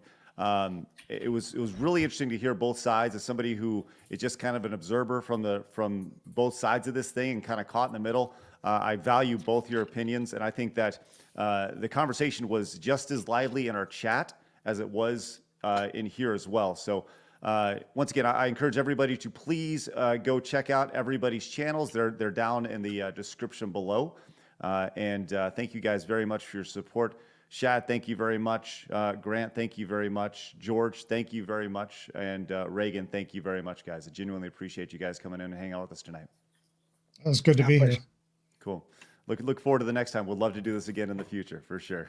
it was really interesting to hear both sides. As somebody who is just kind of an observer from both sides of this thing and kind of caught in the middle, I value both your opinions, and I think that the conversation was just as lively in our chat as it was in here as well. So once again, I encourage everybody to please go check out everybody's channels. They're down in the description below. And thank you guys very much for your support. Shad, thank you very much. Grant, thank you very much. George, thank you very much. And Reagan, thank you very much, guys. I genuinely appreciate you guys coming in and hanging out with us tonight. It was good to be here. Cool. Look forward to the next time. We'd love to do this again in the future, for sure.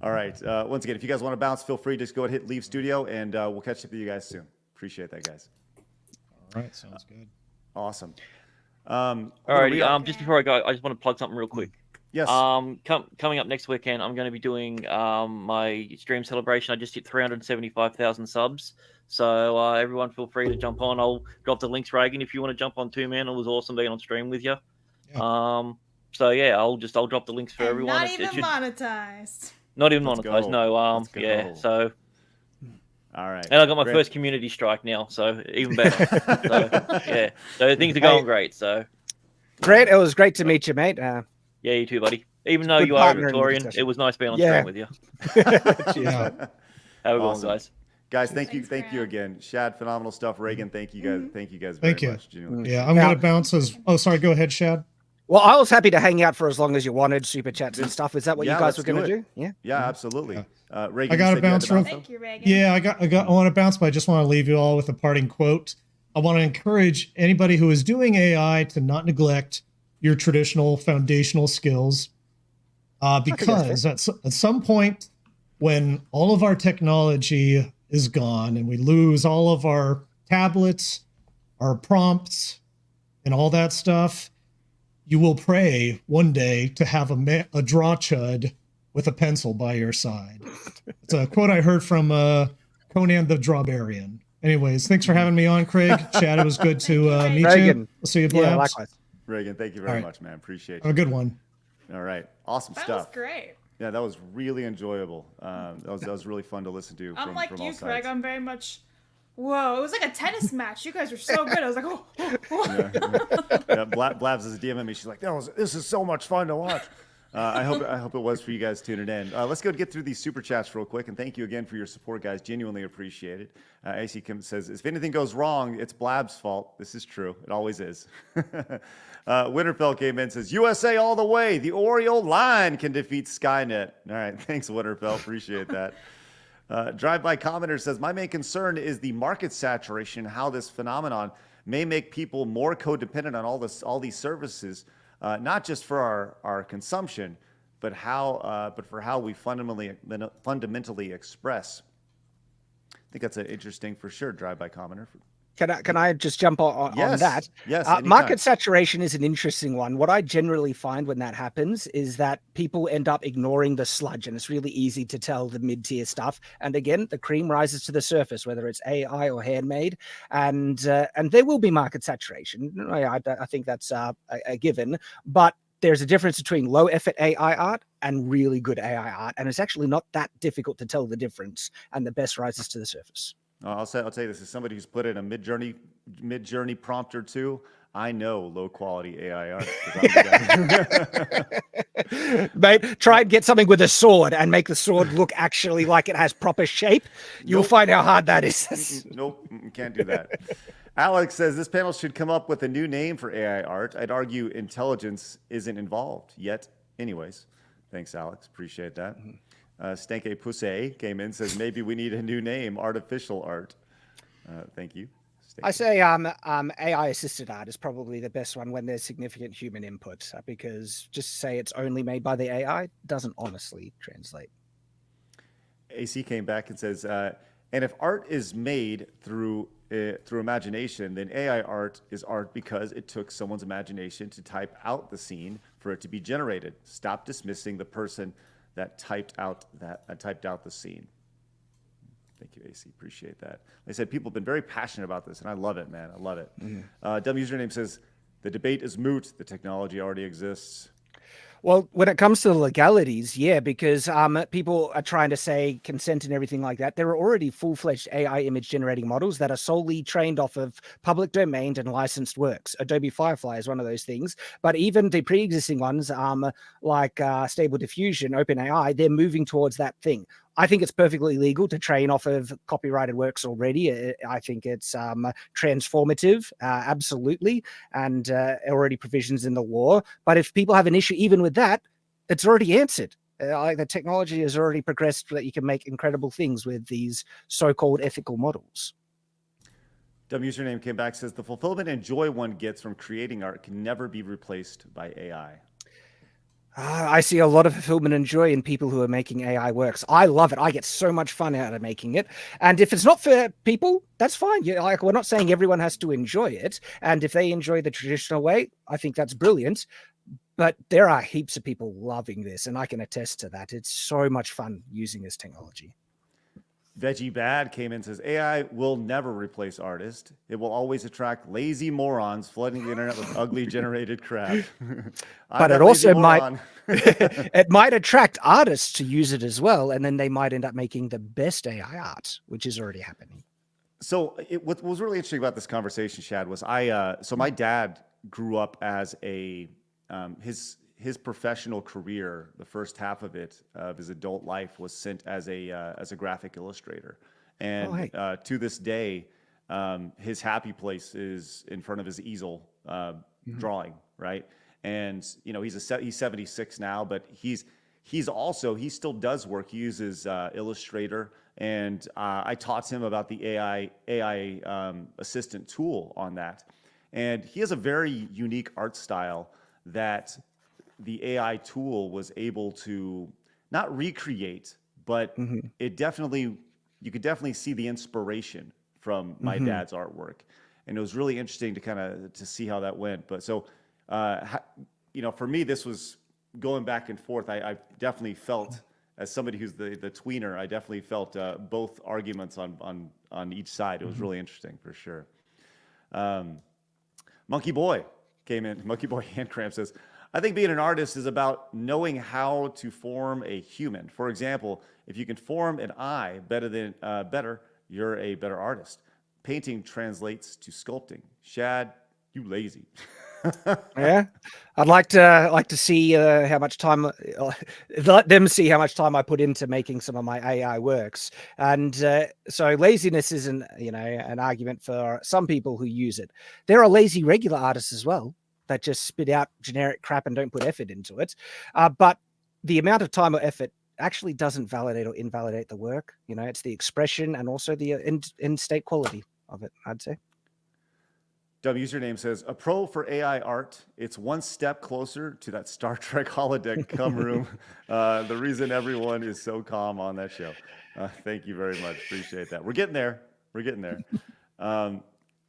All right. Once again, if you guys want to bounce, feel free. Just go ahead, hit leave studio, and we'll catch up with you guys soon. Appreciate that, guys. All right. Sounds good. Awesome. All right. Just before I go, I just want to plug something real quick. Yes. Coming up next weekend, I'm going to be doing my stream celebration. I just hit 375,000 subs. So everyone feel free to jump on. I'll drop the links, Reagan, if you want to jump on too, man. It was awesome being on stream with you. Yeah. So yeah, I'll drop the links for everyone. Not even monetized. Not even Let's monetized. go. No. Let's Yeah. go. So. All right. And I got my Great. first community strike now, so even better. So, yeah. So things are going great. So. Great. It was great to meet you, mate. Yeah, you too, buddy. Even though Good you are a partner in the Victorian, discussion. it was nice being on stream with you. Yeah. Have a good one, Awesome. guys. Guys, thank Thanks, you Grant. again. Shad, phenomenal stuff. Reagan, thank you guys. Thank you guys very Thank you. much. Genuinely. Yeah. I'm going to bounce as. Oh, sorry. Go ahead, Shad. Well, I was happy to hang out for as long as you wanted, super chats and stuff. Is that what Yeah, you guys let's were going do to it. do? Yeah. Yeah, absolutely. Yeah. Reagan, I got you to said you had bounce real. Thank you, Reagan. Yeah, I want to bounce, but I just want to leave you all with a parting quote. I want to encourage anybody who is doing AI to not neglect your traditional foundational skills, because at some point, when all of our technology is gone and we lose all of our tablets, our prompts, and all that stuff, you will pray one day to have a draw chud with a pencil by your side. It's a quote I heard from Conan the Drawbarian. Anyways, thanks for having me on, Craig. Chad, it was good to meet Reagan. you. I'll see you, Yeah, Blabs. likewise. Reagan, thank you very All right. much, man. Appreciate Have a you. good one. All right. Awesome That stuff. was great. Yeah, that was really enjoyable. That was really fun to listen to. I'm like from you, all Craig. sides. I'm very much. Whoa! It was like a tennis match. You guys were so good. I was like, oh. Yeah, Blabs is DMing me. She's like, this is so much fun to watch. I hope it was for you guys tuning in. Let's go get through these super chats real quick, and thank you again for your support, guys. Genuinely appreciate it. AC Kim says, if anything goes wrong, it's Blab's fault. This is true. It always is. Winterfell came in and says, USA all the way. The Oreo line can defeat Skynet. All right. Thanks, Winterfell. Appreciate that. Drive-by commenter says, my main concern is the market saturation, how this phenomenon may make people more codependent on all these services, not just for our consumption, but for how we fundamentally express. I think that's an interesting, for sure, drive-by commenter. Can I just jump on that? Yes. Market saturation is an interesting one. What I generally find when that happens is that people end up ignoring the sludge, and it's really easy to tell the mid-tier stuff. And again, the cream rises to the surface, whether it's AI or handmade, and there will be market saturation. I think that's a given, but there's a difference between low effort AI art and really good AI art, and it's actually not that difficult to tell the difference. And the best rises to the surface. I'll tell you this, as somebody who's put in a mid-journey prompt or two, I know low quality AI art. Mate, try and get something with a sword and make the sword look actually like it has proper shape. You'll find how hard that is. Nope, can't do that. Alex says this panel should come up with a new name for AI art. I'd argue intelligence isn't involved yet. Anyways, thanks, Alex. Appreciate that. Stanke Pousse came in, says maybe we need a new name, artificial art. Thank you. Stanke. I say AI assisted art is probably the best one when there's significant human input, because just say it's only made by the AI doesn't honestly translate. AC came back and says, and if art is made through imagination, then AI art is art because it took someone's imagination to type out the scene for it to be generated. Stop dismissing the person that typed out the scene. Thank you, AC. Appreciate that. Like I said, people have been very passionate about this, and I love it, man. I love it. Dumb username says, the debate is moot. The technology already exists. Well, when it comes to the legalities, yeah, because people are trying to say consent and everything like that. There are already full-fledged AI image generating models that are solely trained off of public domain and licensed works. Adobe Firefly is one of those things. But even the pre-existing ones, like Stable Diffusion, OpenAI, they're moving towards that thing. I think it's perfectly legal to train off of copyrighted works already. I think it's transformative, absolutely, and already provisions in the law. But if people have an issue even with that, it's already answered. The technology has already progressed that you can make incredible things with these so-called ethical models. Dumb username came back, says the fulfillment and joy one gets from creating art can never be replaced by AI. I see a lot of fulfillment and joy in people who are making AI works. I love it. I get so much fun out of making it. And if it's not for people, that's fine. We're not saying everyone has to enjoy it. And if they enjoy the traditional way, I think that's brilliant. But there are heaps of people loving this, and I can attest to that. It's so much fun using this technology. Veggie Bad came in and says, AI will never replace artists. It will always attract lazy morons flooding the internet with ugly generated crap. But it also might it might attract artists to use it as well, and then they might end up making the best AI art, which is already happening. So what was really interesting about this conversation, Shad, was so my dad grew up as his professional career, the first half of it, of his adult life, was sent as a graphic illustrator. And to this day, his happy place is in front of his easel drawing, right? And he's 76 now, but he still does work. He uses Illustrator, and I taught him about the AI assistant tool on that. And he has a very unique art style that the AI tool was able to not recreate, but you could definitely see the inspiration from my dad's artwork. And it was really interesting to see how that went. But so, for me, this was going back and forth. I definitely felt, as somebody who's the tweener, I definitely felt both arguments on each side. It was really interesting, for sure. Monkey Boy came in. Monkey Boy Handcramp says, I think being an artist is about knowing how to form a human. For example, if you can form an eye better, you're a better artist. Painting translates to sculpting. Shad, you lazy. Yeah, I'd like to see how much time let them see how much time I put into making some of my AI works. And so laziness isn't an argument for some people who use it. There are lazy regular artists as well that just spit out generic crap and don't put effort into it. But the amount of time or effort actually doesn't validate or invalidate the work. It's the expression and also the end state quality of it, I'd say. Dumb username says, a pro for AI art. It's one step closer to that Star Trek holodeck come room. The reason everyone is so calm on that show. Thank you very much. Appreciate that. We're getting there. We're getting there.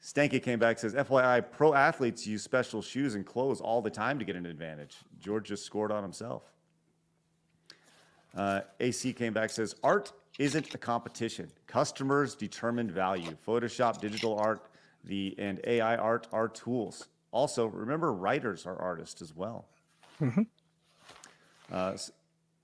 Stanky came back, says, FYI, pro athletes use special shoes and clothes all the time to get an advantage. George just scored on himself. AC came back, says, art isn't a competition. Customers determine value. Photoshop, digital art, and AI art are tools. Also, remember, writers are artists as well.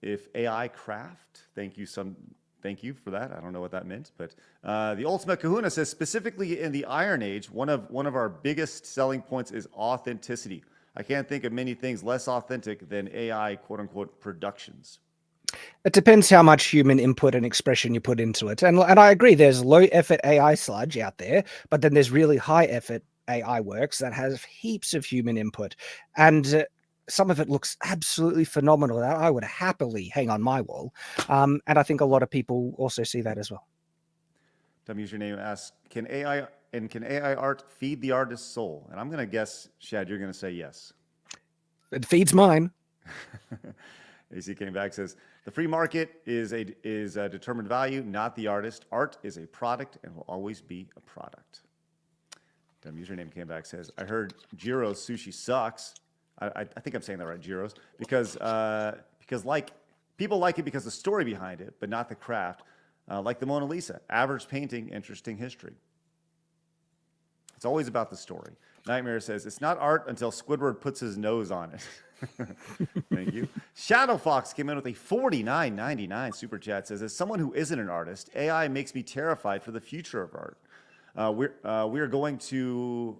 If AI craft, thank you for that. I don't know what that meant, but the Ultimate Kahuna says, specifically in the Iron Age, one of our biggest selling points is authenticity. I can't think of many things less authentic than AI, quote unquote, productions. It depends how much human input and expression you put into it. And I agree, there's low effort AI sludge out there, but then there's really high effort AI works that has heaps of human input. And some of it looks absolutely phenomenal that I would happily hang on my wall. And I think a lot of people also see that as well. Dumb username asks, can AI art feed the artist's soul? And I'm going to guess, Shad, you're going to say yes. It feeds mine. AC came back, says, the free market is a determined value, not the artist. Art is a product and will always be a product. Dumb username came back, says, I heard Jiro's sushi sucks. I think I'm saying that right, Jiro's, because people like it because the story behind it, but not the craft. Like the Mona Lisa, average painting, interesting history. It's always about the story. Nightmare says, it's not art until Squidward puts his nose on it. Thank you. Shadow Fox came in with a $49.99 super chat. Says, as someone who isn't an artist, AI makes me terrified for the future of art. We are going to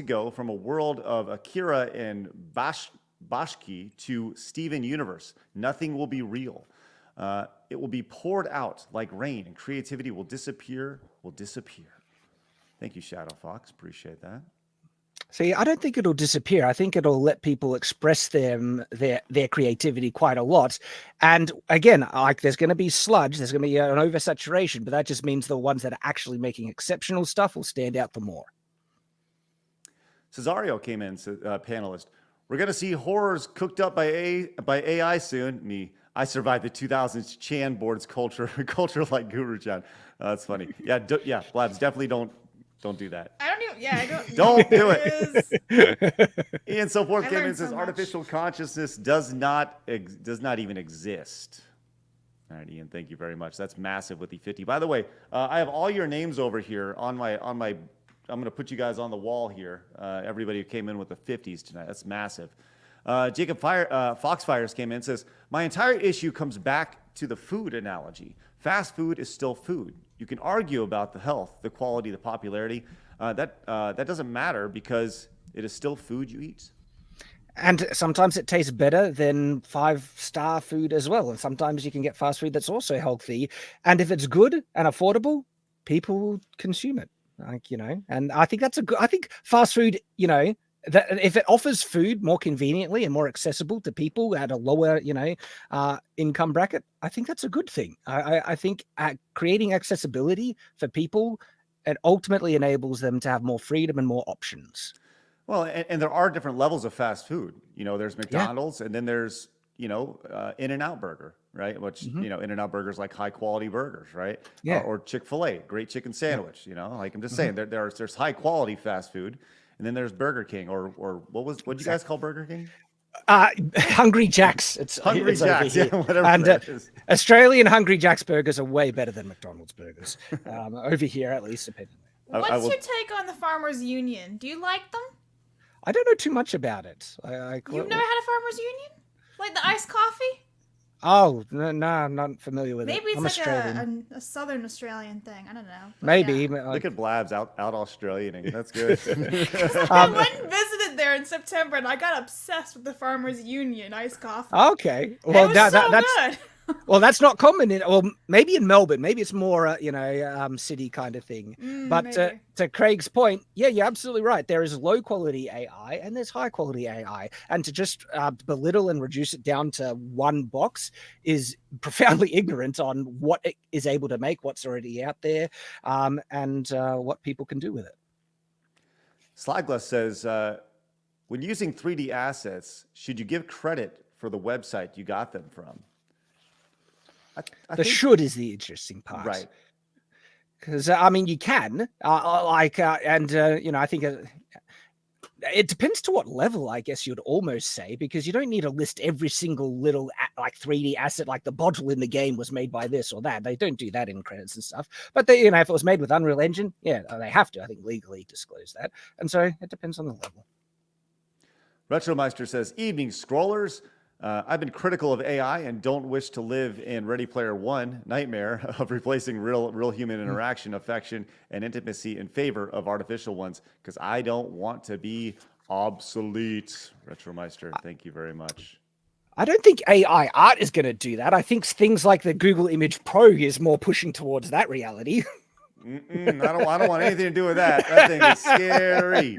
go from a world of Akira and Bashki to Steven Universe. Nothing will be real. It will be poured out like rain, and creativity will disappear. Thank you, Shadow Fox. Appreciate that. See, I don't think it'll disappear. I think it'll let people express their creativity quite a lot. And again, like there's going to be sludge, there's going to be an oversaturation, but that just means the ones that are actually making exceptional stuff will stand out the more. Cesario came in, panelist. We're going to see horrors cooked up by AI soon. I survived the 2000s Chan boards culture like Guru Chan. That's funny. Yeah, Blabs, definitely don't do that. I don't even. Yeah, I don't. Don't do it. Ian so forth came in and says, so artificial consciousness does not even exist. All right, Ian, thank you very much. That's massive with the 50. By the way, I have all your names over here on my. I'm going to put you guys on the wall here. Everybody who came in with the 50s tonight. That's massive. Jacob Foxfires came in and says, my entire issue comes back to the food analogy. Fast food is still food. You can argue about the health, the quality, the popularity. That doesn't matter because it is still food you eat. And sometimes it tastes better than 5-star food as well. And sometimes you can get fast food that's also healthy. And if it's good and affordable, people will consume it. And I think I think fast food, that if it offers food more conveniently and more accessible to people at a lower, income bracket, I think that's a good thing. I think creating accessibility for people, it ultimately enables them to have more freedom and more options. Well, and there are different levels of fast food. There's McDonald's, and then there's, In-N-Out Burger, right? Which, In-N-Out Burger's like high quality burgers, right? Yeah. Or Chick-fil-A, great chicken sandwich, like I'm just saying, there's high quality fast food. And then there's Burger King, or what do you guys call Burger King? Hungry Jack's. It's Jacks, yeah, whatever. And Australian Hungry Jack's burgers are way better than McDonald's burgers over here, at least. What's your take on the Farmers Union? Do you like them? I don't know too much about it. You've never had a Farmers Union? Like the iced coffee? Oh, no, I'm not familiar with Maybe it. Maybe it's like a Southern Australian thing. I don't know. Maybe. Yeah. Look at Blabs out Australian. That's good. I went and visited there in September, and I got obsessed with the Farmers Union iced coffee. Okay. Well, that's good. Well, that's not common in, well, maybe in Melbourne, maybe it's more, city kind of thing. But Maybe. to Craig's point, yeah, you're absolutely right. There is low quality AI and there's high quality AI. And to just belittle and reduce it down to one box is profoundly ignorant on what it is able to make, what's already out there, and what people can do with it. Slyglass says, when using 3D assets, should you give credit for the website you got them from? I The think, should is the interesting part. right. Because, you can, I think it depends to what level, I guess you'd almost say, because you don't need to list every single little 3D asset, like the bottle in the game was made by this or that. They don't do that in credits and stuff. But they, if it was made with Unreal Engine, yeah, they have to, I think, legally disclose that. And so it depends on the level. Retromeister says, evening scrollers. I've been critical of AI and don't wish to live in Ready Player One nightmare of replacing real human interaction, affection, and intimacy in favor of artificial ones because I don't want to be obsolete. Retromeister, thank you very much. I don't think AI art is going to do that. I think things like the Google Image Pro is more pushing towards that reality. I don't want anything to do with that. That thing is scary.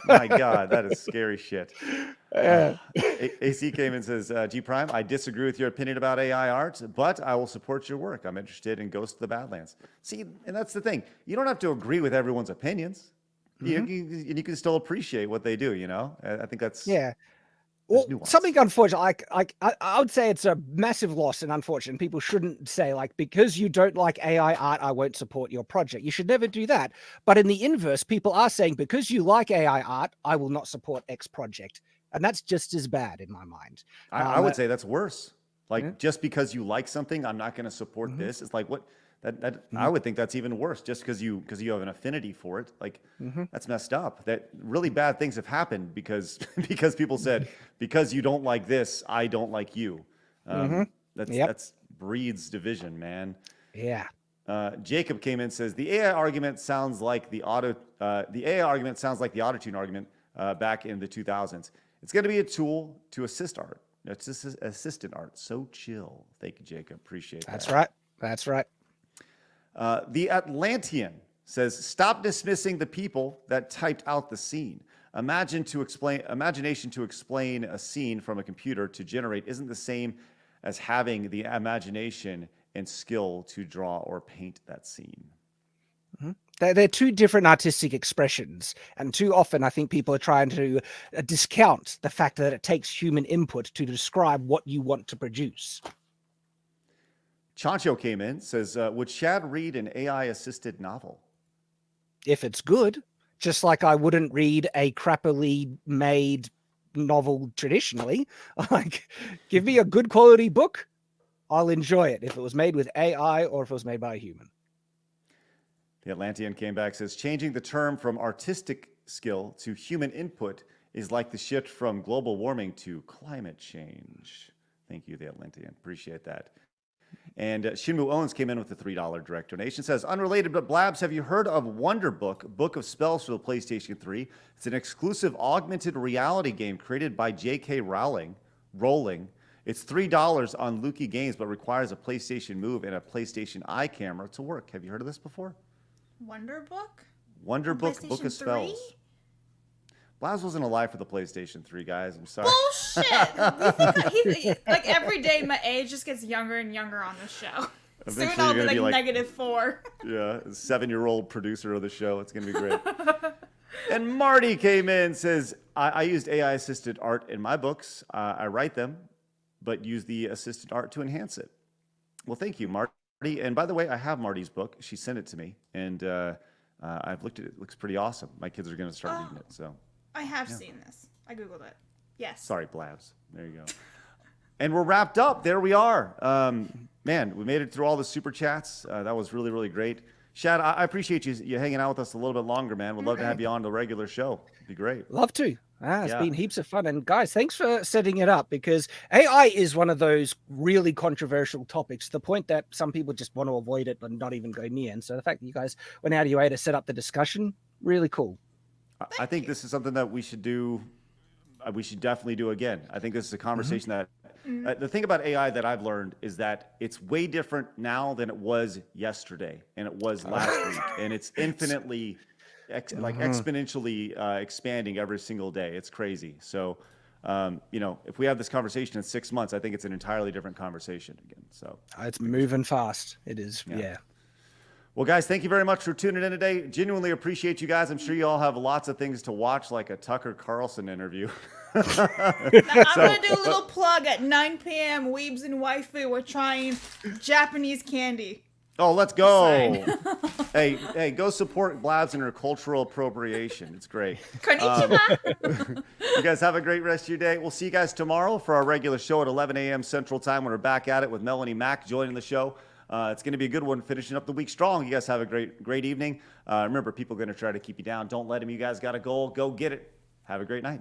My God, that is scary shit. AC came and says, G Prime, I disagree with your opinion about AI art, but I will support your work. I'm interested in Ghost of the Badlands. See, and that's the thing. You don't have to agree with everyone's opinions. You can still appreciate what they do, I think that's... Yeah. Well, something unfortunate, I would say it's a massive loss and unfortunate. People shouldn't say, because you don't like AI art, I won't support your project. You should never do that. But in the inverse, people are saying, because you like AI art, I will not support X project. And that's just as bad in my mind. I would say that's worse. Just because you like something, I'm not going to support this. It's like, what? I would think that's even worse. Just because you have an affinity for it, that's messed up. That really bad things have happened because people said, because you don't like this, I don't like you. That's breeds division, man. Yeah. Jacob came in and says the AI argument sounds like the auto-tune argument back in the 2000s. It's going to be a tool to assist art. It's just assistant art. So chill. Thank you, Jacob. Appreciate that. That's right. The Atlantean says, stop dismissing the people that typed out the scene. Imagination to explain a scene from a computer to generate isn't the same as having the imagination and skill to draw or paint that scene. They're two different artistic expressions. And too often, I think people are trying to discount the fact that it takes human input to describe what you want to produce. Chancho came in, says, would Shad read an AI-assisted novel? If it's good, just like I wouldn't read a crappily made novel traditionally. Give me a good quality book, I'll enjoy it if it was made with AI or if it was made by a human. The Atlantean came back, says, changing the term from artistic skill to human input is like the shift from global warming to climate change. Thank you, the Atlantean. Appreciate that. And Shinmu Owens came in with a $3 direct donation. Says, unrelated, but Blabs, have you heard of Wonderbook, Book of Spells for the PlayStation 3? It's an exclusive augmented reality game created by J.K. Rowling. It's $3 on Lukey Games, but requires a PlayStation Move and a PlayStation Eye camera to work. Have you heard of this before? Wonderbook? Wonderbook, Book of Spells. 3? Blaz wasn't alive for the PlayStation 3, guys. I'm sorry. Bullshit! Like, every day my age just gets younger and younger on this show. Soon I'll be like -4. Yeah, 7-year-old producer of the show. It's going to be great. And Marty came in and says, I used AI-assisted art in my books. I write them, but use the assisted art to enhance it. Well, thank you, Marty. And by the way, I have Marty's book. She sent it to me, and I've looked at it. It looks pretty awesome. My kids are going to start reading it, so... I have seen this. I Googled it. Yes. Sorry, Blabs. There you go. And we're wrapped up. There we are. Man, we made it through all the super chats. That was really, really great. Shad, I appreciate you hanging out with us a little bit longer, man. We'd love to have you on the regular show. It'd be great. Love to. It's been heaps of fun. And guys, thanks for setting it up, because AI is one of those really controversial topics, to the point that some people just want to avoid it and not even go near. And so the fact that you guys went out of your way to set up the discussion, really cool. I think this is something that we should do we should definitely do again. I think this is a conversation that the thing about AI that I've learned is that it's way different now than it was yesterday and it was last week, and it's infinitely exponentially expanding every single day. It's crazy. So, if we have this conversation in 6 months, I think it's an entirely different conversation again. So It's moving fast. It is. Yeah. Well, guys, thank you very much for tuning in today. Genuinely appreciate you guys. I'm sure you all have lots of things to watch, like a Tucker Carlson interview. I'm going to do a little plug at 9 p.m. Weebs and Waifu. We're trying Japanese candy. Oh, let's go. hey, go support Blabs and her cultural appropriation. It's great. Konnichiwa. You guys have a great rest of your day. We'll see you guys tomorrow for our regular show at 11 a.m. Central Time when we're back at it with Melanie Mack joining the show. It's going to be a good one, finishing up the week strong. You guys have a great evening. Remember, people are going to try to keep you down. Don't let them. You guys got a goal. Go get it. Have a great night.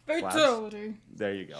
Fatality. There you go.